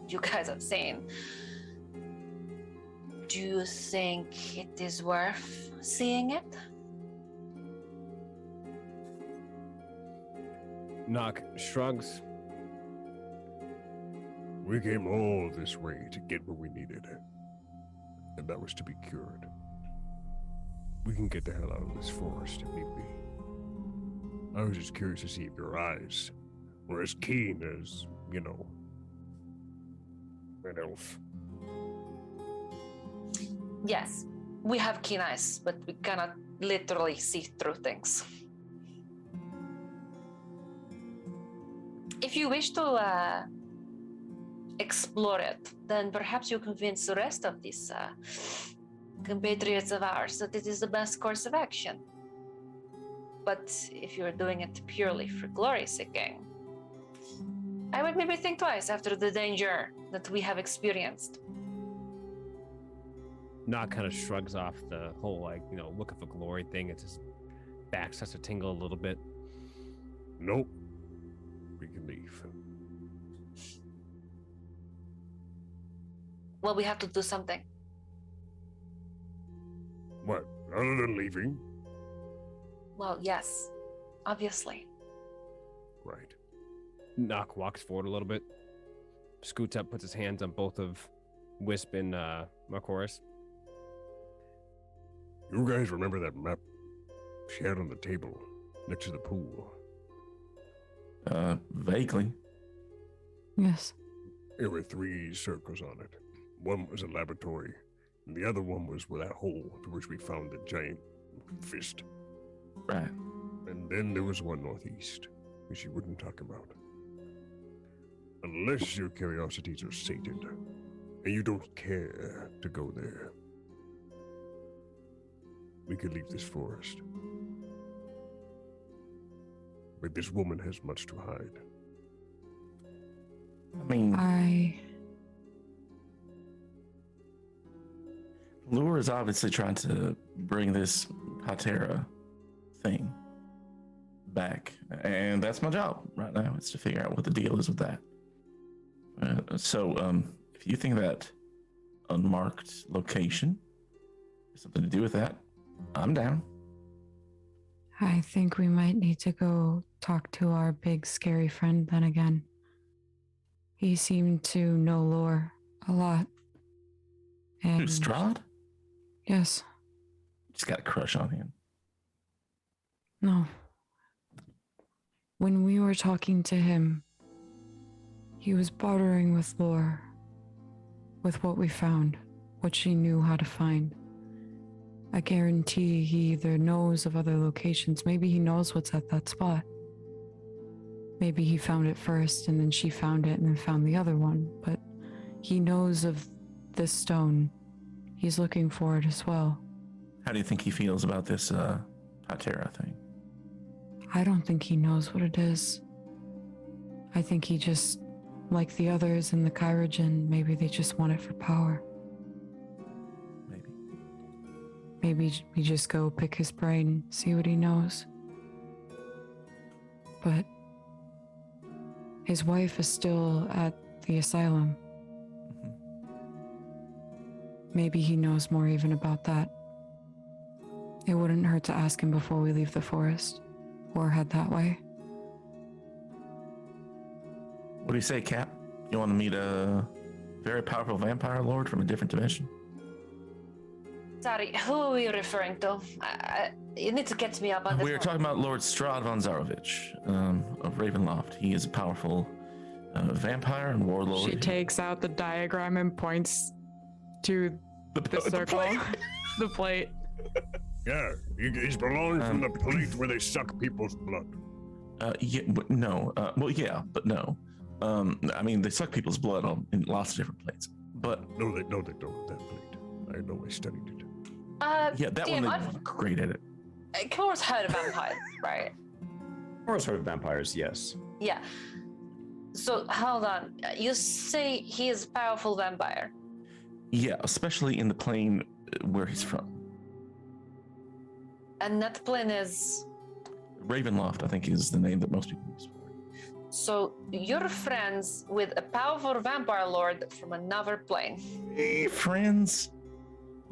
E: you guys have seen, do you think it is worth seeing it?
C: Knock shrugs.
F: We came all this way to get what we needed, and that was to be cured. We can get the hell out of this forest if need be. I was just curious to see if your eyes were as keen as, you know, an elf.
E: Yes, we have keen eyes, but we cannot literally see through things. If you wish to explore it, then perhaps you convince the rest of these compatriots of ours that it is the best course of action. But if you're doing it purely for glory seeking, I would maybe think twice after the danger that we have experienced.
C: Knock kind of shrugs off the whole, like, you know, looking for glory thing. It's his back starts to tingle a little bit.
F: Nope. We can leave.
E: Well, we have to do something.
F: What? Other than leaving?
E: Well, yes, obviously.
F: Right.
C: Knock walks forward a little bit, scoots up, puts his hands on both of Wisp and Marcoris.
F: You guys remember that map she had on the table next to the pool?
B: Vaguely.
D: Yes.
F: There were 3 circles on it. One was a laboratory, and the other one was where that hole to which we found the giant fist.
B: Right.
F: And then there was one northeast, which you wouldn't talk about. Unless your curiosities are sated, and you don't care to go there, we could leave this forest. But this woman has much to hide.
B: I mean, Lure is obviously trying to bring this Patera thing back, and that's my job right now, is to figure out what the deal is with that. So if you think that unmarked location has something to do with that, I'm down.
D: I think we might need to go talk to our big scary friend then again. He seemed to know Lore a lot. And
B: Who's Strahd?
D: yes.
B: Just got a crush on him.
D: No. When we were talking to him, he was bartering with Lore, with what we found, what she knew how to find. I guarantee he either knows of other locations, maybe he knows what's at that spot. Maybe he found it first and then she found it and then found the other one, but he knows of this stone. He's looking for it as well.
B: How do you think he feels about this Patera thing?
D: I don't think he knows what it is. I think he just, like the others in the Kyrogen, maybe they just want it for power.
B: Maybe.
D: Maybe we just go pick his brain, see what he knows. But
H: His wife is still at the asylum. Maybe he knows more even about that. It wouldn't hurt to ask him before we leave the forest, or head that way.
B: What do you say, Cap? You want to meet a very powerful vampire lord from a different dimension?
E: Sorry, who are you referring to? You need to catch me up on this.
B: We are talking about Lord Strahd von Zarovich of Ravenloft. He is a powerful vampire and warlord.
H: She takes out the diagram and points to the circle, the plate.
F: Yeah, he's belonging from the plate where they suck people's blood.
B: Yeah, but no. Well, yeah, but no. I mean, they suck people's blood in lots of different plates. But
F: No, they don't. That plate. I know. I studied it.
B: yeah, that
E: Damn,
B: one they're great at it.
E: Cora's heard of vampires, right?
A: Or sort of vampires, yes.
E: Yeah. So hold on. You say he is a powerful vampire.
B: Yeah, especially in the plane where he's from.
E: And that plane is.
B: Ravenloft, I think, is the name that most people use for it.
E: So you're friends with a powerful vampire lord from another plane.
B: Hey, friends.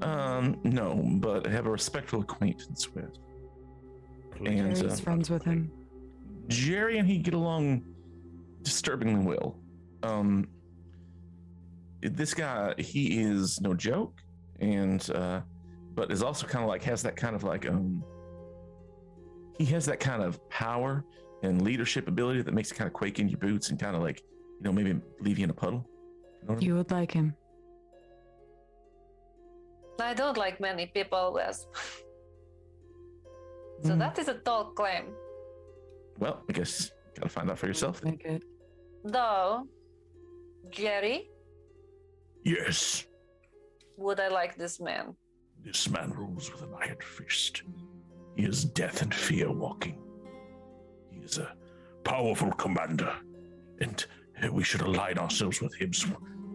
B: No, but I have a respectful acquaintance with. And
H: Jerry's friends with him.
B: Jerry and he get along disturbingly well. This guy, he is no joke, and but is also kind of like has that kind of like he has that kind of power and leadership ability that makes you kind of quake in your boots and kind of like, you know, maybe leave you in a puddle. You know what I mean?
H: You would like him.
E: I don't like many people, Wes. So
B: Hmm.
E: that is a tall claim.
B: Well, I guess you gotta find out for yourself.
H: Make it.
E: Though, Jerry,
G: Yes,
E: would I like this man?
G: this man rules with an iron fist. He is death and fear walking. He is a powerful commander, and we should align ourselves with him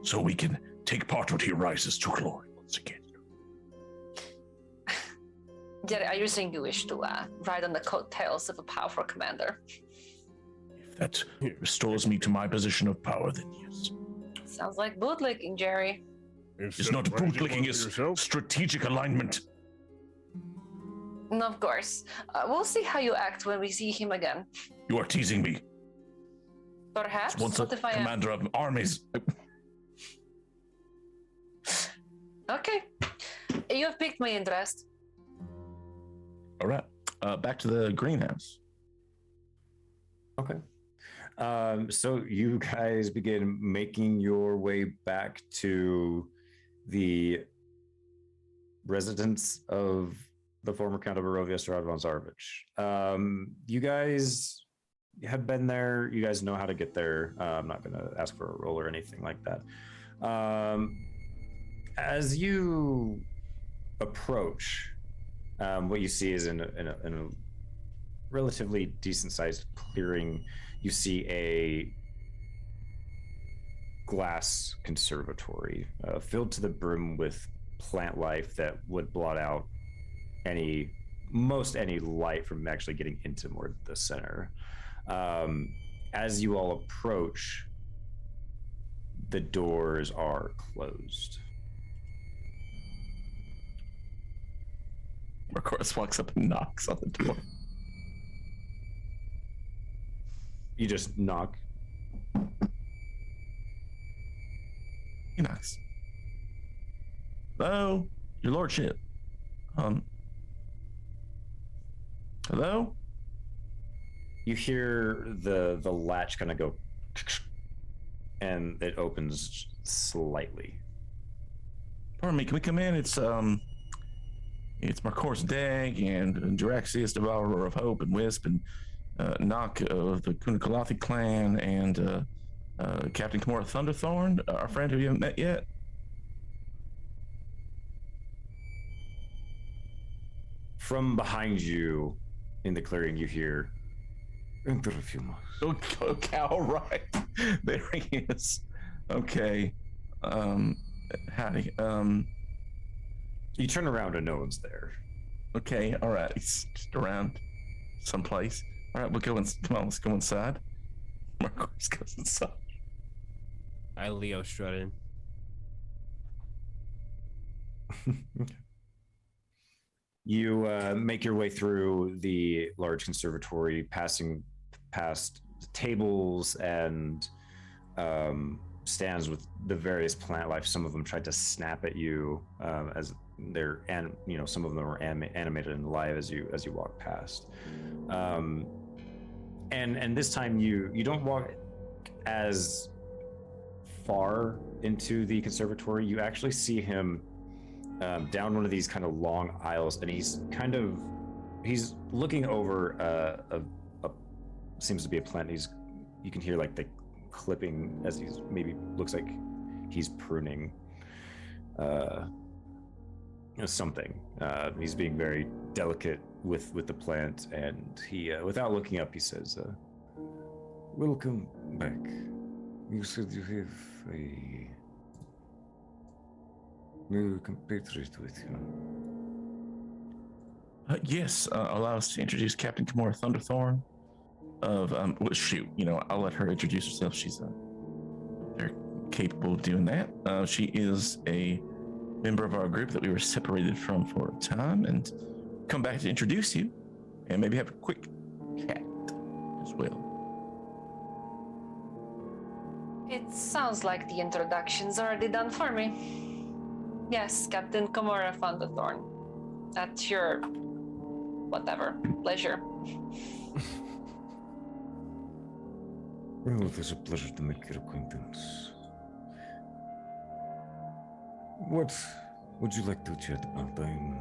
G: so we can take part when he rises to glory once again.
E: Jerry, are you saying you wish to ride on the coattails of a powerful commander?
G: If that restores me to my position of power, then yes.
E: Sounds like bootlicking, Jerry.
G: It's not bootlicking, it's
F: yourself.
G: strategic alignment.
E: And of course. We'll see how you act when we see him again.
G: You are teasing me.
E: Perhaps.
G: Once a
E: What if I am?
G: commander of armies.
E: Okay. You have piqued my interest.
B: All right, back to the greenhouse.
A: Okay. So you guys begin making your way back to the residence of the former Count of Barovia, Strahd von Zarovich. You guys have been there. You guys know how to get there. I'm not going to ask for a roll or anything like that. As you approach, what you see is in a relatively decent-sized clearing, you see a glass conservatory filled to the brim with plant life that would blot out any light from actually getting into more the center. As you all approach, the doors are closed.
B: Marcoris walks up and knocks on the door.
A: You just knock.
B: He knocks. Hello, your lordship. Hello?
A: You hear the latch kind of go, and it opens slightly.
B: Pardon me, can we come in? It's Marcoris Dag and Duraxius, Devourer of Hope, and Wisp, and Nock of the Kunakalathi clan, and Captain Kimura Thunderthorn, our friend who you haven't met yet.
A: From behind you in the clearing, you hear, "Enter if you must."
B: Okay, all right. There he is. Okay. Howdy.
A: You turn around and no one's there.
B: Okay, all right. He's just around someplace. All right, we'll go in. Come on, let's go inside. Marcos goes inside.
C: I Leo strut in.
A: You make your way through the large conservatory, passing past tables and stands with the various plant life. Some of them tried to snap at you as they're, and some of them are animated and alive as you walk past. And this time you don't walk as far into the conservatory. You actually see him down one of these kind of long aisles, and he's looking over a seems to be a plant. You can hear like the clipping as he's maybe looks like he's pruning something. He's being very delicate with the plant, and he without looking up he says, "Welcome back. You said you have a new compatriot with you."
B: Yes, allow us to introduce Captain Kimura Thunderthorn of, I'll let her introduce herself. She's very capable of doing that. She is a member of our group that we were separated from for a time, and come back to introduce you and maybe have a quick chat as well.
E: It sounds like the introduction's already done for me. Yes, Captain Kimura Thunderthorn. At your whatever pleasure.
A: Well, it is a pleasure to make your acquaintance. What would you like to chat about? I'm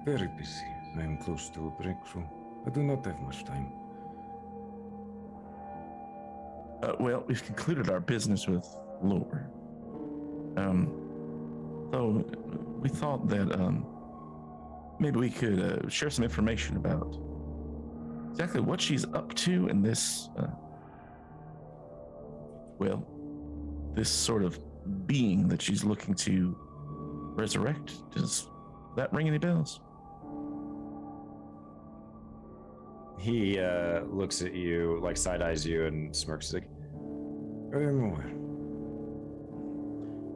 A: very busy. I am close to a breakthrough. I do not have much time.
B: Well, we've concluded our business with Lore. So we thought that maybe we could share some information about exactly what she's up to in this, this sort of being that she's looking to resurrect. Does that ring any bells?
A: He looks at you, like side-eyes you and smirks. He's like, I am aware.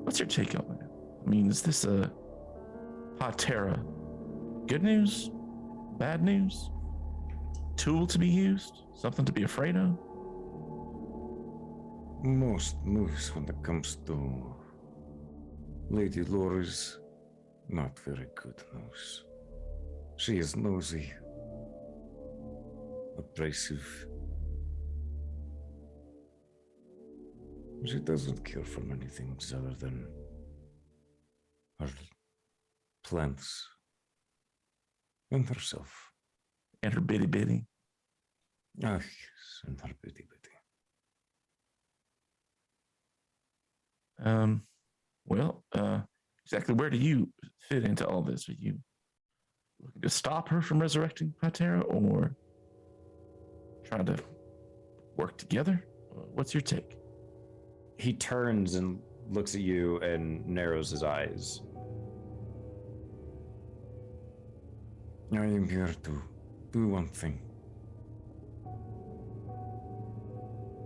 B: What's your take on that? I mean, is this a Patera good news? Bad news? Tool to be used? Something to be afraid of?
A: Most moves when it comes to Lady Lore is not very good news. She is nosy, abrasive. She doesn't care for many things other than her plants and herself.
B: And her bitty bitty?
A: Ah, yes, and her bitty bitty.
B: Exactly where do you fit into all this? Are you looking to stop her from resurrecting Patera, or trying to work together? What's your take?
A: He turns and looks at you and narrows his eyes. I am here to do one thing.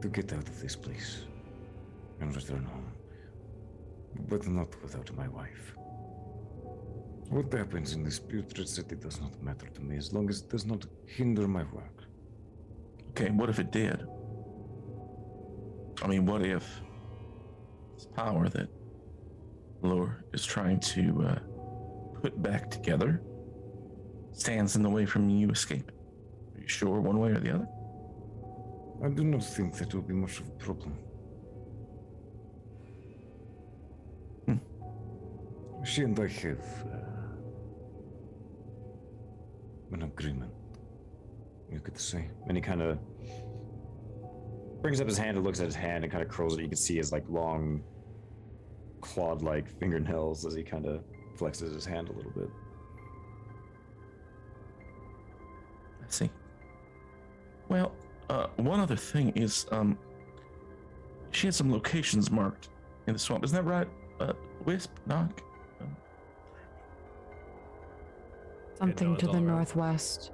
A: To get out of this place and return home. But not without my wife. What happens in this putrid city does not matter to me as long as it does not hinder my work.
B: Okay, what if it did? I mean, what if this power that Lore is trying to put back together stands in the way from you escaping? Are you sure one way or the other?
A: I do not think that will be much of a problem. She and I have an agreement, you could say. And he kind of brings up his hand and looks at his hand and kind of curls it. You can see his like long clawed-like fingernails as he kind of flexes his hand a little bit.
B: I see. Well, one other thing is, she had some locations marked in the swamp. Isn't that right? Wisp? Knock?
H: Something
C: it's
H: to
C: all
H: the
C: around.
H: northwest.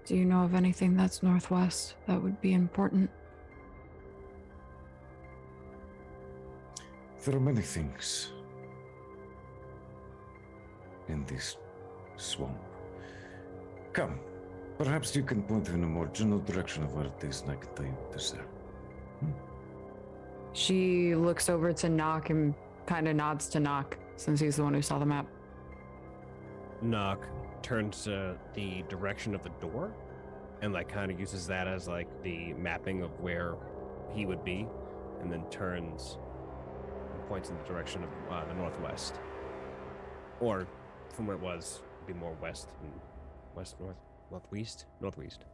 H: Do you know of anything that's northwest that would be important?
I: There are many things in this swamp. Come, perhaps you can point in a more general direction of where it is, and I can tell you what is there.
H: She looks over to Knock and kind of nods to Knock, since he's the one who saw the map.
C: Knock turns to the direction of the door and like kind of uses that as like the mapping of where he would be, and then turns and points in the direction of the northwest, or from where it was, it'd be more west and northwest.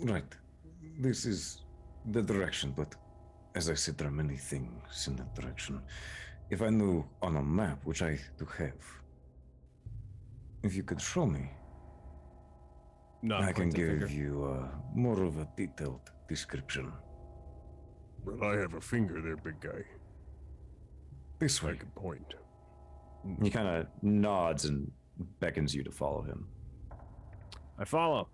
I: Right. This is the direction, but as I said, there are many things in that direction. If I knew on a map, which I do have, if you could show me,
C: Knock
I: I can
C: points a
I: give
C: finger.
I: you more of a detailed description.
F: Well, I have a finger there, big guy.
I: This
F: I
I: way.
F: can point.
A: He kind of nods and beckons you to follow him.
C: I follow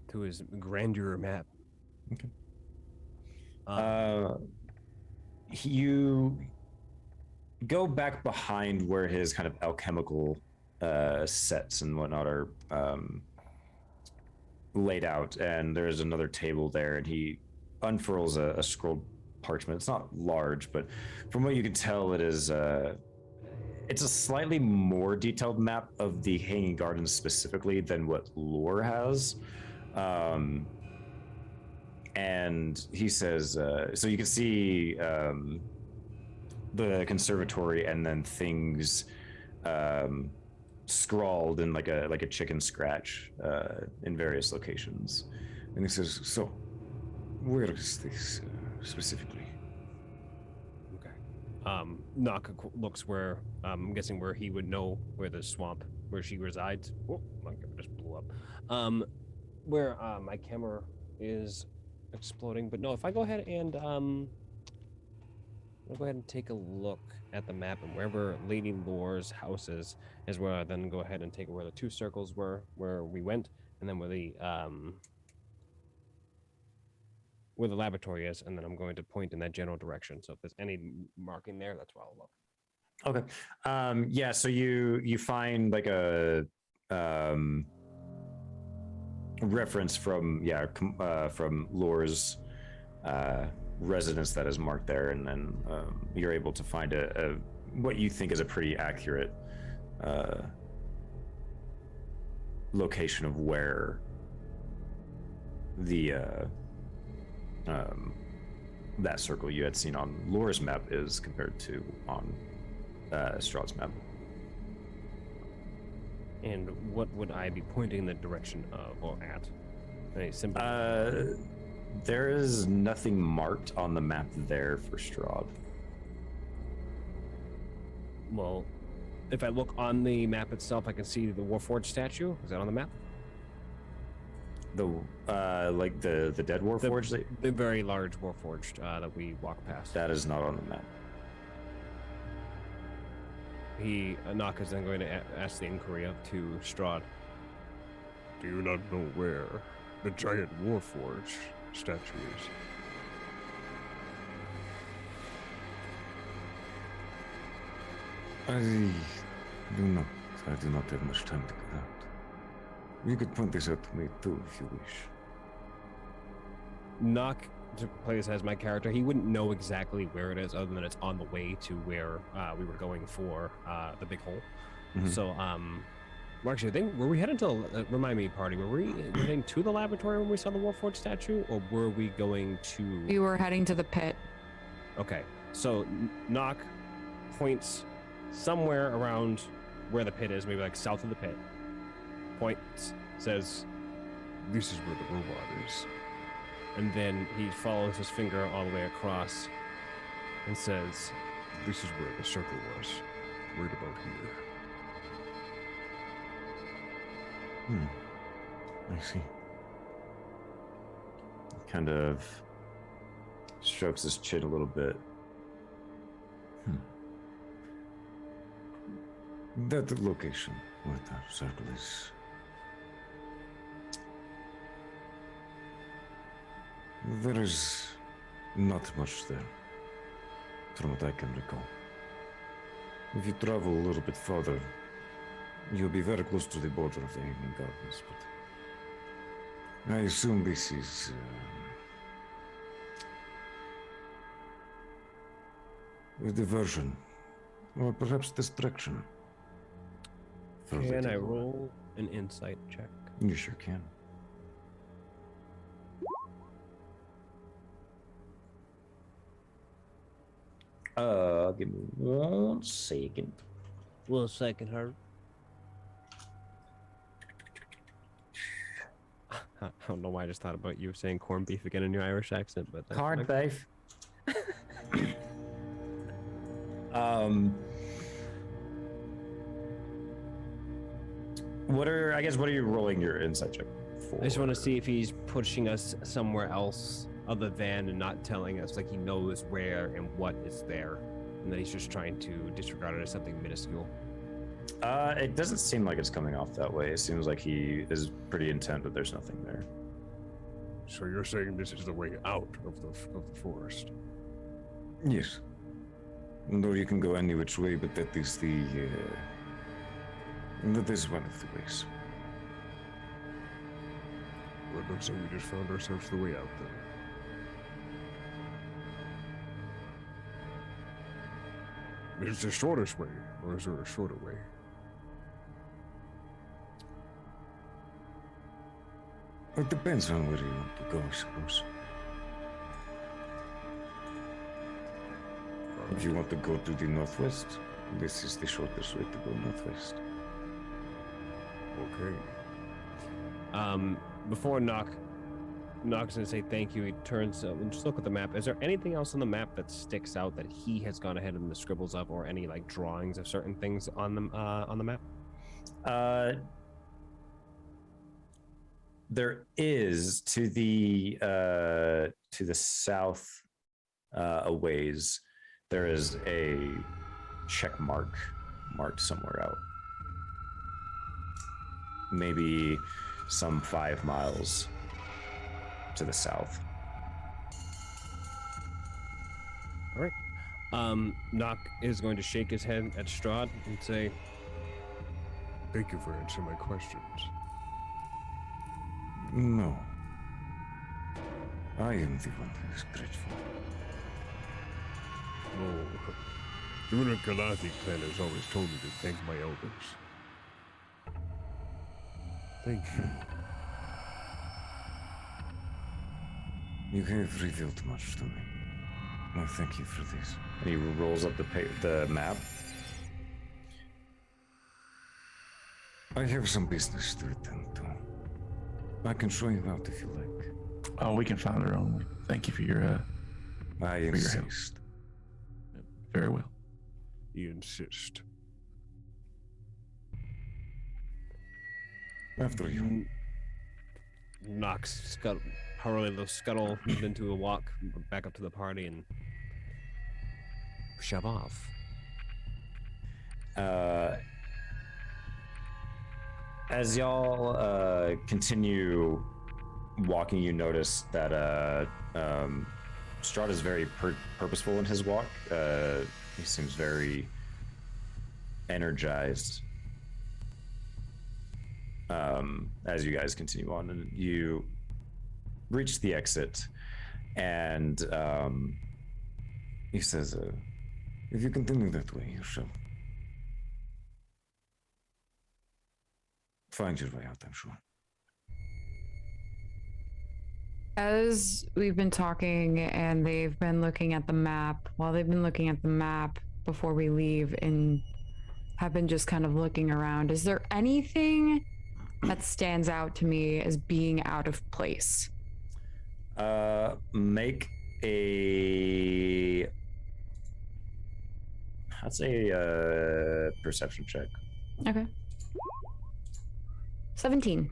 C: to his grandeur map.
A: Okay.
C: Uh,
A: You go back behind where his kind of alchemical sets and whatnot are laid out, and there's another table there, and he unfurls a scrolled parchment. It's not large, but from what you can tell, it's a slightly more detailed map of the Hanging Gardens specifically than what Lore has. And he says, so you can see the conservatory and then things scrawled in like a chicken scratch in various locations.
I: And he says, so, where is this specifically?
C: okay. Knock looks where I'm guessing where he would know where the swamp where she resides. Oh, my camera just blew up. Where my camera is exploding, but no. If I go ahead and I'll go ahead and take a look at the map, and wherever Lady Lore's house is where I then go ahead and take where the two circles were, where we went, and then where the laboratory is, and then I'm going to point in that general direction. So if there's any marking there, that's where I'll look.
A: Okay. Yeah. So you find like a reference from from Lore's residence that is marked there, and then you're able to find a what you think is a pretty accurate location of where the that circle you had seen on Lore's map is compared to on Strahd's map.
C: And what would I be pointing in the direction of or at? Any symbol?
A: There is nothing marked on the map there for Strahd.
C: Well, if I look on the map itself, I can see the Warforged statue. Is that on the map?
A: The like the dead Warforged,
C: The very large Warforged that we walk past.
A: that is not on the map.
C: Knock is then going to ask the inquiry up to Strahd.
F: Do you not know where the giant Warforged statue is?
I: I do not. I do not have much time to get out. You could point this out to me too if you wish.
C: Knock, to play this as my character, he wouldn't know exactly where it is, other than it's on the way to where we were going for the big hole.
A: Mhm.
C: So, well, actually, I think were we heading to? Remind me, party. Were we heading to the laboratory when we saw the Warforged statue, or were we going to?
H: We were heading to the pit.
C: Okay, so Knock points somewhere around where the pit is, maybe like south of the pit. Points, says,
F: This is where the robot is.
C: and then he follows his finger all the way across and says,
F: This is where the circle was. Right about here.
I: I see.
A: Kind of strokes his chin a little bit.
I: That location where that circle is. There is not much there, from what I can recall. If you travel a little bit further, you'll be very close to the border of the Evening Gardens, but I assume this is a diversion, or perhaps distraction. Further
C: Can
I: to
C: I
I: the west.
C: roll an insight check?
I: You sure can.
A: Give me 1 second.
C: Well, second her. I don't know why I just thought about you saying corned beef again in your Irish accent, but that's
A: Card
C: fine.
A: beef. um, what are you rolling your insight check for?
C: I just want to see if he's pushing us somewhere else other than and not telling us, like he knows where and what is there, and that he's just trying to disregard it as something minuscule.
A: It doesn't seem like it's coming off that way. It seems like he is pretty intent that there's nothing there.
F: So you're saying this is the way out of the forest?
I: Yes. Though you can go any which way, but that is that is one of the ways.
F: Well, it looks like we just found ourselves the way out then. Is the shortest way, or is there a shorter way?
I: It depends on where you want to go, I suppose. If you want to go to the northwest, this is the shortest way to go northwest.
F: Okay.
C: Before Knock's gonna say thank you, he turns and just look at the map. Is there anything else on the map that sticks out that he has gone ahead and the scribbles up, or any like drawings of certain things on the map?
A: There is to the south a ways. There is a check mark marked somewhere out. Maybe some 5 miles to the south.
C: All right. Knock is going to shake his head at Strahd and say,
F: Thank you for answering my questions.
I: No. I am the one who is grateful.
F: Oh, the Galati clan has always told me to thank my elders. Thank you.
I: You have revealed much to me. I thank you for this.
A: And he rolls up the map.
I: I have some business to attend to. I can show you out if you like.
B: Oh, we can find our own way. Thank you for your
I: I
B: your help.
I: insist.
B: Very well.
F: You insist.
I: After you.
C: Knock's scuttle into a walk back up to the party and shove off.
A: As y'all continue walking, you notice that Strahd is very purposeful in his walk. He seems very energized as you guys continue on, and you reach the exit, and
I: He says, if you continue that way, you shall find your way out, I'm sure.
H: As we've been talking and they've been looking at the map, while they've been looking at the map before we leave and have been just kind of looking around, is there anything that stands out to me as being out of place?
A: make a, I'd say a perception check.
H: Okay. 17.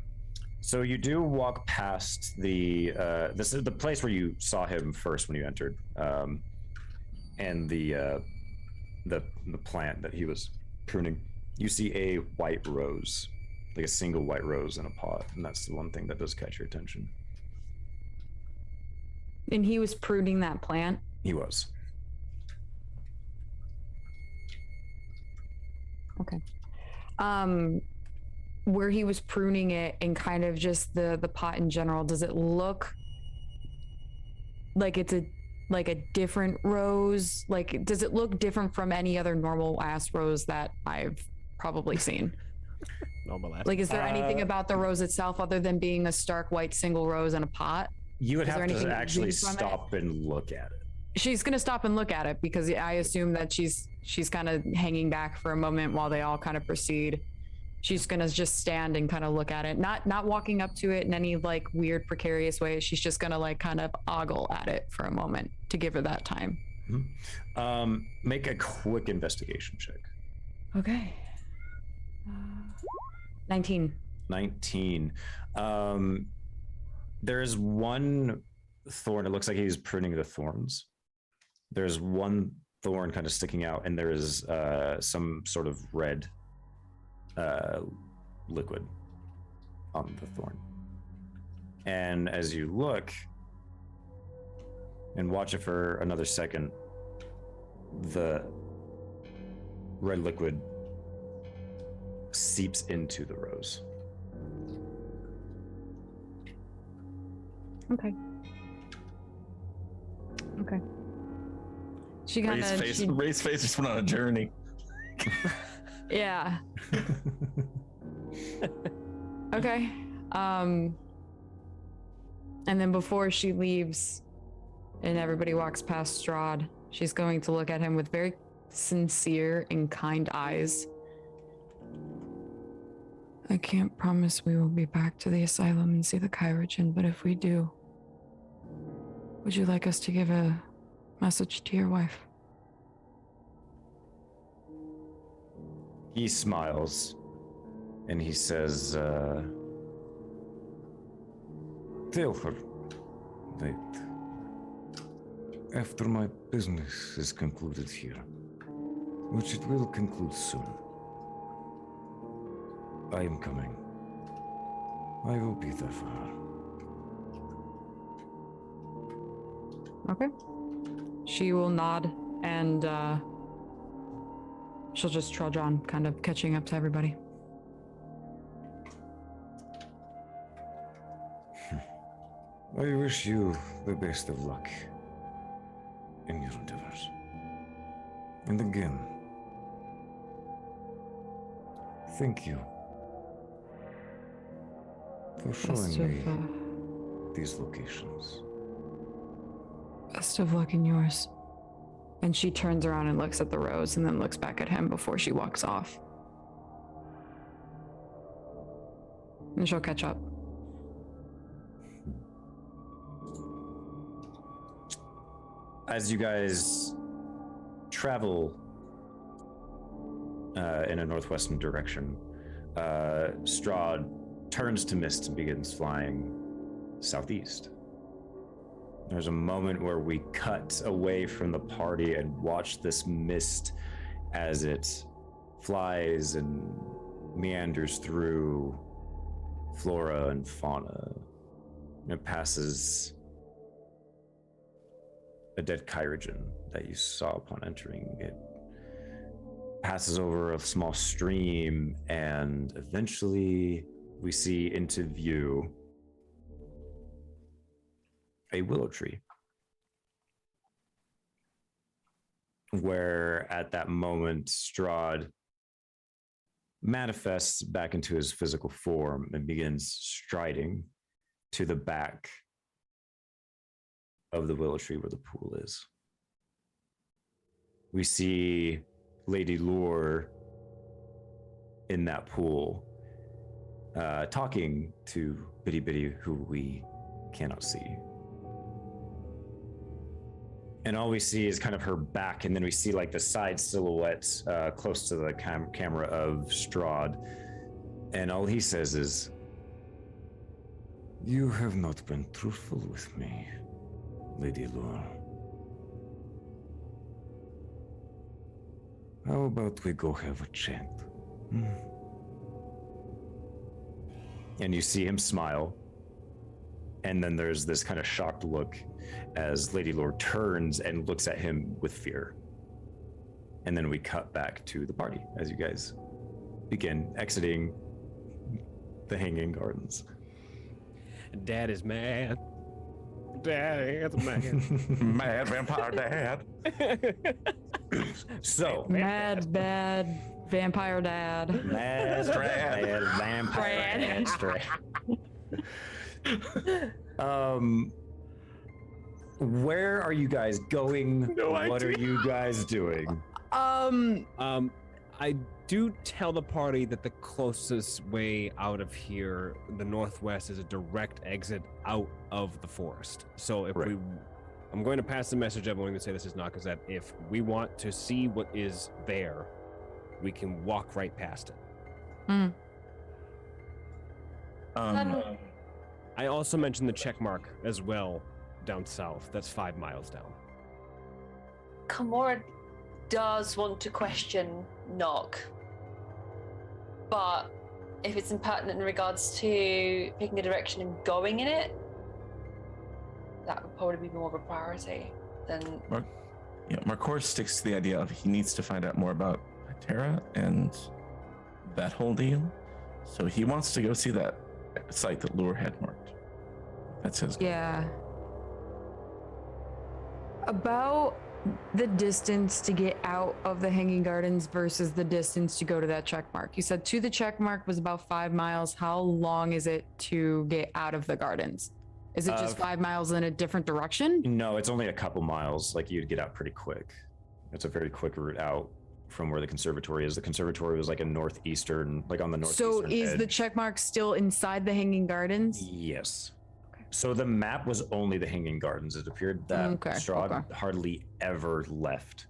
A: So you do walk past the this is the place where you saw him first when you entered, and the plant that he was pruning. You see a white rose, like a single white rose in a pot, and that's the one thing that does catch your attention.
H: And he was pruning that plant.
A: He was.
H: Okay. Where he was pruning it and kind of just the pot in general, does it look like it's a different rose? Like, does it look different from any other normal ass rose that I've probably seen?
C: Normal ass.
H: Like, is there anything about the rose itself other than being a stark white single rose in a pot?
A: You would
H: Is there
A: have
H: anything
A: to actually
H: read from it?
A: stop and look at it.
H: She's gonna stop and look at it because I assume that she's kind of hanging back for a moment while they all kind of proceed. She's gonna just stand and kind of look at it, not walking up to it in any like weird precarious way. She's just gonna like kind of ogle at it for a moment to give her that time.
A: Make a quick investigation check.
H: Okay. 19.
A: 19. There's one thorn. It looks like he's pruning the thorns. There's one thorn kind of sticking out, and there is some sort of red liquid on the thorn. And as you look and watch it for another second, the red liquid seeps into the rose.
H: Okay. She kind of
B: Ray's face just went on a journey.
H: yeah. Okay. And then before she leaves and everybody walks past Strahd, she's going to look at him with very sincere and kind eyes. I can't promise we will be back to the asylum and see the Kyrogen, but if we do, would you like us to give a message to your wife?
A: He smiles and he says,
I: Tell her that after my business is concluded here, which it will conclude soon, I am coming. I will be there for her.
H: Okay. She will nod and she'll just trudge on, kind of catching up to everybody.
I: I wish you the best of luck in your endeavors. And again, thank you for showing me these locations.
H: Best of luck in yours. And she turns around and looks at the rose and then looks back at him before she walks off. And she'll catch up.
A: as you guys travel in a northwestern direction, Strahd turns to mist and begins flying southeast. There's a moment where we cut away from the party and watch this mist as it flies and meanders through flora and fauna. And it passes a dead Kyrogen that you saw upon entering. It passes over a small stream, and eventually we see into view a willow tree, where at that moment Strahd manifests back into his physical form and begins striding to the back of the willow tree where the pool is. We see Lady Lure in that pool, talking to Bitty Bitty, who we cannot see. And all we see is kind of her back, and then we see like the side silhouette close to the camera of Strahd. And all he says is,
I: "You have not been truthful with me, Lady Lure. How about we go have a chat?
A: And you see him smile. And then there's this kind of shocked look as Lady Lore turns and looks at him with fear. And then we cut back to the party as you guys begin exiting the Hanging Gardens.
C: Dad is mad. Dad is mad.
B: Mad vampire dad.
A: So,
H: Mad, bad vampire dad.
A: mad vampire where are you guys going?
C: No
A: What
C: idea.
A: are you guys doing?
C: I do tell the party that the closest way out of here, the northwest, is a direct exit out of the forest. So if
A: Right.
C: I'm going to pass the message. I'm going to say this is not, because that if we want to see what is there, we can walk right past it. I also mentioned the check mark as well down south. That's 5 miles down.
E: Kimura does want to question Nock, but if it's impertinent in regards to picking a direction and going in it, that would probably be more of a priority than.
B: Yeah, Marcor sticks to the idea of he needs to find out more about Terra and that whole deal. So he wants to go see that site that Lure had marked. That's his goal.
H: Yeah. About the distance to get out of the Hanging Gardens versus the distance to go to that check mark. You said to the check mark was about 5 miles. How long is it to get out of the gardens? Is it just 5 miles in a different direction?
A: No, it's only a couple miles. Like, you'd get out pretty quick. It's a very quick route out from where the conservatory is. The conservatory was like a northeastern, like on the northeastern
H: So is the
A: edge.
H: check mark still inside the Hanging Gardens?
A: Yes. So the map was only the Hanging Gardens. It appeared that
H: Okay,
A: Strahd
H: okay.
A: hardly ever left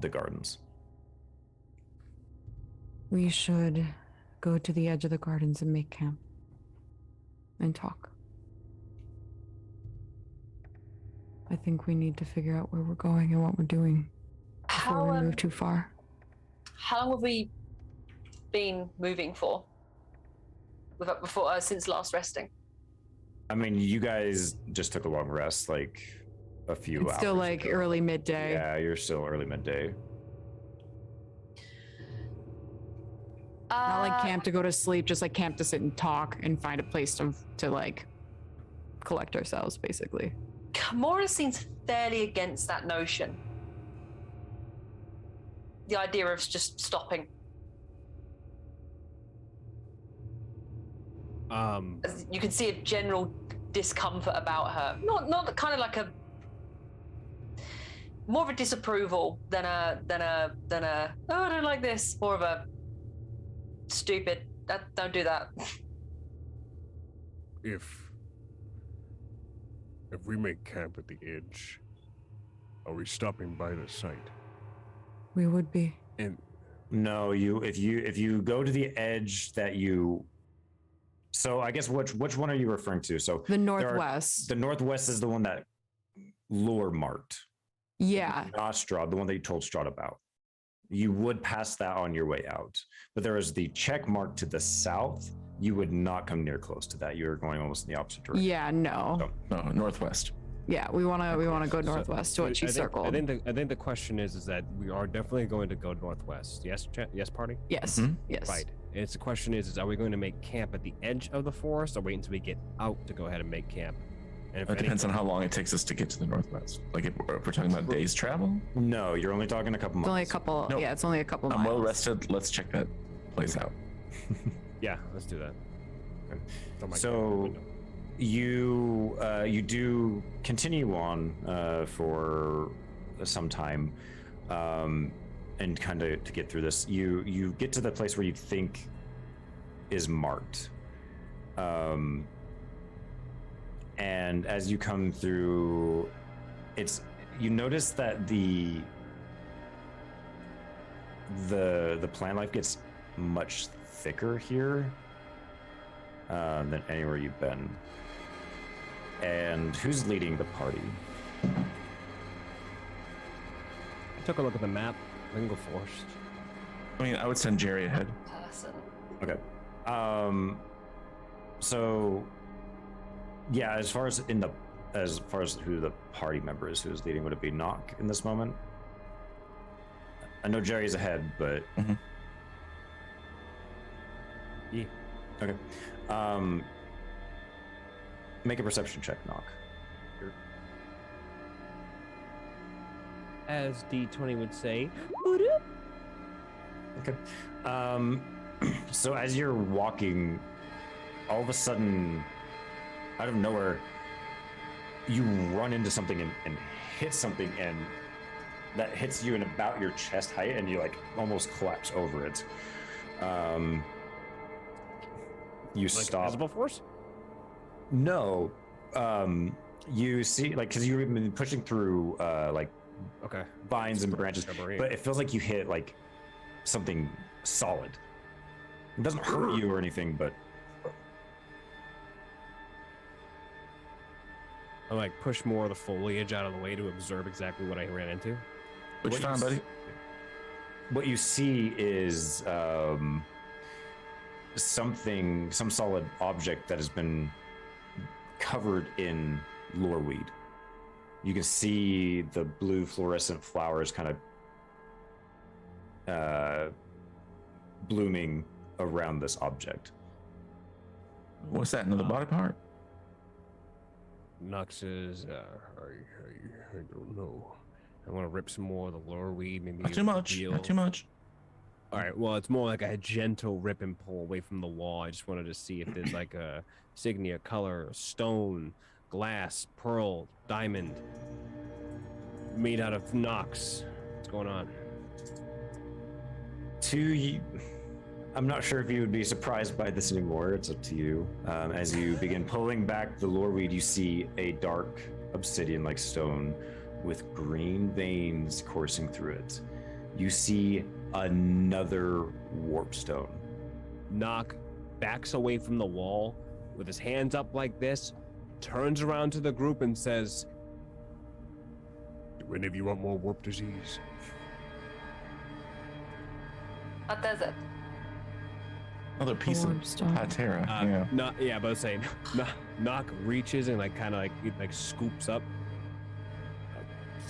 A: the gardens.
H: We should go to the edge of the gardens and make camp and talk. I think we need to figure out where we're going and what we're doing before we move too far.
E: How long have we been moving for? Since last resting?
A: I mean, you guys just took a long rest, like a few
H: It's
A: hours.
H: still like
A: ago.
H: early midday.
A: Yeah, you're still early midday.
H: Not like camp to go to sleep, just like camp to sit and talk and find a place to like collect ourselves, basically.
E: Kimura seems fairly against that notion. The idea of just stopping. As you can see a general discomfort about her. Not kind of like a more of a disapproval than a oh, I don't like this. More of a stupid. Don't do that.
F: If we make camp at the edge, are we stopping by the site?
H: We would be.
F: And
A: No, if you go to the edge that you. So I guess which one are you referring to? So
H: The
A: there are-
H: northwest.
A: the northwest is the one that Lure marked.
H: Yeah.
A: Not Strahd, the one that you told Strahd about. You would pass that on your way out. But there is the check mark to the south. You would not come near close to that. You're going almost in the opposite direction.
H: Yeah, no.
B: No, northwest.
H: Yeah, we wanna go northwest to what she circled.
C: I think the question is that we are definitely going to go northwest. Yes, yes, party.
H: Yes.
B: Mhm.
H: Yes.
C: Right. And it's the question is are we going to make camp at the edge of the forest, or wait until we get out to go ahead and make camp? And
B: It depends on how long it takes us to get to the northwest. Like if we're talking about days travel,
A: No, you're only talking a couple
H: It's
A: months.
H: only a couple.
B: Nope.
H: Yeah, it's only a couple
B: I'm
H: miles.
B: well rested. Let's check that place out.
C: Yeah, let's do that. It's on my
A: So-
C: camera window.
A: You do continue on for some time, and kind of to get through this. You get to the place where you think is marked, and as you come through, you notice that the plant life gets much thicker here than anywhere you've been. And who's leading the party?
C: I took a look at the map. I can go first.
B: I mean, I would send Jerry ahead.
E: Person.
A: Okay. So Yeah, as far as who the party member is who's leading, would it be Knock in this moment? I know Jerry's ahead, but
C: Yeah.
A: okay. Make a perception check, Knock.
C: As D20 would say.
A: Okay. So as you're walking, all of a sudden, out of nowhere, you run into something and hit something, and that hits you in about your chest height, and you like almost collapse over it. You
C: Like
A: stop.
C: invisible force?
A: No. You see, like, because you've been pushing through, like,
C: Okay.
A: vines and branches,
C: Rubbery.
A: but it feels like you hit like something solid. It doesn't hurt you or anything, but
C: I like push more of the foliage out of the way to observe exactly what I ran into.
B: Which
A: What
B: time,
A: you
B: buddy?
A: what you see is some solid object that has been covered in loreweed. You can see the blue fluorescent flowers kind of blooming around this object.
B: What's that? Another body part?
C: Nux says, I don't know. I want to rip some more of the lower weed. Maybe
B: Not too much.
C: peel.
B: Not too much.
C: All right. Well, it's more like a gentle rip and pull away from the wall. I just wanted to see if there's like a insignia, color, stone, glass, pearl, diamond, made out of Nox. What's going on?
A: I'm not sure if you would be surprised by this anymore. It's up to you. As you begin pulling back the loreweed, you see a dark obsidian-like stone with green veins coursing through it. You see another warp stone.
C: Knock backs away from the wall with his hands up like this, turns around to the group and says,
F: Do any of you want more warp disease?
E: What does it?
B: Another piece of
H: Warp stone.
B: Patera.
C: yeah. But I was saying, Knock reaches and like kind of like scoops up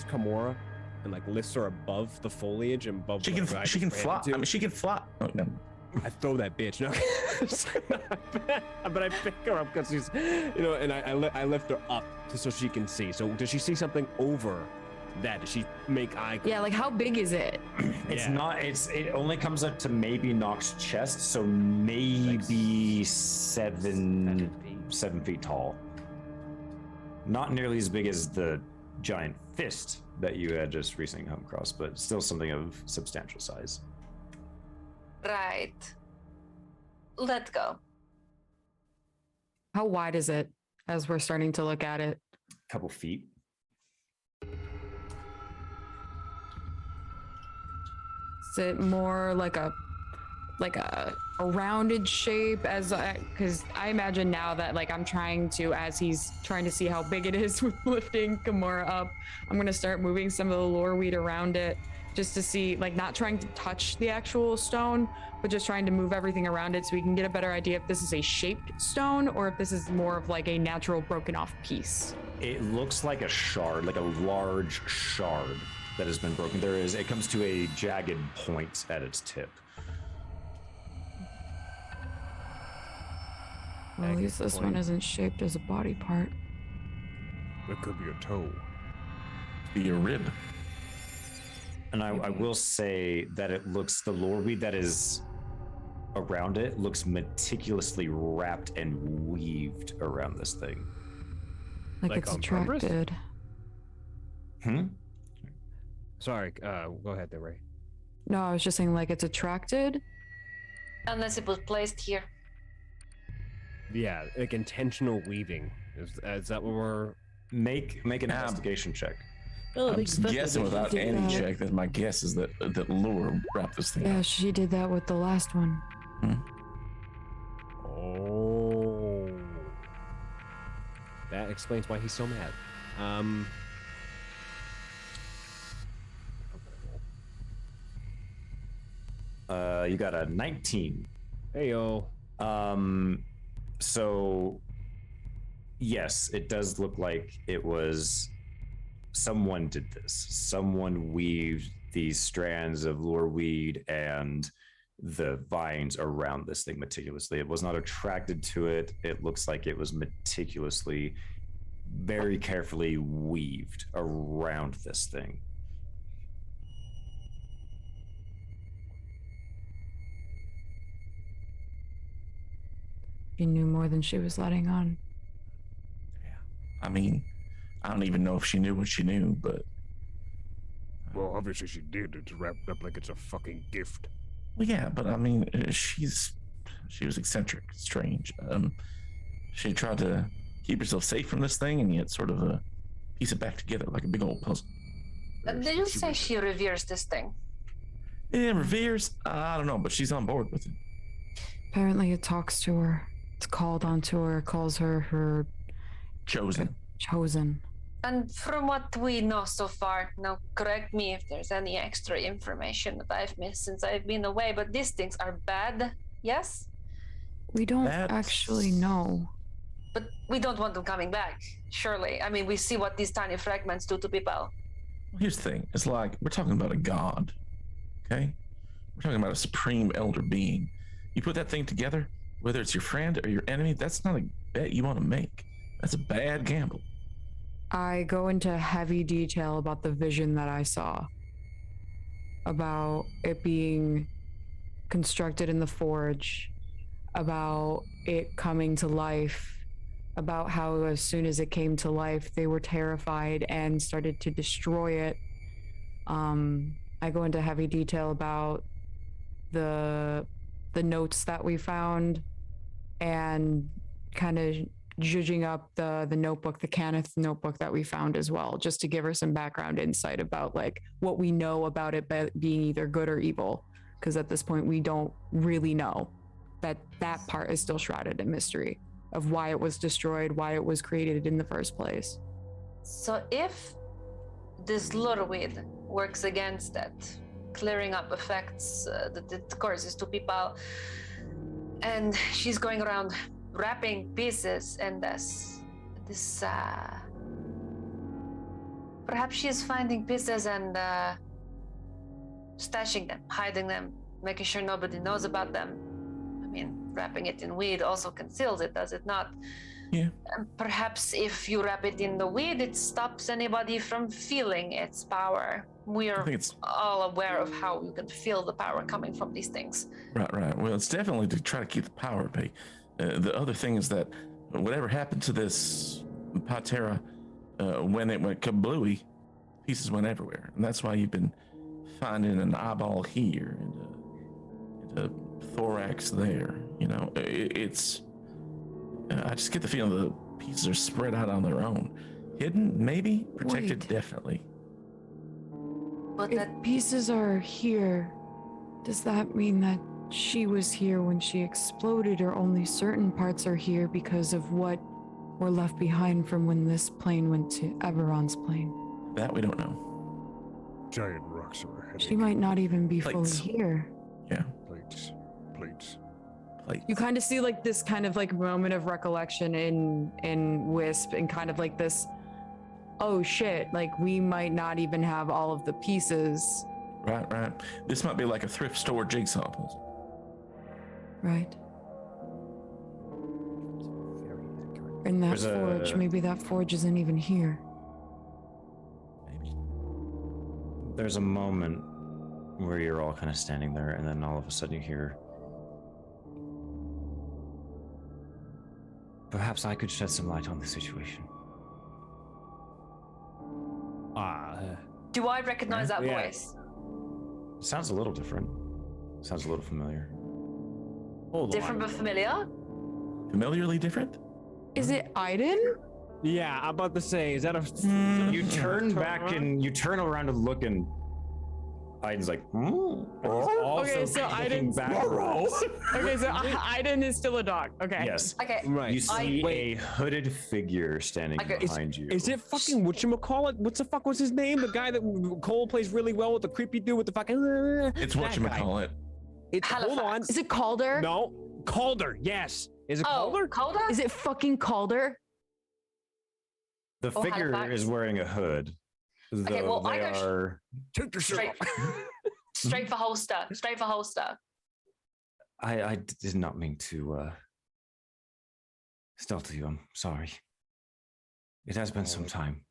C: Kimura and like lifts her above the foliage and above.
B: She
C: like,
B: can
C: where I
B: she
C: just
B: can
C: ran
B: fly.
C: into.
B: I mean, she can fly. Oh, no.
C: I throw that bitch. No, but I pick her up because she's, and I lift her up so she can see. So does she see something over that? Does she make eye?
H: Yeah, like how big is it?
A: It's
C: Yeah.
A: not. It only comes up to maybe Nox's chest, so maybe
C: Like
A: 7 feet tall. Not nearly as big as the giant fist that you had just recently come across, but still something of substantial size.
E: Right. Let's go.
H: How wide is it as we're starting to look at it?
A: Couple feet.
H: Is it more like a rounded shape as because I imagine now that like I'm trying to, as he's trying to see how big it is with lifting Kimura up, I'm gonna start moving some of the lore weed around it just to see, like not trying to touch the actual stone, but just trying to move everything around it so we can get a better idea if this is a shaped stone or if this is more of like a natural broken off piece.
A: It looks like a shard, like a large shard that has been broken. It comes to a jagged point at its tip.
H: Well, at least this one isn't shaped as a body part.
F: That could be a toe.
B: Be a rib.
A: And I will say that the lore weed that is around it looks meticulously wrapped and weaved around this thing.
H: Like
C: Like
H: it's
C: on purpose?
H: attracted.
C: Sorry. Go ahead there, Ray.
H: No, I was just saying like it's attracted.
E: Unless it was placed here.
C: Yeah, like intentional weaving. Is that what we're?
A: Make an investigation check.
B: I'm just guessing without
H: did
B: any
H: that.
B: check that my guess is that Lure wrapped this thing
H: Yeah,
B: up.
H: she did that with the last one.
C: Oh, that explains why he's so mad.
A: You got a 19.
C: Hey yo.
A: So yes, it does look like it was someone did this. Someone weaved these strands of lure weed and the vines around this thing meticulously. It was not attracted to it. It looks like it was meticulously, very carefully weaved around this thing.
H: She knew more than she was letting on.
B: I mean, I don't even know if she knew what she knew, but
F: Well, obviously she did. It's wrapped up like it's a fucking gift.
B: well, yeah. But I mean, she was eccentric, strange. She tried to keep herself safe from this thing, and yet sort of piece it back together like a big old puzzle.
E: Did you say she reveres this thing?
B: Yeah, reveres. I don't know, but she's on board with it.
H: Apparently, it talks to her. It's called onto her, calls her her
B: Chosen.
H: chosen.
E: And from what we know so far, now correct me if there's any extra information that I've missed since I've been away, but these things are bad, yes?
H: We don't
B: That's-
H: actually know.
E: But we don't want them coming back, surely. I mean, we see what these tiny fragments do to people.
B: Well, here's the thing. It's like we're talking about a god, okay? We're talking about a supreme elder being. You put that thing together, whether it's your friend or your enemy, that's not a bet you want to make. That's a bad gamble.
H: I go into heavy detail about the vision that I saw, about it being constructed in the forge, about it coming to life, about how as soon as it came to life, they were terrified and started to destroy it. I go into heavy detail about the notes that we found and kind of judging up the notebook, the Kenneth notebook that we found as well, just to give her some background insight about like what we know about it being either good or evil. Because at this point, we don't really know. That part is still shrouded in mystery of why it was destroyed, why it was created in the first place.
E: So if this lureweed works against it, clearing up effects that it causes to people, and she's going around wrapping pieces and this perhaps she is finding pieces and stashing them, hiding them, making sure nobody knows about them. I mean, wrapping it in weed also conceals it, does it not?
B: Yeah.
E: And perhaps if you wrap it in the weed, it stops anybody from feeling its power. We
B: I
E: are
B: think it's
E: all aware of how you can feel the power coming from these things.
B: right. Well, it's definitely to try to keep the power at bay. The other thing is that whatever happened to this Patera, when it went kablooey, pieces went everywhere, and that's why you've been finding an eyeball here and a thorax there. You know, it's. I just get the feeling the pieces are spread out on their own, hidden, maybe protected,
H: Wait.
B: definitely.
E: But
H: If
E: that
H: pieces are here, does that mean that she was here when she exploded, or only certain parts are here because of what were left behind from when this plane went to Eberron's plane?
B: That we don't know.
F: Giant rocks are heading.
H: She might not even be
B: Plates.
H: fully here.
B: Yeah,
F: Plates.
B: plates.
H: You kind of see like this kind of like moment of recollection in Wisp, and kind of like this, oh shit, like we might not even have all of the pieces.
B: Right. This might be like a thrift store jigsaw puzzle.
H: Right. In that
A: There's a-
H: forge, maybe that forge isn't even here.
B: Maybe.
A: There's a moment where you're all kind of standing there, and then all of a sudden you hear, perhaps I could shed some light on the situation.
E: do I recognize that
C: Yeah.
E: voice?
A: Sounds a little different. Sounds a little familiar.
C: Hold
E: Different
C: on.
E: but familiar?
B: Familiarly different?
H: Is it Aiden?
C: Yeah, I'm about to say, is that a?
A: You turn back
C: around?
A: and you turn around and look, and Aiden's like, also
H: Okay, so
A: looking
H: Aiden's-
A: backwards.
H: Okay, so Aiden is still a dog. Okay.
A: Yes.
E: Okay.
C: Right.
A: You see
C: Wait.
A: a hooded figure standing
E: Okay.
A: behind you.
C: Is it fucking whatchamacallit? What's the fuck was his name? The guy that Cole plays really well with, the creepy dude with the fucking.
B: It's
C: that guy.
B: whatchamacallit.
C: It's hold on.
E: Halifax.
H: Is it Calder?
C: No, Calder. Yes. Is it
E: Oh,
C: Calder?
E: Calder?
H: Is it fucking Calder?
A: The
E: Or
A: figure
E: Halifax.
A: is wearing a hood.
E: Okay,
A: though
E: well, I
A: they
E: go
A: are.
F: Take your shirt
E: straight,
F: off.
E: straight for holster. Straight for holster.
A: I did not mean to startle you. I'm sorry. It has been some time.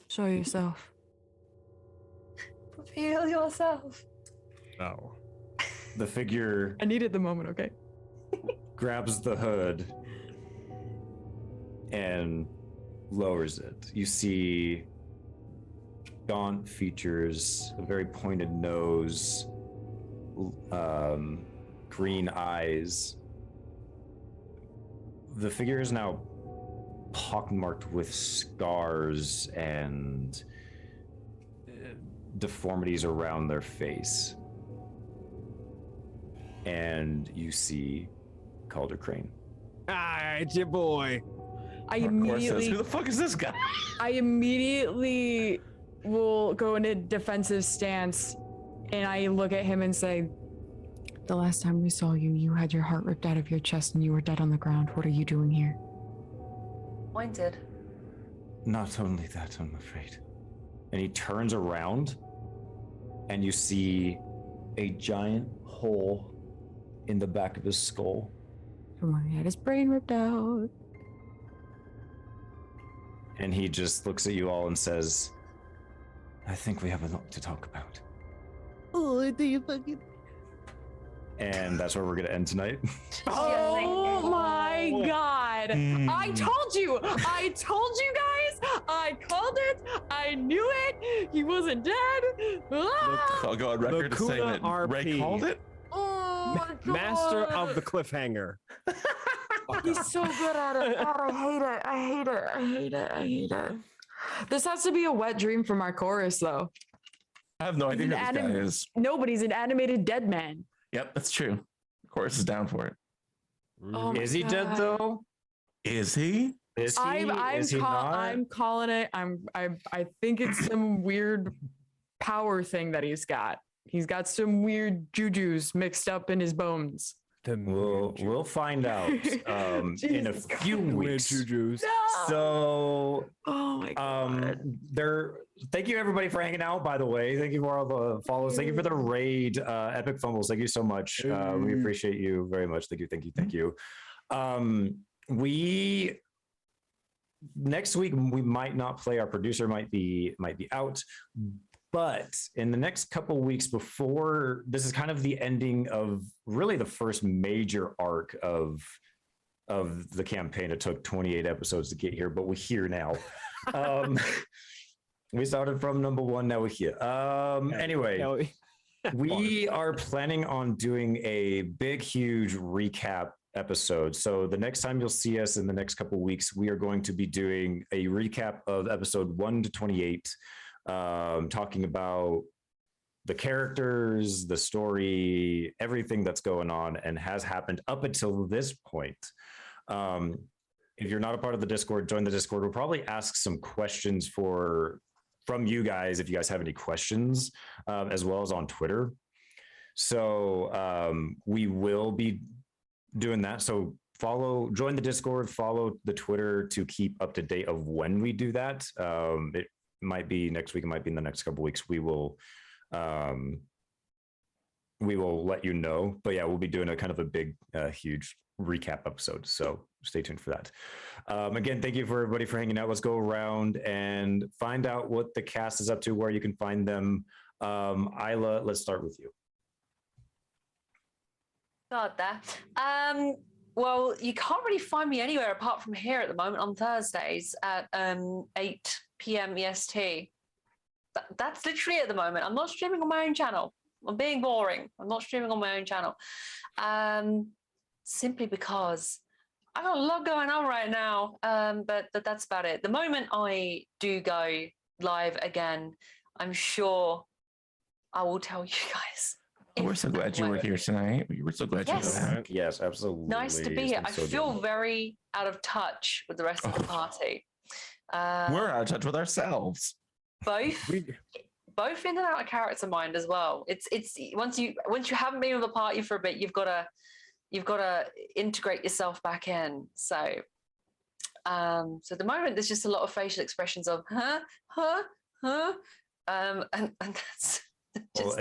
H: Show yourself.
E: Reveal yourself.
F: No.
A: The figure
D: I needed the moment, okay?
A: grabs the hood and lowers it. You see gaunt features, a very pointed nose, green eyes. The figure is now pockmarked with scars and deformities around their face. And you see Calder Crane.
C: Ah, it's your boy.
D: I
B: Of course,
D: immediately
B: who the fuck is this guy?
D: I immediately will go in a defensive stance and I look at him and say,
H: The last time we saw you, you had your heart ripped out of your chest and you were dead on the ground. What are you doing here?
E: Pointed.
A: Not only that, I'm afraid. And he turns around and you see a giant hole in the back of his skull.
H: Someone had his brain ripped out.
A: And he just looks at you all and says, I think we have a lot to talk about.
H: Oh, do you fucking...
A: And that's where we're going to end tonight.
D: oh my god. I told you. I told you guys. I called it. I knew it. He wasn't dead. Ah!
B: I'll go on record to say
C: Lacuna
B: that Ray
C: RP.
B: called it.
D: Oh my god.
C: Master of the cliffhanger.
D: He's so good at it. God, I hate it. I hate it. I hate it. I hate it. This has to be a wet dream for my chorus, though.
B: I have no idea who
D: He's
B: this
D: an
B: guy
D: anim-
B: is.
D: Nobody's an animated dead man.
B: Yep, that's true. Of course, is down for it.
D: Oh my
A: Is he dead
D: God.
A: though?
B: Is he?
A: Is he? Is he not?
D: I'm calling it. I think it's some weird power thing that he's got. He's got some weird jujus mixed up in his bones.
A: We'll find out in a
D: Jesus
A: few
D: God.
A: weeks.
C: Juju's.
A: So
D: Oh my god.
A: thank you everybody for hanging out, by the way. Thank you for all the follows. Thank you for the raid, Epic Fumbles. Thank you so much. We appreciate you very much. Thank you. We next week we might not play. Our producer might be out, but in the next couple weeks before, this is kind of the ending of really the first major arc of the campaign. It took 28 episodes to get here, but we're here now. We started from number 1, now we're here. Anyway, we are planning on doing a big, huge recap episode. So the next time you'll see us in the next couple of weeks, we are going to be doing a recap of episode 1 to 28, talking about the characters, the story, everything that's going on and has happened up until this point. If you're not a part of the Discord, join the Discord. We'll probably ask some questions from you guys if you guys have any questions, as well as on Twitter. So we will be doing that. So join the Discord, follow the Twitter to keep up to date of when we do that. It might be next week, it might be in the next couple of weeks. We will let you know. But yeah, we'll be doing a kind of a big, huge recap episode. So stay tuned for that. Again, thank you for everybody for hanging out. Let's go around and find out what the cast is up to, where you can find them. Isla, let's start with you.
E: God, there. Well, you can't really find me anywhere apart from here at the moment on Thursdays at 8 p.m. EST. That's literally at the moment. I'm not streaming on my own channel. I'm being boring. I'm not streaming on my own channel. Simply because I've got a lot going on right now. But that's about it. The moment I do go live again, I'm sure I will tell you guys.
B: We're so glad you were here tonight. We were so glad you were
E: Yes.
B: back.
A: Yes, absolutely.
E: Nice to be
A: It's
E: here.
A: been
E: I
A: so
E: feel
A: good.
E: very out of touch with the rest of the party.
B: We're out of touch with ourselves.
E: Both in and out of character mind as well. It's once you haven't been with the party for a bit, you've got to integrate yourself back in. So So at the moment, there's just a lot of facial expressions of and that's just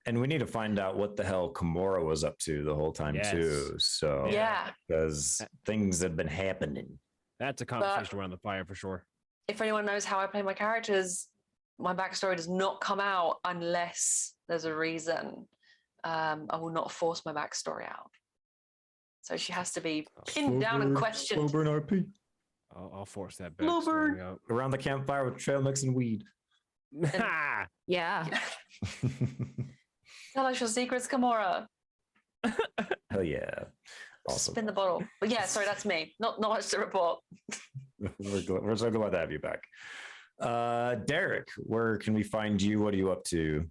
A: and we need to find out what the hell Kimura was up to the whole time too. So
E: yeah.
A: because things have been happening.
C: That's a conversation around the fire for sure.
E: If anyone knows how I play my characters, my backstory does not come out unless there's a reason. I will not force my backstory out. So she has to be pinned down and questioned.
A: Slow burn RP.
C: I'll force that
E: Slow
C: backstory
E: burn.
C: out.
A: Around the campfire with trail mix and weed.
H: Yeah.
E: Tell us your secrets, Kimura.
A: Hell yeah. Awesome.
E: Spin the bottle. But yeah, sorry, that's me. Not much to report.
A: We're so glad to have you back. Derek, where can we find you? What are you up to?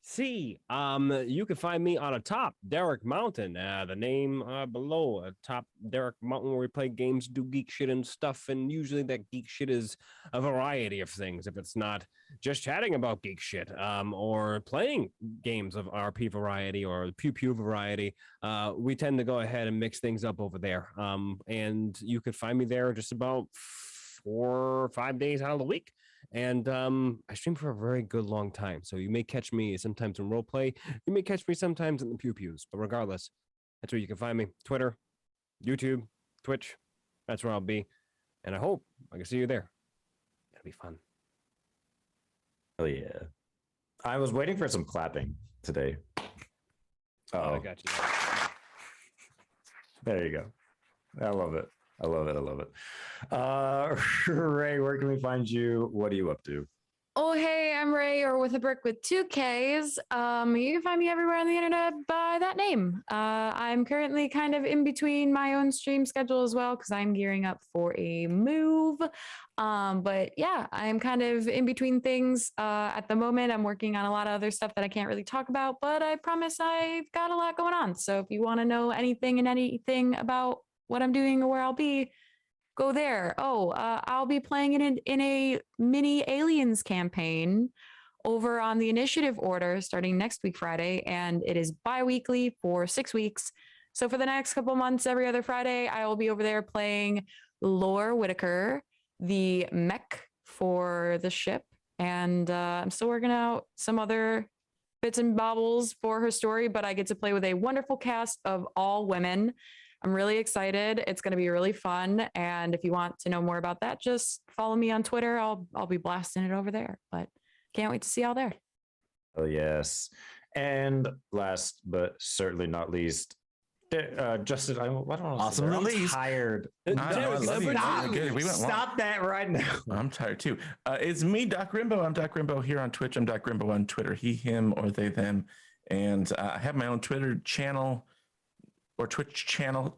C: See, you can find me on atop Derek Mountain. The name below atop Derek Mountain, where we play games, do geek shit and stuff. And usually that geek shit is a variety of things. If it's not just chatting about geek shit, or playing games of RP variety or pew pew variety, we tend to go ahead and mix things up over there. And you could find me there just about 4 or 5 days out of the week. And I stream for a very good long time. So you may catch me sometimes in roleplay. You may catch me sometimes in the pew-pews. But regardless, that's where you can find me. Twitter, YouTube, Twitch. That's where I'll be. And I hope I can see you there. It'll be fun.
A: Hell yeah. I was waiting for some clapping today.
C: Oh, I got you.
A: There you go. I love it. I love it. I love it. Ray, where can we find you? What are you up to?
H: Oh, hey, I'm Ray, or with a brick with 2 Ks. You can find me everywhere on the internet by that name. I'm currently kind of in between my own stream schedule as well, because I'm gearing up for a move. But yeah, I'm kind of in between things. At the moment, I'm working on a lot of other stuff that I can't really talk about, but I promise I've got a lot going on. So if you want to know anything about what I'm doing or where I'll be, go there. I'll be playing in a mini Aliens campaign over on the Initiative Order starting next week, Friday, and it is bi-weekly for 6 weeks. So for the next couple months, every other Friday, I will be over there playing Lore Whitaker, the mech for the ship, and I'm still working out some other bits and bobbles for her story, but I get to play with a wonderful cast of all women. I'm really excited. It's going to be really fun. And if you want to know more about that, just follow me on Twitter. I'll be blasting it over there, but can't wait to see y'all there.
A: Oh, yes. And last but certainly not least, Justin, I don't know.
B: Awesome release.
A: I'm tired.
B: I know, I love you.
A: Stop.
B: Good. We went long.
A: Stop that right now.
B: I'm tired too. It's me, Doc Rimbo. I'm Doc Rimbo here on Twitch. I'm Doc Rimbo on Twitter. He, him, or they, them. And I have my own Twitter channel. Or Twitch channel,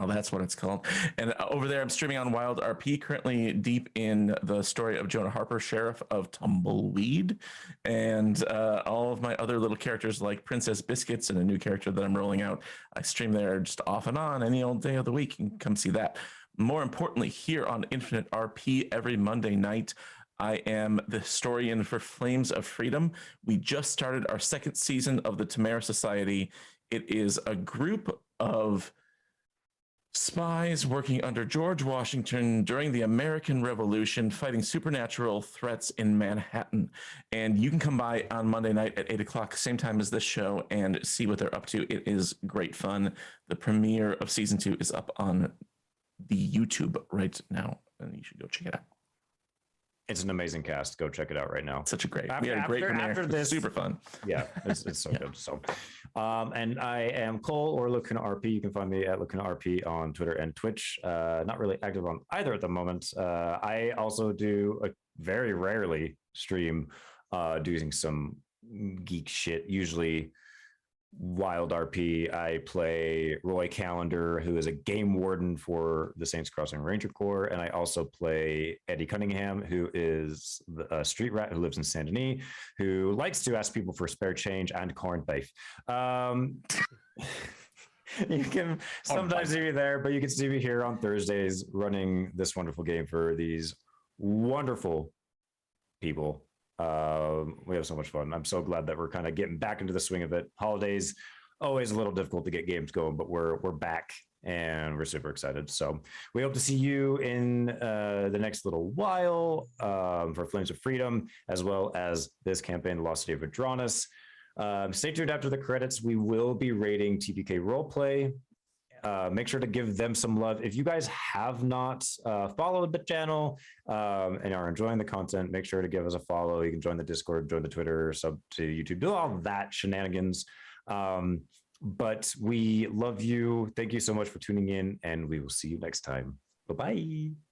B: that's what it's called. And over there, I'm streaming on Wild RP, currently deep in the story of Jonah Harper, Sheriff of Tumbleweed, and all of my other little characters like Princess Biscuits and a new character that I'm rolling out. I stream there just off and on any old day of the week. You can come see that. More importantly, here on Infinite RP every Monday night, I am the historian for Flames of Freedom. We just started our 2nd season of the Tamara Society. It is a group of spies working under George Washington during the American Revolution, fighting supernatural threats in Manhattan. And you can come by on Monday night at 8 o'clock, same time as this show, and see what they're up to. It is great fun. The premiere of season 2 is up on the YouTube right now, and you should go check it out.
A: It's an amazing cast. Go check it out right now.
B: Such a great. We had a great premiere.
A: After this,
B: super fun.
A: Yeah, it's so good. So, and I am Cole or Looking RP. You can find me at Looking RP on Twitter and Twitch. Not really active on either at the moment. I also do very rarely stream, doing some geek shit. Usually Wild RP. I play Roy Callender, who is a game warden for the Saints Crossing Ranger Corps, and I also play Eddie Cunningham, who is a street rat who lives in Saint Denis, who likes to ask people for spare change and corned beef. You can sometimes see me there, but you can see me here on Thursdays running this wonderful game for these wonderful people. We have so much fun. I'm so glad that we're kind of getting back into the swing of it. Holidays, always a little difficult to get games going, but we're back and we're super excited. So we hope to see you in the next little while for Flames of Freedom, as well as this campaign, The Lost City of Vedranis. Stay tuned after the credits. We will be rating TPK Roleplay. Make sure to give them some love. If you guys have not followed the channel and are enjoying the content, make sure to give us a follow. You can join the Discord, join the Twitter, sub to YouTube, do all that shenanigans. But we love you. Thank you so much for tuning in, and we will see you next time. Bye-bye.